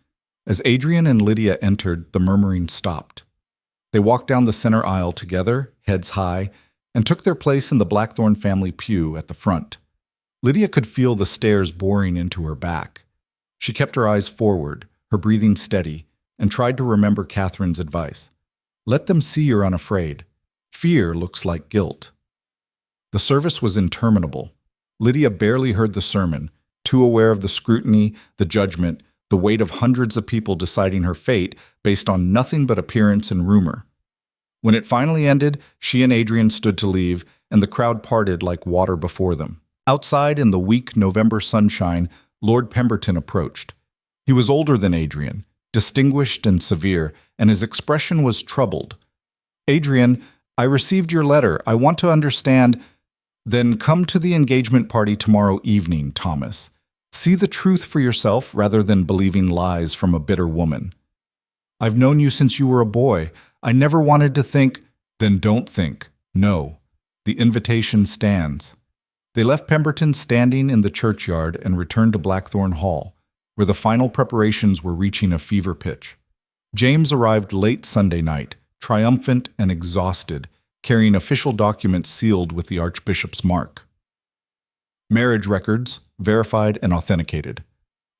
As Adrian and Lydia entered, the murmuring stopped. They walked down the center aisle together, heads high, and took their place in the Blackthorne family pew at the front. Lydia could feel the stares boring into her back. She kept her eyes forward, her breathing steady, and tried to remember Catherine's advice. Let them see you're unafraid. Fear looks like guilt. The service was interminable. Lydia barely heard the sermon, too aware of the scrutiny, the judgment, the weight of hundreds of people deciding her fate based on nothing but appearance and rumor. When it finally ended, she and Adrian stood to leave, and the crowd parted like water before them. Outside in the weak November sunshine, Lord Pemberton approached. He was older than Adrian, distinguished and severe, and his expression was troubled. "Adrian, I received your letter. I want to understand." "Then come to the engagement party tomorrow evening, Thomas. See the truth for yourself rather than believing lies from a bitter woman." "I've known you since you were a boy. I never wanted to think." "Then don't think. No. The invitation stands." They left Pemberton standing in the churchyard and returned to Blackthorne Hall, where the final preparations were reaching a fever pitch. James arrived late Sunday night, triumphant and exhausted, carrying official documents sealed with the Archbishop's mark. Marriage records, verified and authenticated.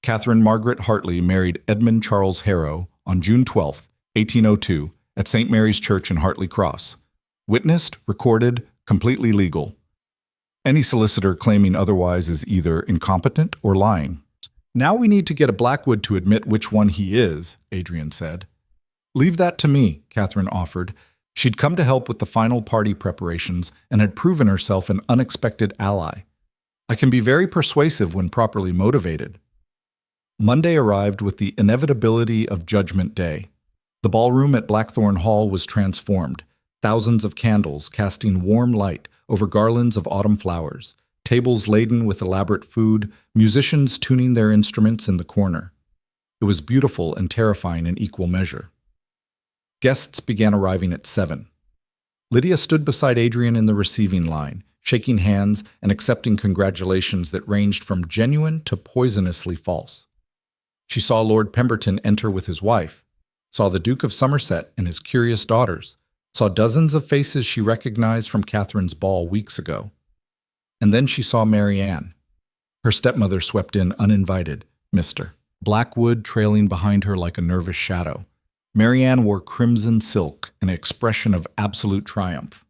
Catherine Margaret Hartley married Edmund Charles Harrow on June 12, 1802, at St. Mary's Church in Hartley Cross. Witnessed, recorded, completely legal. Any solicitor claiming otherwise is either incompetent or lying. "Now we need to get a Blackwood to admit which one he is," Adrian said. "Leave that to me," Catherine offered. She'd come to help with the final party preparations and had proven herself an unexpected ally. "I can be very persuasive when properly motivated." Monday arrived with the inevitability of Judgment Day. The ballroom at Blackthorne Hall was transformed, thousands of candles casting warm light over garlands of autumn flowers, tables laden with elaborate food, musicians tuning their instruments in the corner. It was beautiful and terrifying in equal measure. Guests began arriving at 7. Lydia stood beside Adrian in the receiving line, shaking hands and accepting congratulations that ranged from genuine to poisonously false. She saw Lord Pemberton enter with his wife, saw the Duke of Somerset and his curious daughters, saw dozens of faces she recognized from Catherine's ball weeks ago. And then she saw Mary Ann. Her stepmother swept in uninvited, Mr. Blackwood trailing behind her like a nervous shadow. Mary Ann wore crimson silk, an expression of absolute triumph.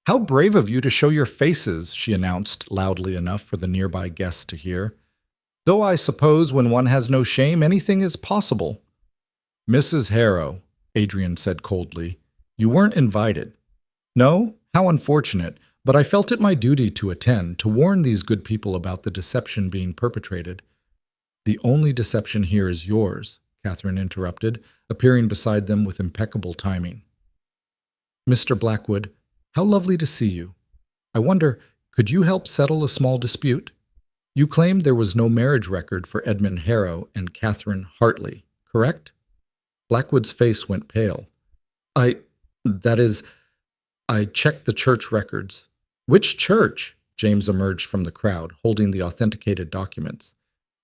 "How brave of you to show your faces," she announced loudly enough for the nearby guests to hear. "Though I suppose when one has no shame, anything is possible." "Mrs. Harrow," Adrian said coldly, "you weren't invited." "No? How unfortunate, but I felt it my duty to attend, to warn these good people about the deception being perpetrated." "The only deception here is yours," Catherine interrupted, appearing beside them with impeccable timing. "Mr. Blackwood, how lovely to see you." I wonder, could you help settle a small dispute? You claimed there was no marriage record for Edmund Harrow and Catherine Hartley, correct? Blackwood's face went pale. I, that is, I checked the church records. Which church? James emerged from the crowd, holding the authenticated documents.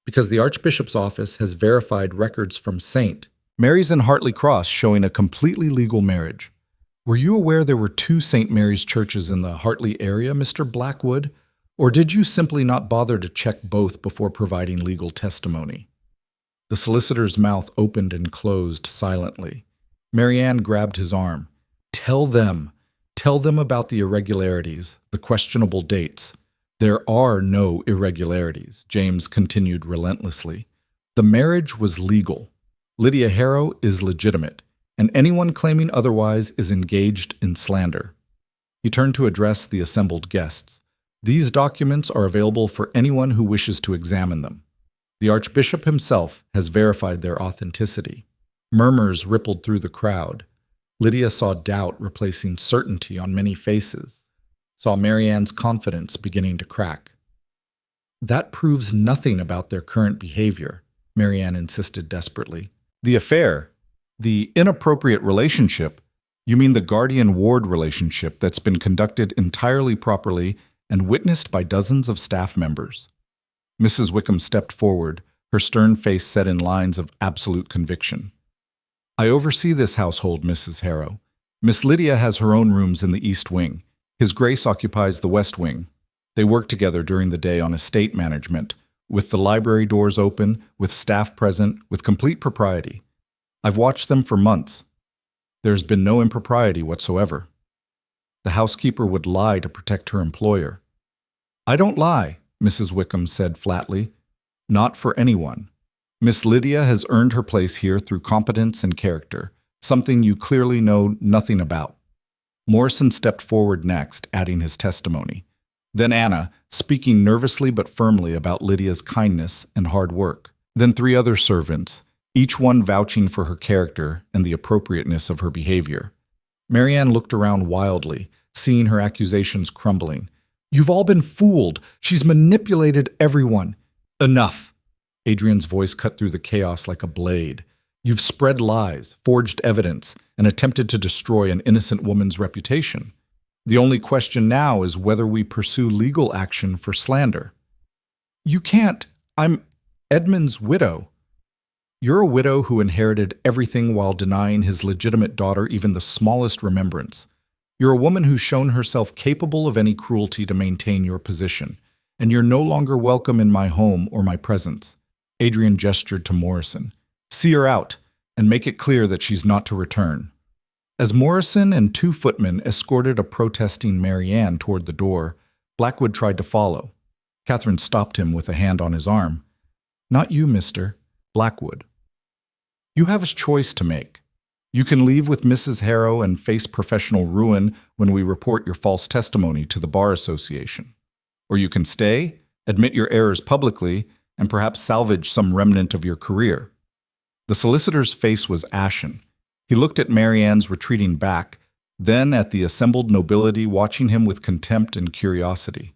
Because the Archbishop's office has verified records from St. Mary's and Hartley Cross showing a completely legal marriage. Were you aware there were two St. Mary's churches in the Hartley area, Mr. Blackwood? Or did you simply not bother to check both before providing legal testimony? The solicitor's mouth opened and closed silently. Marianne grabbed his arm. Tell them about the irregularities, the questionable dates. There are no irregularities, James continued relentlessly. The marriage was legal. Lydia Harrow is legitimate, and anyone claiming otherwise is engaged in slander. He turned to address the assembled guests. These documents are available for anyone who wishes to examine them. The Archbishop himself has verified their authenticity. Murmurs rippled through the crowd. Lydia saw doubt replacing certainty on many faces, saw Marianne's confidence beginning to crack. That proves nothing about their current behavior, Marianne insisted desperately. The affair, the inappropriate relationship, you mean the guardian-ward relationship that's been conducted entirely properly and witnessed by dozens of staff members. Mrs. Wickham stepped forward, her stern face set in lines of absolute conviction. I oversee this household, Mrs. Harrow. Miss Lydia has her own rooms in the East Wing. His Grace occupies the West Wing. They work together during the day on estate management, with the library doors open, with staff present, with complete propriety. I've watched them for months. There's been no impropriety whatsoever. The housekeeper would lie to protect her employer. I don't lie, Mrs. Wickham said flatly. Not for anyone. Miss Lydia has earned her place here through competence and character, something you clearly know nothing about. Morrison stepped forward next, adding his testimony. Then Anna, speaking nervously but firmly about Lydia's kindness and hard work. Then three other servants, each one vouching for her character and the appropriateness of her behavior. Marianne looked around wildly, seeing her accusations crumbling. You've all been fooled. She's manipulated everyone. Enough. Adrian's voice cut through the chaos like a blade. You've spread lies, forged evidence, and attempted to destroy an innocent woman's reputation. The only question now is whether we pursue legal action for slander. You can't. I'm Edmund's widow. You're a widow who inherited everything while denying his legitimate daughter even the smallest remembrance. You're a woman who's shown herself capable of any cruelty to maintain your position, and you're no longer welcome in my home or my presence. Adrian gestured to Morrison. See her out, and make it clear that she's not to return. As Morrison and two footmen escorted a protesting Marianne toward the door, Blackwood tried to follow. Catherine stopped him with a hand on his arm. Not you, Mr. Blackwood. You have a choice to make. You can leave with Mrs. Harrow and face professional ruin when we report your false testimony to the Bar Association. Or you can stay, admit your errors publicly, and perhaps salvage some remnant of your career. The solicitor's face was ashen. He looked at Marianne's retreating back, then at the assembled nobility watching him with contempt and curiosity.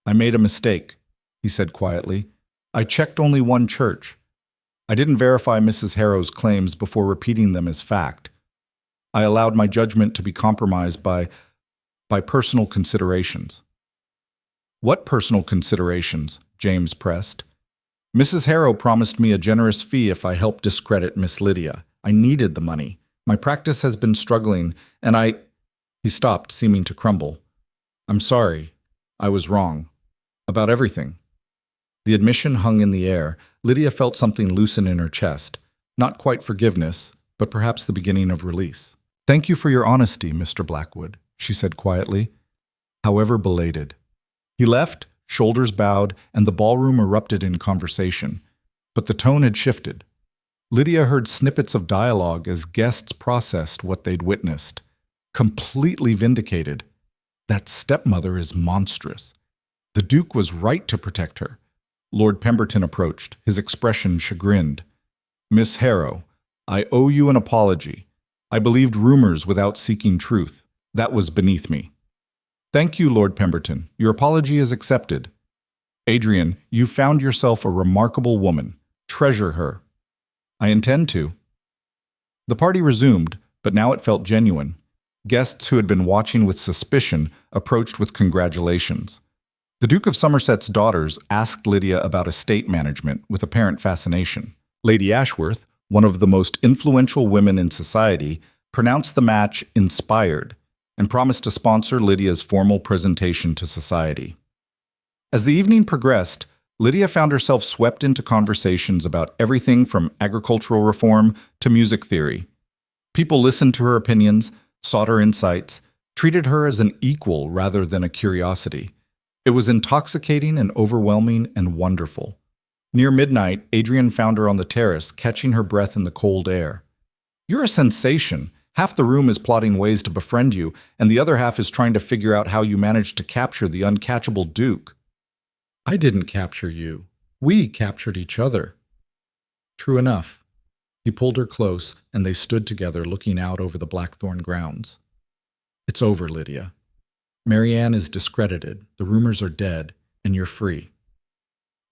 I made a mistake, he said quietly. I checked only one church. I didn't verify Mrs. Harrow's claims before repeating them as fact. I allowed my judgment to be compromised by personal considerations. What personal considerations? James pressed. Mrs. Harrow promised me a generous fee if I helped discredit Miss Lydia. I needed the money. My practice has been struggling, and He stopped, seeming to crumble. I'm sorry. I was wrong. About everything. The admission hung in the air. Lydia felt something loosen in her chest. Not quite forgiveness, but perhaps the beginning of release. Thank you for your honesty, Mr. Blackwood, she said quietly, however belated. He left, shoulders bowed, and the ballroom erupted in conversation. But the tone had shifted. Lydia heard snippets of dialogue as guests processed what they'd witnessed. Completely vindicated. That stepmother is monstrous. The Duke was right to protect her. Lord Pemberton approached, his expression chagrined. Miss Harrow, I owe you an apology. I believed rumors without seeking truth. That was beneath me. Thank you, Lord Pemberton. Your apology is accepted. Adrian, you've found yourself a remarkable woman. Treasure her. I intend to. The party resumed, but now it felt genuine. Guests who had been watching with suspicion approached with congratulations. The Duke of Somerset's daughters asked Lydia about estate management with apparent fascination. Lady Ashworth, one of the most influential women in society, pronounced the match inspired and promised to sponsor Lydia's formal presentation to society. As the evening progressed, Lydia found herself swept into conversations about everything from agricultural reform to music theory. People listened to her opinions, sought her insights, treated her as an equal rather than a curiosity. It was intoxicating and overwhelming and wonderful. Near midnight, Adrian found her on the terrace, catching her breath in the cold air. "You're a sensation. Half the room is plotting ways to befriend you, and the other half is trying to figure out how you managed to capture the uncatchable Duke." "I didn't capture you. We captured each other." "True enough." He pulled her close, and they stood together looking out over the Blackthorn grounds. "It's over, Lydia. Marianne is discredited, the rumors are dead, and you're free."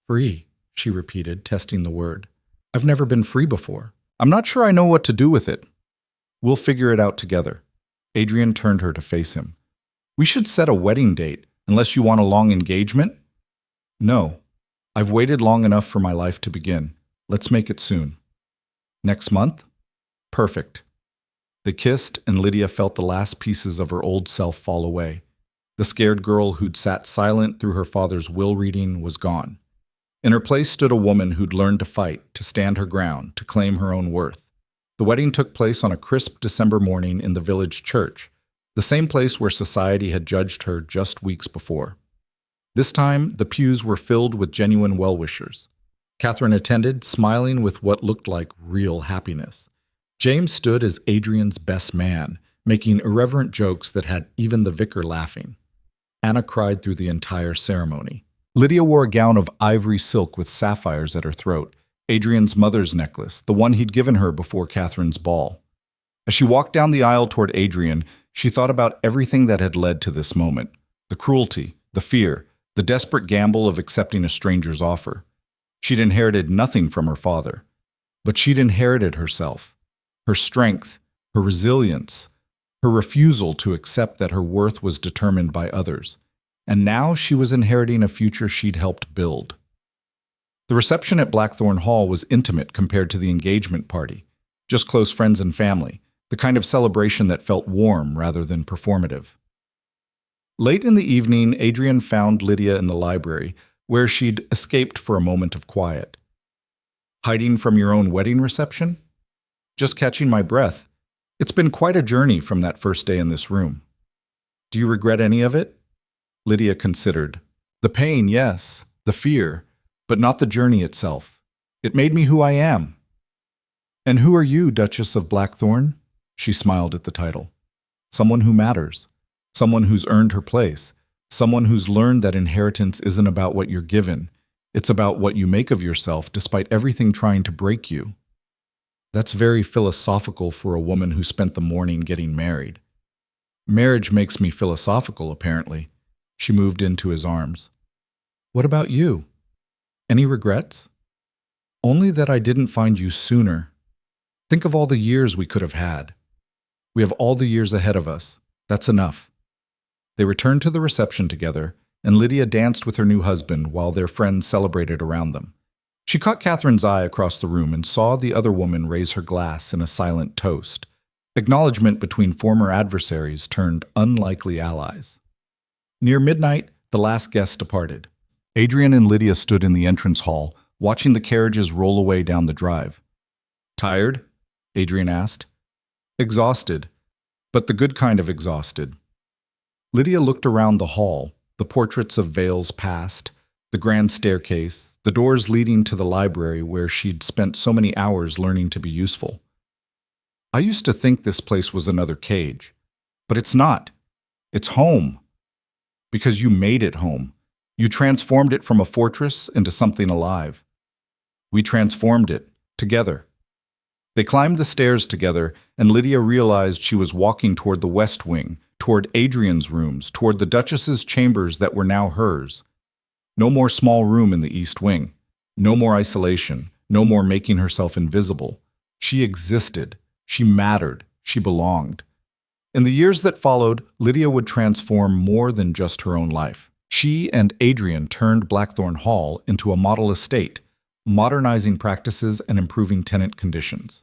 "Free," she repeated, testing the word. "I've never been free before. I'm not sure I know what to do with it." "We'll figure it out together." Adrian turned her to face him. "We should set a wedding date, unless you want a long engagement?" "No. I've waited long enough for my life to begin. Let's make it soon." "Next month?" "Perfect." They kissed, and Lydia felt the last pieces of her old self fall away. The scared girl who'd sat silent through her father's will reading was gone. In her place stood a woman who'd learned to fight, to stand her ground, to claim her own worth. The wedding took place on a crisp December morning in the village church, the same place where society had judged her just weeks before. This time, the pews were filled with genuine well-wishers. Catherine attended, smiling with what looked like real happiness. James stood as Adrian's best man, making irreverent jokes that had even the vicar laughing. Anna cried through the entire ceremony. Lydia wore a gown of ivory silk with sapphires at her throat, Adrian's mother's necklace, the one he'd given her before Catherine's ball. As she walked down the aisle toward Adrian, she thought about everything that had led to this moment: the cruelty, the fear, the desperate gamble of accepting a stranger's offer. She'd inherited nothing from her father, but she'd inherited herself, her strength, her resilience, her refusal to accept that her worth was determined by others. And now she was inheriting a future she'd helped build. The reception at Blackthorn Hall was intimate compared to the engagement party, just close friends and family, the kind of celebration that felt warm rather than performative. Late in the evening, Adrian found Lydia in the library, where she'd escaped for a moment of quiet. "Hiding from your own wedding reception?" "Just catching my breath. It's been quite a journey from that first day in this room." "Do you regret any of it?" Lydia considered. "The pain, yes. The fear. But not the journey itself. It made me who I am." "And who are you, Duchess of Blackthorn?" She smiled at the title. "Someone who matters. Someone who's earned her place. Someone who's learned that inheritance isn't about what you're given. It's about what you make of yourself despite everything trying to break you." That's very philosophical for a woman who spent the morning getting married. "Marriage makes me philosophical, apparently." She moved into his arms. "What about you? Any regrets?" "Only that I didn't find you sooner. Think of all the years we could have had. We have all the years ahead of us. That's enough." They returned to the reception together, and Lydia danced with her new husband while their friends celebrated around them. She caught Catherine's eye across the room and saw the other woman raise her glass in a silent toast. Acknowledgement between former adversaries turned unlikely allies. Near midnight, the last guest departed. Adrian and Lydia stood in the entrance hall, watching the carriages roll away down the drive. "Tired?" Adrian asked. "Exhausted, but the good kind of exhausted." Lydia looked around the hall, the portraits of Vales past, the grand staircase, the doors leading to the library where she'd spent so many hours learning to be useful. "I used to think this place was another cage, but it's not. It's home. Because you made it home. You transformed it from a fortress into something alive. We transformed it, together." They climbed the stairs together, and Lydia realized she was walking toward the west wing, toward Adrian's rooms, toward the Duchess's chambers that were now hers. No more small room in the East Wing. No more isolation. No more making herself invisible. She existed. She mattered. She belonged. In the years that followed, Lydia would transform more than just her own life. She and Adrian turned Blackthorn Hall into a model estate, modernizing practices and improving tenant conditions.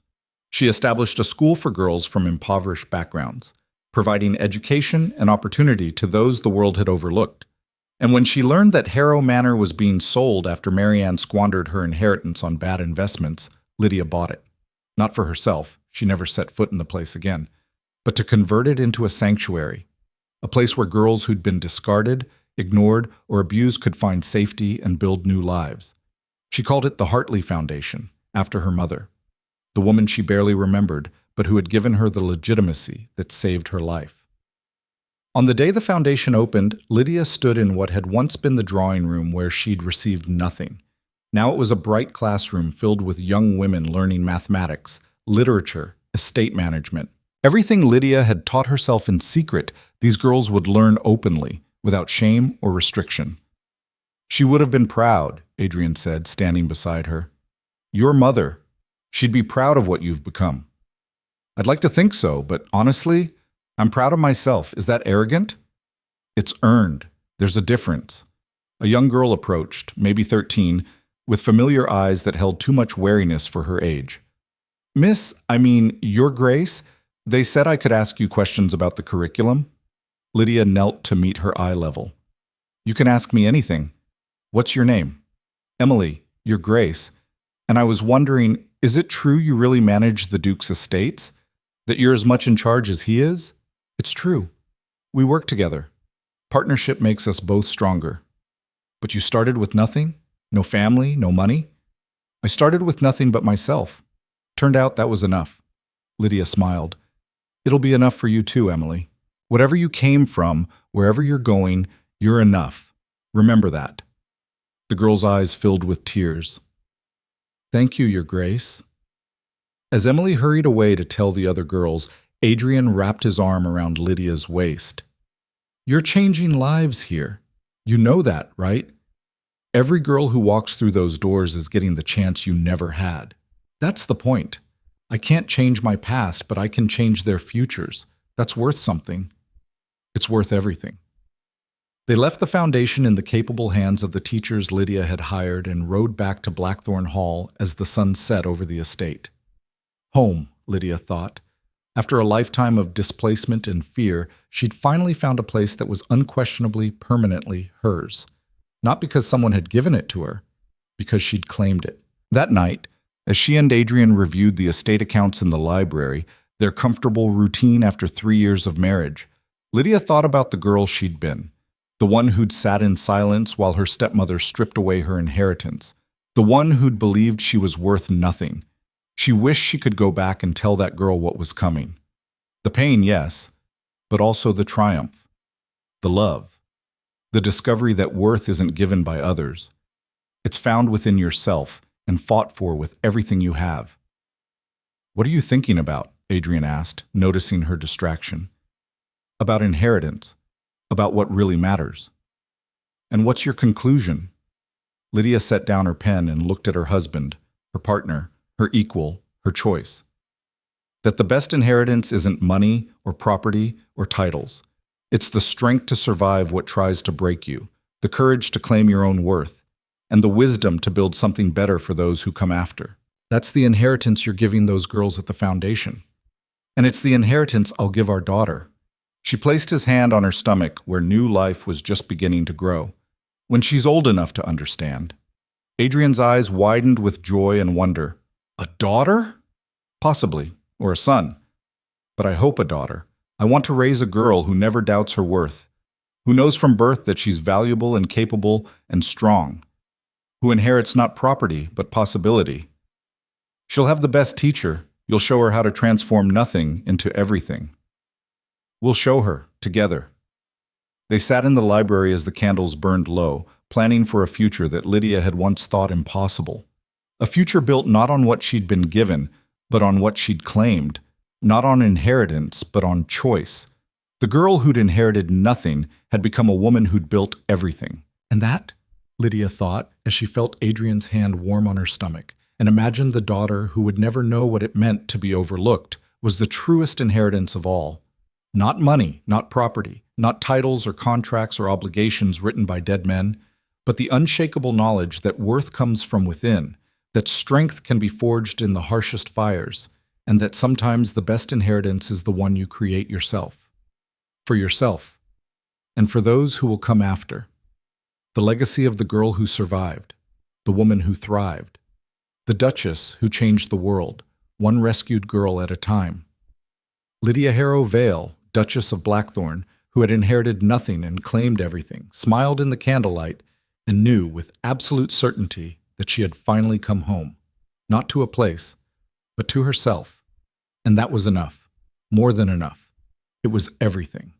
She established a school for girls from impoverished backgrounds, providing education and opportunity to those the world had overlooked. And when she learned that Harrow Manor was being sold after Marianne squandered her inheritance on bad investments, Lydia bought it. Not for herself, she never set foot in the place again, but to convert it into a sanctuary, a place where girls who'd been discarded, ignored, or abused could find safety and build new lives. She called it the Hartley Foundation, after her mother, the woman she barely remembered, but who had given her the legitimacy that saved her life. On the day the foundation opened, Lydia stood in what had once been the drawing room where she'd received nothing. Now it was a bright classroom filled with young women learning mathematics, literature, estate management. Everything Lydia had taught herself in secret, these girls would learn openly, without shame or restriction. She would have been proud, Adrian said, standing beside her. Your mother. She'd be proud of what you've become. I'd like to think so, but honestly, I'm proud of myself. Is that arrogant? It's earned. There's a difference. A young girl approached, maybe 13, with familiar eyes that held too much wariness for her age. Your Grace, they said I could ask you questions about the curriculum. Lydia knelt to meet her eye level. You can ask me anything. What's your name? Emily, Your Grace. And I was wondering, is it true you really manage the Duke's estates? That you're as much in charge as he is? It's true. We work together. Partnership makes us both stronger. But you started with nothing? No family, no money? I started with nothing but myself. Turned out that was enough. Lydia smiled. It'll be enough for you too, Emily. Whatever you came from, wherever you're going, you're enough. Remember that. The girl's eyes filled with tears. Thank you, Your Grace. As Emily hurried away to tell the other girls, Adrian wrapped his arm around Lydia's waist. You're changing lives here. You know that, right? Every girl who walks through those doors is getting the chance you never had. That's the point. I can't change my past, but I can change their futures. That's worth something. It's worth everything. They left the foundation in the capable hands of the teachers Lydia had hired and rode back to Blackthorn Hall as the sun set over the estate. Home, Lydia thought. After a lifetime of displacement and fear, she'd finally found a place that was unquestionably, permanently hers. Not because someone had given it to her, because she'd claimed it. That night, as she and Adrian reviewed the estate accounts in the library, their comfortable routine after 3 years of marriage, Lydia thought about the girl she'd been. The one who'd sat in silence while her stepmother stripped away her inheritance. The one who'd believed she was worth nothing. She wished she could go back and tell that girl what was coming. The pain, yes, but also the triumph. The love. The discovery that worth isn't given by others. It's found within yourself and fought for with everything you have. What are you thinking about? Adrian asked, noticing her distraction. About inheritance. About what really matters. And what's your conclusion? Lydia set down her pen and looked at her husband, her partner, her equal, her choice. That the best inheritance isn't money or property or titles. It's the strength to survive what tries to break you, the courage to claim your own worth, and the wisdom to build something better for those who come after. That's the inheritance you're giving those girls at the foundation. And it's the inheritance I'll give our daughter. She placed his hand on her stomach where new life was just beginning to grow. When she's old enough to understand. Adrian's eyes widened with joy and wonder. A daughter? Possibly, or a son. But I hope a daughter. I want to raise a girl who never doubts her worth, who knows from birth that she's valuable and capable and strong, who inherits not property but possibility. She'll have the best teacher. You'll show her how to transform nothing into everything. We'll show her, together. They sat in the library as the candles burned low, planning for a future that Lydia had once thought impossible. A future built not on what she'd been given, but on what she'd claimed. Not on inheritance, but on choice. The girl who'd inherited nothing had become a woman who'd built everything. And that, Lydia thought, as she felt Adrian's hand warm on her stomach, and imagined the daughter who would never know what it meant to be overlooked, was the truest inheritance of all. Not money, not property, not titles or contracts or obligations written by dead men, but the unshakable knowledge that worth comes from within, that strength can be forged in the harshest fires, and that sometimes the best inheritance is the one you create yourself. For yourself, and for those who will come after. The legacy of the girl who survived, the woman who thrived, the Duchess who changed the world, one rescued girl at a time. Lydia Harrow Vale, Duchess of Blackthorn, who had inherited nothing and claimed everything, smiled in the candlelight and knew with absolute certainty that she had finally come home, not to a place, but to herself. And that was enough, more than enough. It was everything.